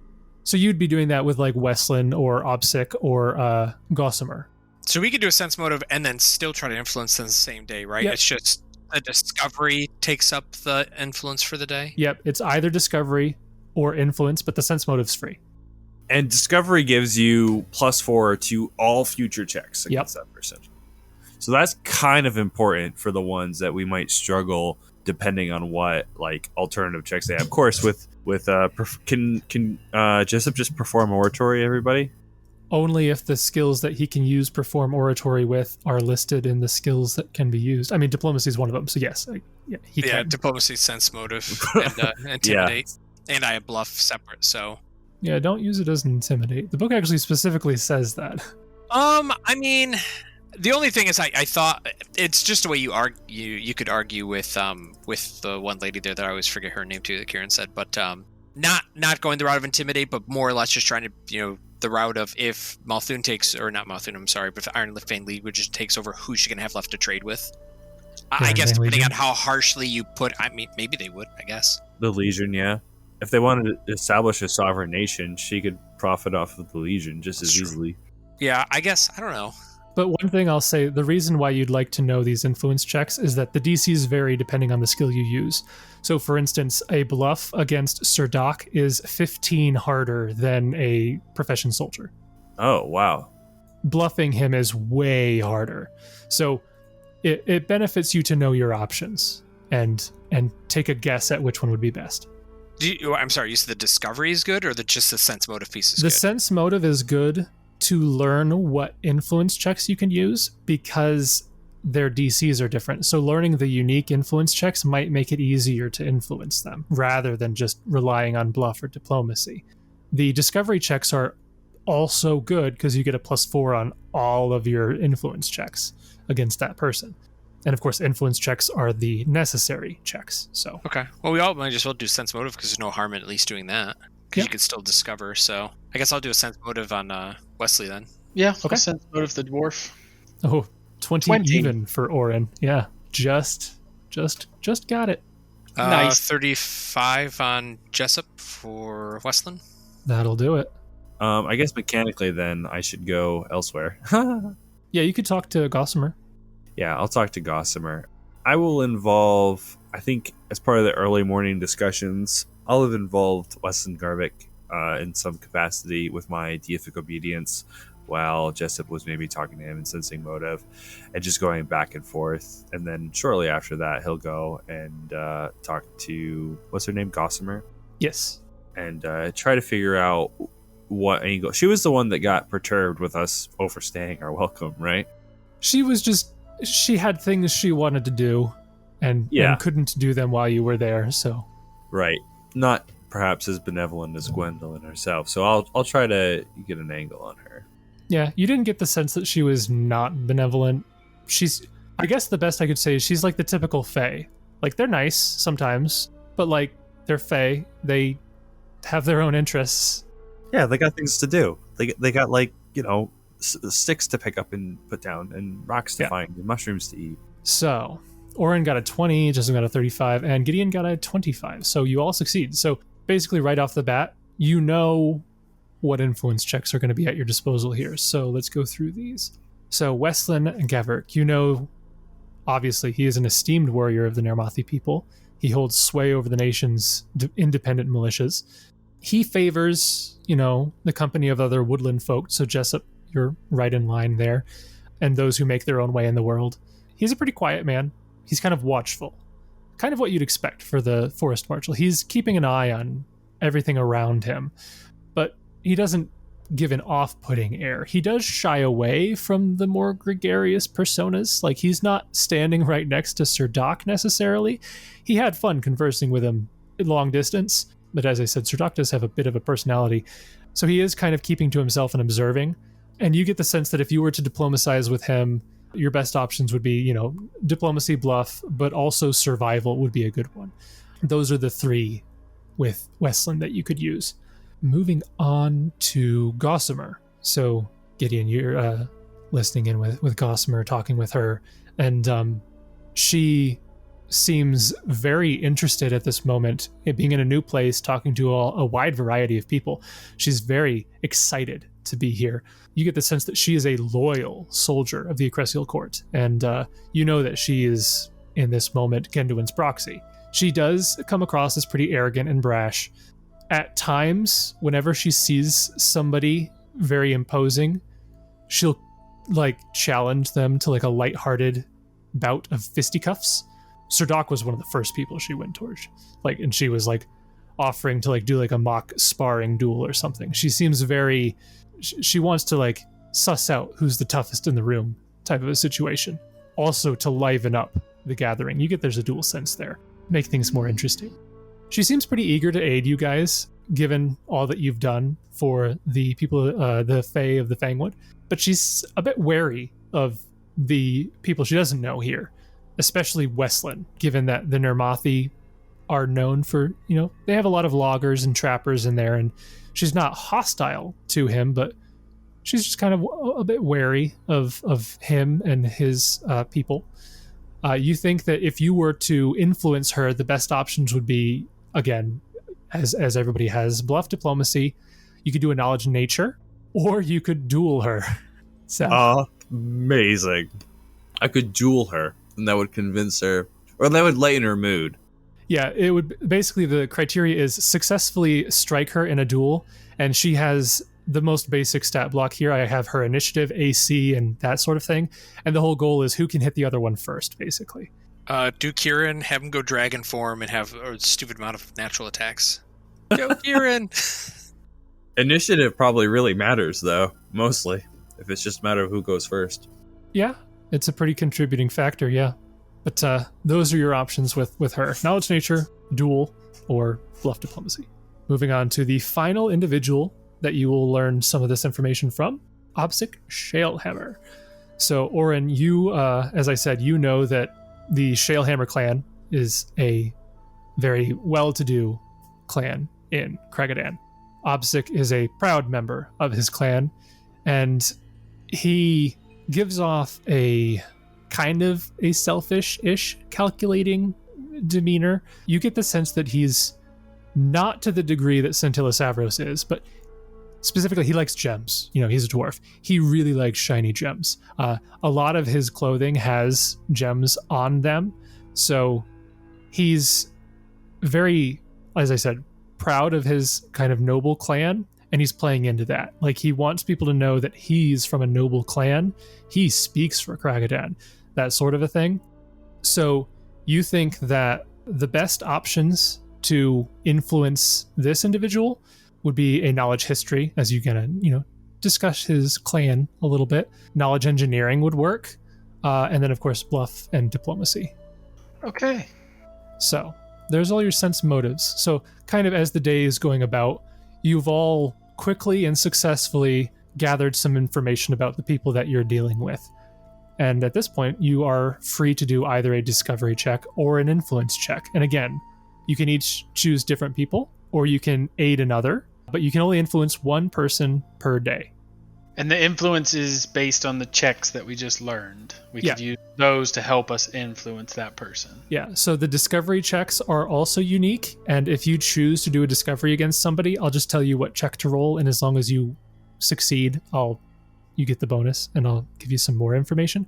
S1: So you'd be doing that with like Westlin or Obsic or Gossamer.
S5: So we could do a sense motive and then still try to influence them the same day, right?
S1: Yep.
S5: It's just a discovery takes up the influence for the day?
S1: Yep, it's either discovery or influence, but the sense motive's free.
S4: And discovery gives you +4 to all future checks against that person. So that's kind of important for the ones that we might struggle depending on what like alternative checks they have. Of course, can Jessup just perform oratory, everybody?
S1: Only if the skills that he can use perform oratory with are listed in the skills that can be used. I mean, diplomacy is one of them, so yes, he can.
S5: Diplomacy, sense motive, and intimidate, and I have bluff separate. So
S1: don't use it as intimidate. The book actually specifically says that.
S5: I mean, the only thing is, I thought it's just the way you argue. You could argue with the one lady there that I always forget her name too, that Kieran said, but not going the route of intimidate, but more or less just trying to the route of if Malthun takes, or not Malthun, I'm sorry, but if Ironfang Legion just takes over, who's she going to have left to trade with? I guess depending on how harshly you put, I mean, maybe they would, I guess.
S4: The Legion, yeah. If they wanted to establish a sovereign nation, she could profit off of the Legion just as easily.
S5: Yeah, I guess, I don't know.
S1: But one thing I'll say, the reason why you'd like to know these influence checks is that the DCs vary depending on the skill you use. So for instance, a bluff against Sir Doc is 15 harder than a profession soldier.
S4: Oh, wow.
S1: Bluffing him is way harder. So it benefits you to know your options and take a guess at which one would be best.
S5: I'm sorry, you said the discovery is good, or just the sense motive piece is good?
S1: The sense motive is good to learn what influence checks you can use because their DCs are different. So learning the unique influence checks might make it easier to influence them rather than just relying on bluff or diplomacy. The discovery checks are also good because you get a +4 on all of your influence checks against that person. And of course, influence checks are the necessary checks. So
S5: okay. Well, we all might as well do sense motive because there's no harm in at least doing that. Because you could still discover. So I guess I'll do a sense motive on Wesley then.
S2: Yeah,
S1: okay.
S2: Sense motive the dwarf.
S1: Oh, 20 even for Oran. Yeah, just got it.
S2: Nice.
S5: 35 on Jessup for Westland.
S1: That'll do it.
S4: I guess mechanically then I should go elsewhere.
S1: Yeah, you could talk to Gossamer.
S4: Yeah, I'll talk to Gossamer. I will involve, I think as part of the early morning discussions, I'll have involved Weston Garvik in some capacity with my deific obedience while Jessup was maybe talking to him and sensing motive and just going back and forth. And then shortly after that, he'll go and talk to, what's her name, Gossamer?
S1: Yes.
S4: And try to figure out what angle. She was the one that got perturbed with us overstaying our welcome, right?
S1: She had things she wanted to do and couldn't do them while you were there, so.
S4: Right. Not perhaps as benevolent as Gwendolyn herself. So I'll try to get an angle on her.
S1: Yeah, you didn't get the sense that she was not benevolent. I guess the best I could say is she's like the typical fae. Like, they're nice sometimes, but like, they're fae. They have their own interests.
S4: Yeah, they got things to do. They got like, sticks to pick up and put down and rocks to find and mushrooms to eat.
S1: So, Oran got a 20, Justin got a 35, and Gideon got a 25. So you all succeed. So basically right off the bat, you know what influence checks are going to be at your disposal here. So let's go through these. So Westlin Gaverk, obviously he is an esteemed warrior of the Nermathi people. He holds sway over the nation's independent militias. He favors, the company of other woodland folk. So Jessup, you're right in line there. And those who make their own way in the world. He's a pretty quiet man. He's kind of watchful. Kind of what you'd expect for the forest marshal. He's keeping an eye on everything around him. But he doesn't give an off-putting air. He does shy away from the more gregarious personas. Like, he's not standing right next to Sir Doc necessarily. He had fun conversing with him at long distance. But as I said, Sir Doc does have a bit of a personality. So he is kind of keeping to himself and observing. And you get the sense that if you were to diplomatize with him, your best options would be, diplomacy, bluff, but also survival would be a good one. Those are the three with Westland that you could use. Moving on to Gossamer. So, Gideon, you're listening in with Gossamer, talking with her, and she seems very interested at this moment in being in a new place, talking to a wide variety of people. She's very excited to be here. You get the sense that she is a loyal soldier of the Acresial Court, and you know that she is, in this moment, Genduin's proxy. She does come across as pretty arrogant and brash. At times, whenever she sees somebody very imposing, she'll challenge them to a lighthearted bout of fisticuffs. Sir Doc was one of the first people she went towards. And she was offering to do a mock sparring duel or something. She seems very, she wants to suss out who's the toughest in the room type of a situation. Also to liven up the gathering. You get there's a dual sense there. Make things more interesting. She seems pretty eager to aid you guys, given all that you've done for the people, the Fae of the Fangwood. But she's a bit wary of the people she doesn't know here, especially Westland, given that the Nermathi are known for, they have a lot of loggers and trappers in there, and she's not hostile to him, but she's just kind of a bit wary of him and his people. You think that if you were to influence her, the best options would be, again, as everybody has, bluff, diplomacy. You could do a knowledge in nature, or you could duel her. So.
S4: Amazing. I could duel her, and that would convince her, or that would lighten her mood.
S1: Yeah, it would basically, the criteria is successfully strike her in a duel, and she has the most basic stat block here. I have her initiative, AC, and that sort of thing, and the whole goal is who can hit the other one first, basically.
S5: Do Kieran, have him go dragon form and have a stupid amount of natural attacks. Go, Kieran.
S4: Initiative probably really matters, though, mostly, if it's just a matter of who goes first.
S1: Yeah, it's a pretty contributing factor, yeah. But those are your options with her. Knowledge nature, duel, or bluff diplomacy. Moving on to the final individual that you will learn some of this information from, Obsic Shalehammer. So, Oran, you, as I said, you know that the Shalehammer clan is a very well-to-do clan in Kragadan. Obsic is a proud member of his clan, and he gives off a kind of a selfish-ish, calculating demeanor. You get the sense that he's not to the degree that Scintilla Savros is, but specifically he likes gems. You know, he's a dwarf. He really likes shiny gems. A lot of his clothing has gems on them, so he's very, as I said, proud of his kind of noble clan, and he's playing into that. Like, he wants people to know that he's from a noble clan. He speaks for Kragadan, that sort of a thing. So you think that the best options to influence this individual would be a knowledge history, as you're gonna, discuss his clan a little bit. Knowledge engineering would work, and then of course bluff and diplomacy.
S2: Okay.
S1: So there's all your sense motives. So kind of as the day is going about, you've all quickly and successfully gathered some information about the people that you're dealing with. And at this point, you are free to do either a discovery check or an influence check. And again, you can each choose different people, or you can aid another, but you can only influence one person per day.
S2: And the influence is based on the checks that we just learned. We could use those to help us influence that person.
S1: Yeah, so the discovery checks are also unique, and if you choose to do a discovery against somebody, I'll just tell you what check to roll, and as long as you succeed, you get the bonus, and I'll give you some more information.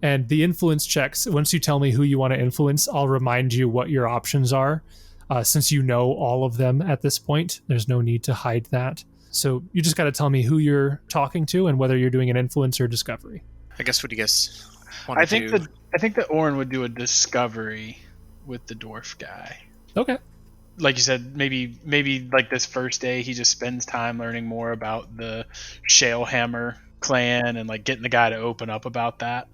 S1: And the influence checks, once you tell me who you want to influence, I'll remind you what your options are. Since you know all of them at this point, there's no need to hide that. So you just got to tell me who you're talking to and whether you're doing an influence or discovery.
S5: I guess, what do you guys want to do?
S2: I think that Oran would do a discovery with the dwarf guy.
S1: Okay.
S2: Like you said, maybe like this first day, he just spends time learning more about the Shalehammer clan and like getting the guy to open up about that.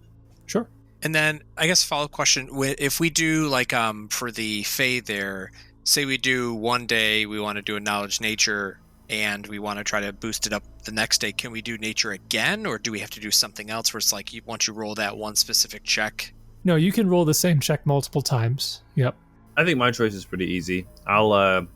S1: Sure.
S5: And then I guess follow-up question, if we do like for the Fae there, say we do one day, we want to do a knowledge nature and we want to try to boost it up the next day, can we do nature again, or do we have to do something else where it's like once you roll that one specific check?
S1: No, you can roll the same check multiple times. Yep.
S4: I think my choice is pretty easy. I'll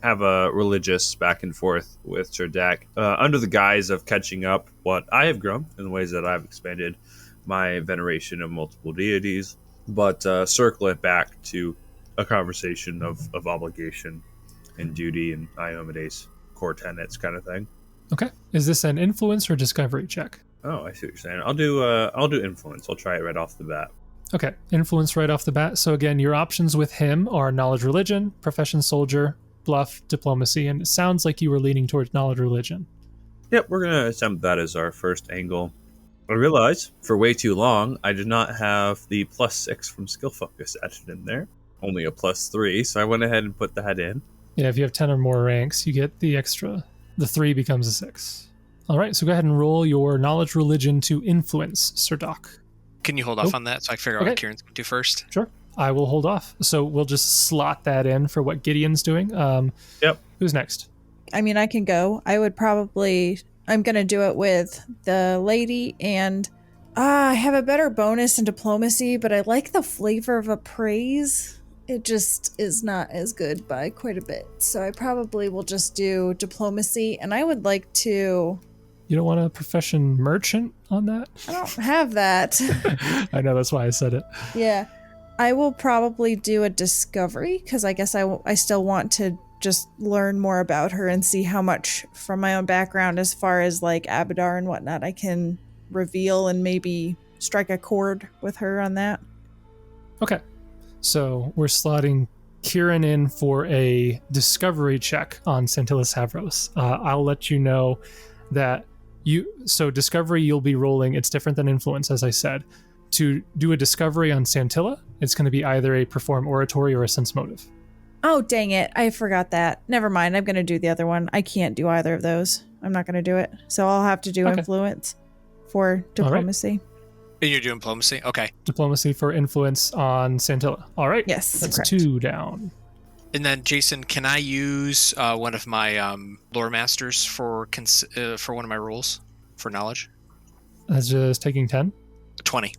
S4: have a religious back and forth with Cerdak under the guise of catching up what I have grown in the ways that I've expanded my veneration of multiple deities, but circle it back to a conversation of obligation and duty and Iomedes core tenets kind of thing.
S1: Okay. Is this an influence or discovery check?
S4: Oh, I see what you're saying. I'll do influence. I'll try it right off the bat.
S1: Okay, influence right off the bat. So again, your options with him are knowledge religion, profession soldier, bluff, diplomacy, and it sounds like you were leaning towards knowledge religion.
S4: Yep, we're going to attempt that as our first angle. I realized for way too long I did not have the +6 from skill focus added in there. Only a +3, so I went ahead and put that in.
S1: Yeah, if you have 10 or more ranks, you get the extra. The 3 becomes a 6. All right, so go ahead and roll your knowledge religion to influence, Sir Doc.
S5: Can you hold off on that so I can figure out what Kieran's going to do first?
S1: Sure. I will hold off. So we'll just slot that in for what Gideon's doing.
S4: Yep.
S1: Who's next?
S3: I mean, I can go. I'm going to do it with the lady, and I have a better bonus in diplomacy, but I like the flavor of appraise. It just is not as good by quite a bit. So I probably will just do diplomacy, and I would like to...
S1: You don't want a profession merchant on that?
S3: I don't have that.
S1: I know, that's why I said it.
S3: Yeah. I will probably do a discovery, because I guess I still want to just learn more about her and see how much from my own background as far as like Abadar and whatnot I can reveal and maybe strike a chord with her on that.
S1: Okay. So we're slotting Kieran in for a discovery check on Scintilla Savros. I'll let you know that discovery you'll be rolling, it's different than influence, as I said. To do a discovery on Scintilla, it's going to be either a perform oratory or a sense motive.
S3: Oh, dang it. I forgot that. Never mind. I'm going to do the other one. I can't do either of those. I'm not going to do it. So I'll have to do influence for diplomacy.
S5: And you're doing diplomacy? Okay.
S1: Diplomacy for influence on Santilla. All right.
S3: Yes.
S1: That's
S3: correct.
S1: 2 down.
S5: And then, Jason, can I use one of my lore masters for one of my rolls for knowledge?
S1: That's just taking 10?
S5: 20.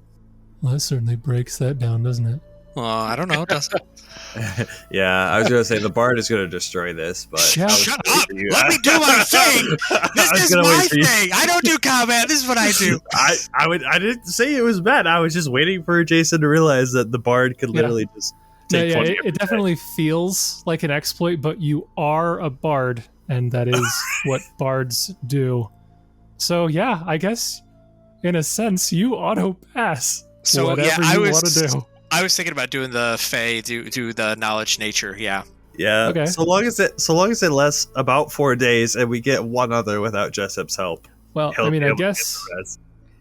S1: Well, that certainly breaks that down, doesn't it?
S5: Well, I don't know. Does it?
S4: Yeah, I was going to say the bard is going to destroy this, but
S5: Shut up! Let me do my thing. This is my thing. I don't do combat. This is what I do.
S4: I didn't say it was bad. I was just waiting for Jason to realize that the bard could literally just take 20.
S1: It definitely feels like an exploit, but you are a bard, and that is what bards do. So yeah, I guess in a sense you auto pass.
S5: So
S1: whatever
S5: yeah,
S1: you want to do.
S5: I was thinking about doing the Fae, do the knowledge nature, yeah.
S4: Yeah.
S1: Okay.
S4: So long as it lasts about 4 days and we get one other without Jessup's help.
S1: Well, I mean, I guess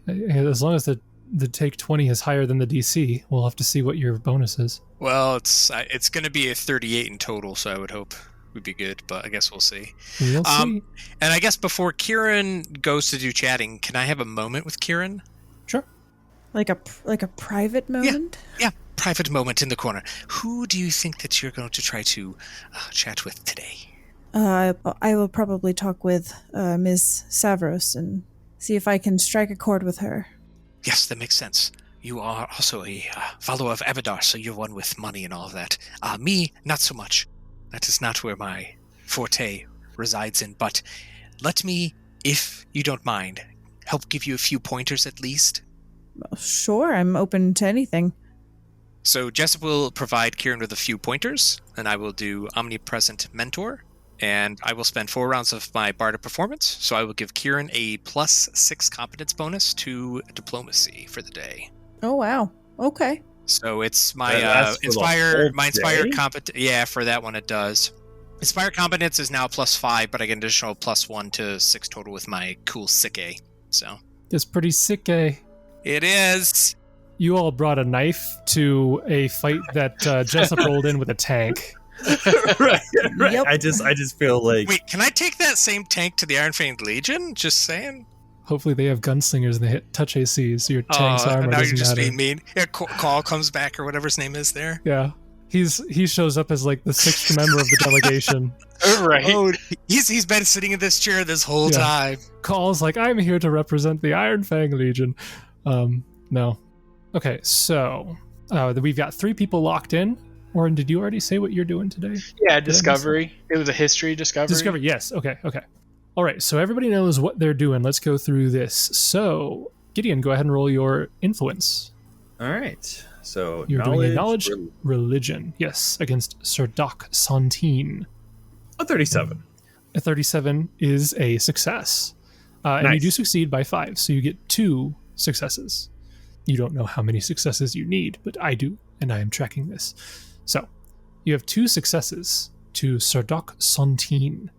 S1: as long as the take 20 is higher than the DC, we'll have to see what your bonus is.
S5: Well, it's going to be a 38 in total, so I would hope we'd be good, but I guess we'll see.
S1: We'll see.
S5: And I guess before Kieran goes to do chatting, can I have a moment with Kieran?
S1: Sure.
S3: Like a private moment?
S5: Yeah, private moment in the corner. Who do you think that you're going to try to chat with today?
S3: I will probably talk with Ms. Savros and see if I can strike a chord with her.
S5: Yes, that makes sense. You are also a follower of Abadar, so you're one with money and all of that. Me, not so much. That is not where my forte resides in, but let me, if you don't mind, help give you a few pointers at least.
S3: Sure, I'm open to anything.
S5: So Jessup will provide Kieran with a few pointers, and I will do Omnipresent Mentor, and I will spend 4 rounds of my Bardic Performance, so I will give Kieran a +6 competence bonus to Diplomacy for the day.
S3: Oh, wow. Okay.
S5: So it's my
S4: inspired
S5: competence. Yeah, for that one it does. Inspired competence is now +5, but I get an additional +1 to 6 total with my cool sick A. So
S1: It's pretty sick, eh?
S5: it is.
S1: You all brought a knife to a fight that Jessup rolled in with a tank.
S4: right.
S3: Yep.
S4: I just feel like
S5: Wait, can I take that same tank to the Ironfang Legion? Just saying.
S1: Hopefully they have gunslingers and they hit touch AC, so your tank's armor
S5: now
S1: doesn't
S5: you're just
S1: matter.
S5: being mean. Yeah, Call comes back or whatever his name is there.
S1: Yeah. He shows up as like the 6th member of the delegation.
S2: Right.
S5: Oh, he's been sitting in this chair this whole time.
S1: Calls like, I'm here to represent the Ironfang Legion. No. Okay, so we've got 3 people locked in. Oran, did you already say what you're doing today?
S2: Yeah, discovery. It was a history discovery.
S1: Discovery, yes. Okay. All right, so everybody knows what they're doing. Let's go through this. So, Gideon, go ahead and roll your influence.
S4: all right. So
S1: You're doing a knowledge religion. Yes, against Sir Doc Sontine.
S4: a 37.
S1: A 37 is a success. And you
S4: Nice.
S1: do succeed by 5, so you get 2 successes. You don't know how many successes you need, but I do, and I am tracking this. So, you have 2 successes to Sir Doc Sontine.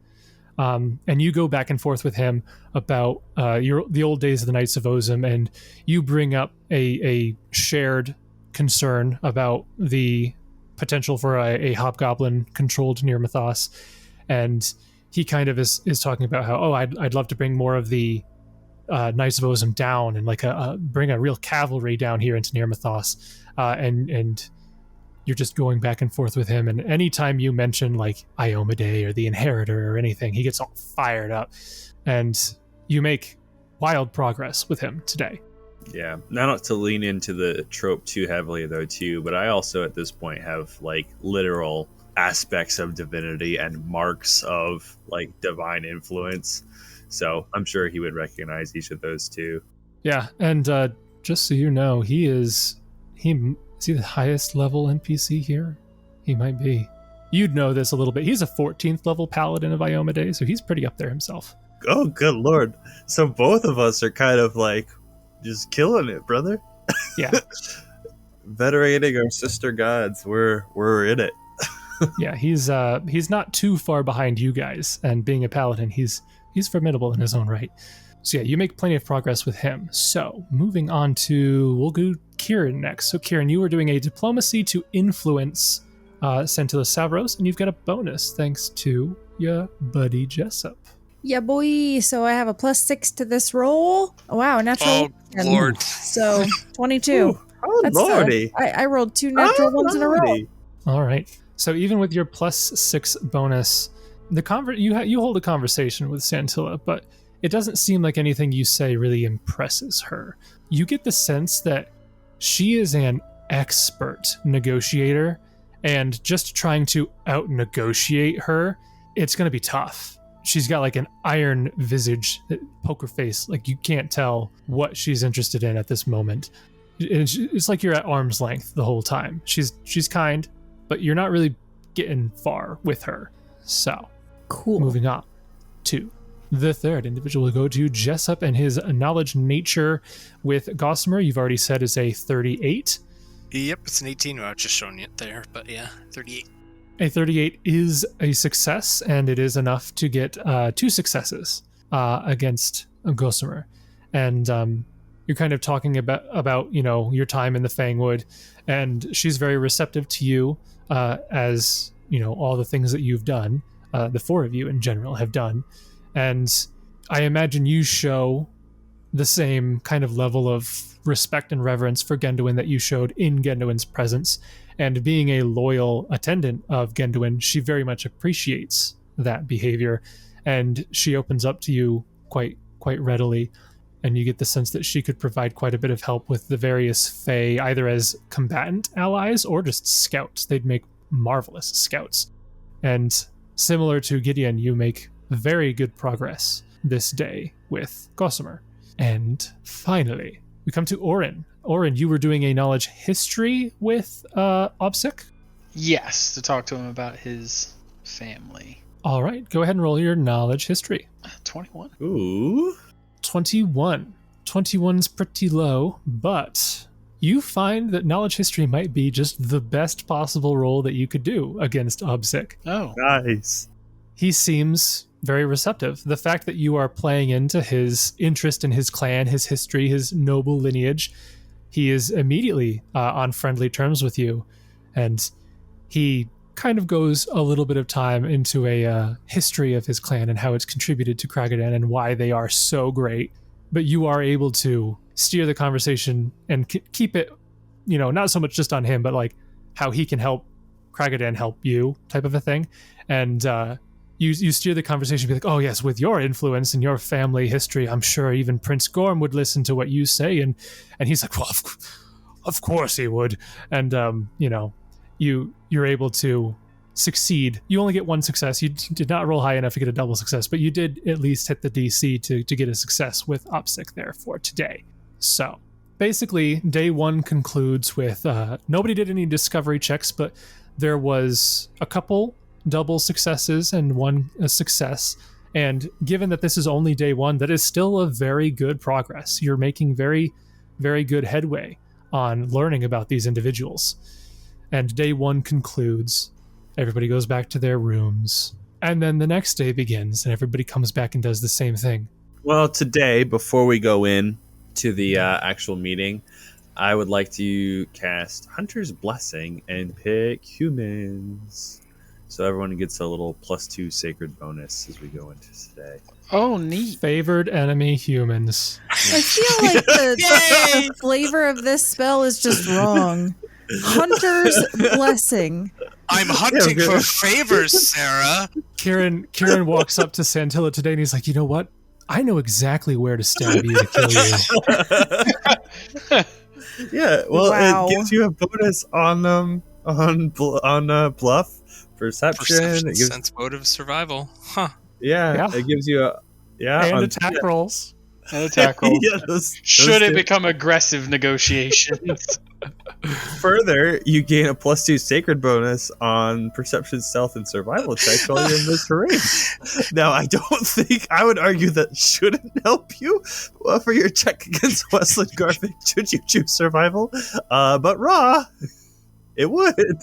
S1: And you go back and forth with him about the old days of the Knights of Ozum, and you bring up a shared concern about the potential for a hobgoblin controlled near Mythos. And he kind of is talking about how, I'd love to bring more of the Knights of Ozum down and like bring a real cavalry down here into near Mythos. And you're just going back and forth with him, and anytime you mention like Iomade or the Inheritor or anything, he gets all fired up, and you make wild progress with him today.
S4: Yeah, not to lean into the trope too heavily though too, but I also at this point have like literal aspects of divinity and marks of like divine influence, so I'm sure he would recognize each of those too.
S1: Yeah, and just so you know, is he the highest level NPC here? He might be. You'd know this a little bit. He's a 14th level paladin of Iomade, so he's pretty up there himself.
S4: Oh, good lord. So both of us are kind of like just killing it, brother.
S1: Yeah.
S4: Venerating our sister gods. We're in it.
S1: Yeah, he's not too far behind you guys, and being a paladin, he's formidable in his own right. So yeah, you make plenty of progress with him. So moving on to, we'll go Kieran next. So Kieran, you were doing a diplomacy to influence Santilla Savros, and you've got a bonus thanks to your buddy Jessup.
S3: Yeah, boy. So I have a +6 to this roll. Oh, wow, natural.
S5: Oh, Lord.
S3: So 22.
S4: Ooh, oh,
S3: That's,
S4: lordy.
S3: I rolled 2 natural ones in a row.
S4: lordy.
S1: All right. So even with your +6 bonus, you hold a conversation with Santilla, but it doesn't seem like anything you say really impresses her. You get the sense that she is an expert negotiator, and just trying to out-negotiate her, it's going to be tough. She's got like an iron visage, poker face. Like you can't tell what she's interested in at this moment. It's like you're at arm's length the whole time. She's kind, but you're not really getting far with her. So,
S3: cool.
S1: Moving on to the third individual will go to Jessup, and his knowledge nature with Gossamer, you've already said, is a 38.
S5: Yep, it's an 18. Well, I've just shown you it there, but yeah, 38.
S1: A 38 is a success, and it is enough to get 2 successes against Gossamer. And you're kind of talking about your time in the Fangwood, and she's very receptive to you as all the things that you've done. The 4 of you in general have done, and I imagine you show the same kind of level of respect and reverence for Genduin that you showed in Genduin's presence. And being a loyal attendant of Genduin, she very much appreciates that behavior, and she opens up to you quite readily. And you get the sense that she could provide quite a bit of help with the various Fae, either as combatant allies or just scouts. They'd make marvelous scouts. And similar to Gideon, you make very good progress this day with Gossamer. And finally, we come to Oran. Oran, you were doing a knowledge history with Obsic?
S2: Yes, to talk to him about his family.
S1: All right, go ahead and roll your knowledge history.
S2: 21.
S4: Ooh.
S1: 21. 21's pretty low, but you find that knowledge history might be just the best possible roll that you could do against Obsic.
S2: Oh.
S4: Nice.
S1: He seems very receptive. The fact that you are playing into his interest in his clan, his history, his noble lineage, he is immediately on friendly terms with you. And he kind of goes a little bit of time into a history of his clan and how it's contributed to Kragadan and why they are so great. But you are able to steer the conversation and keep it, not so much just on him, but like how he can help Kragadan help you type of a thing. And you steer the conversation, be like, oh yes, with your influence and your family history, I'm sure even Prince Gorm would listen to what you say. And he's like, well, of course he would. And, you're able to succeed. You only get 1 success. You did not roll high enough to get a double success, but you did at least hit the DC to get a success with OPSIC there for today. So basically, day 1 concludes with nobody did any discovery checks, but there was a couple double successes and 1 success. And given that this is only day 1, that is still a very good progress. You're making very, very good headway on learning about these individuals. And day 1 concludes. Everybody goes back to their rooms. And then the next day begins, and everybody comes back and does the same thing.
S4: Well, today, before we go in to the actual meeting, I would like to cast Hunter's Blessing and pick humans. So everyone gets a little +2 sacred bonus as we go into today.
S2: Oh, neat.
S1: Favored enemy humans.
S3: I feel like the flavor of this spell is just wrong. Hunter's Blessing.
S5: I'm hunting for favors, Sarah.
S1: Kieran walks up to Santilla today and he's like, you know what? I know exactly where to stab you to kill you.
S4: Yeah, well,
S3: Wow.
S4: It gives you a bonus on bluff, perception. It gives,
S5: sense, motive, survival. Huh.
S1: Yeah.
S4: It gives you
S1: and
S4: on
S1: attack rolls.
S2: And attack roll.
S4: Yeah, those
S2: Should it
S4: two.
S2: become aggressive negotiations?
S4: Further, you gain a +2 sacred bonus on perception, stealth, and survival checks while you're in this terrain. Now, I don't think I would argue that shouldn't help you for your check against Westland Garfic should you choose survival. But raw, it would.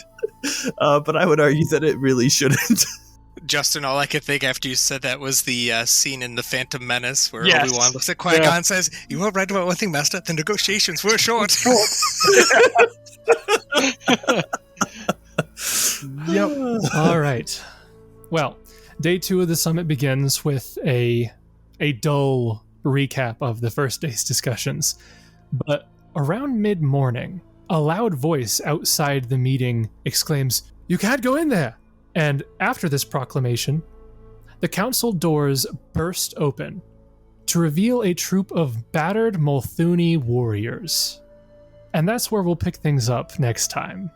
S4: But I would argue that it really shouldn't.
S5: Justin, all I could think after you said that was the scene in The Phantom Menace where
S2: Yes.
S5: Obi-Wan looks at Qui-Gon and says, "You were right about one thing, Master. The negotiations were short."
S2: Yep.
S1: All right. Well, day 2 of the summit begins with a dull recap of the first day's discussions. But around mid-morning, a loud voice outside the meeting exclaims, "You can't go in there!" And after this proclamation, the council doors burst open to reveal a troop of battered Multhuni warriors. And that's where we'll pick things up next time.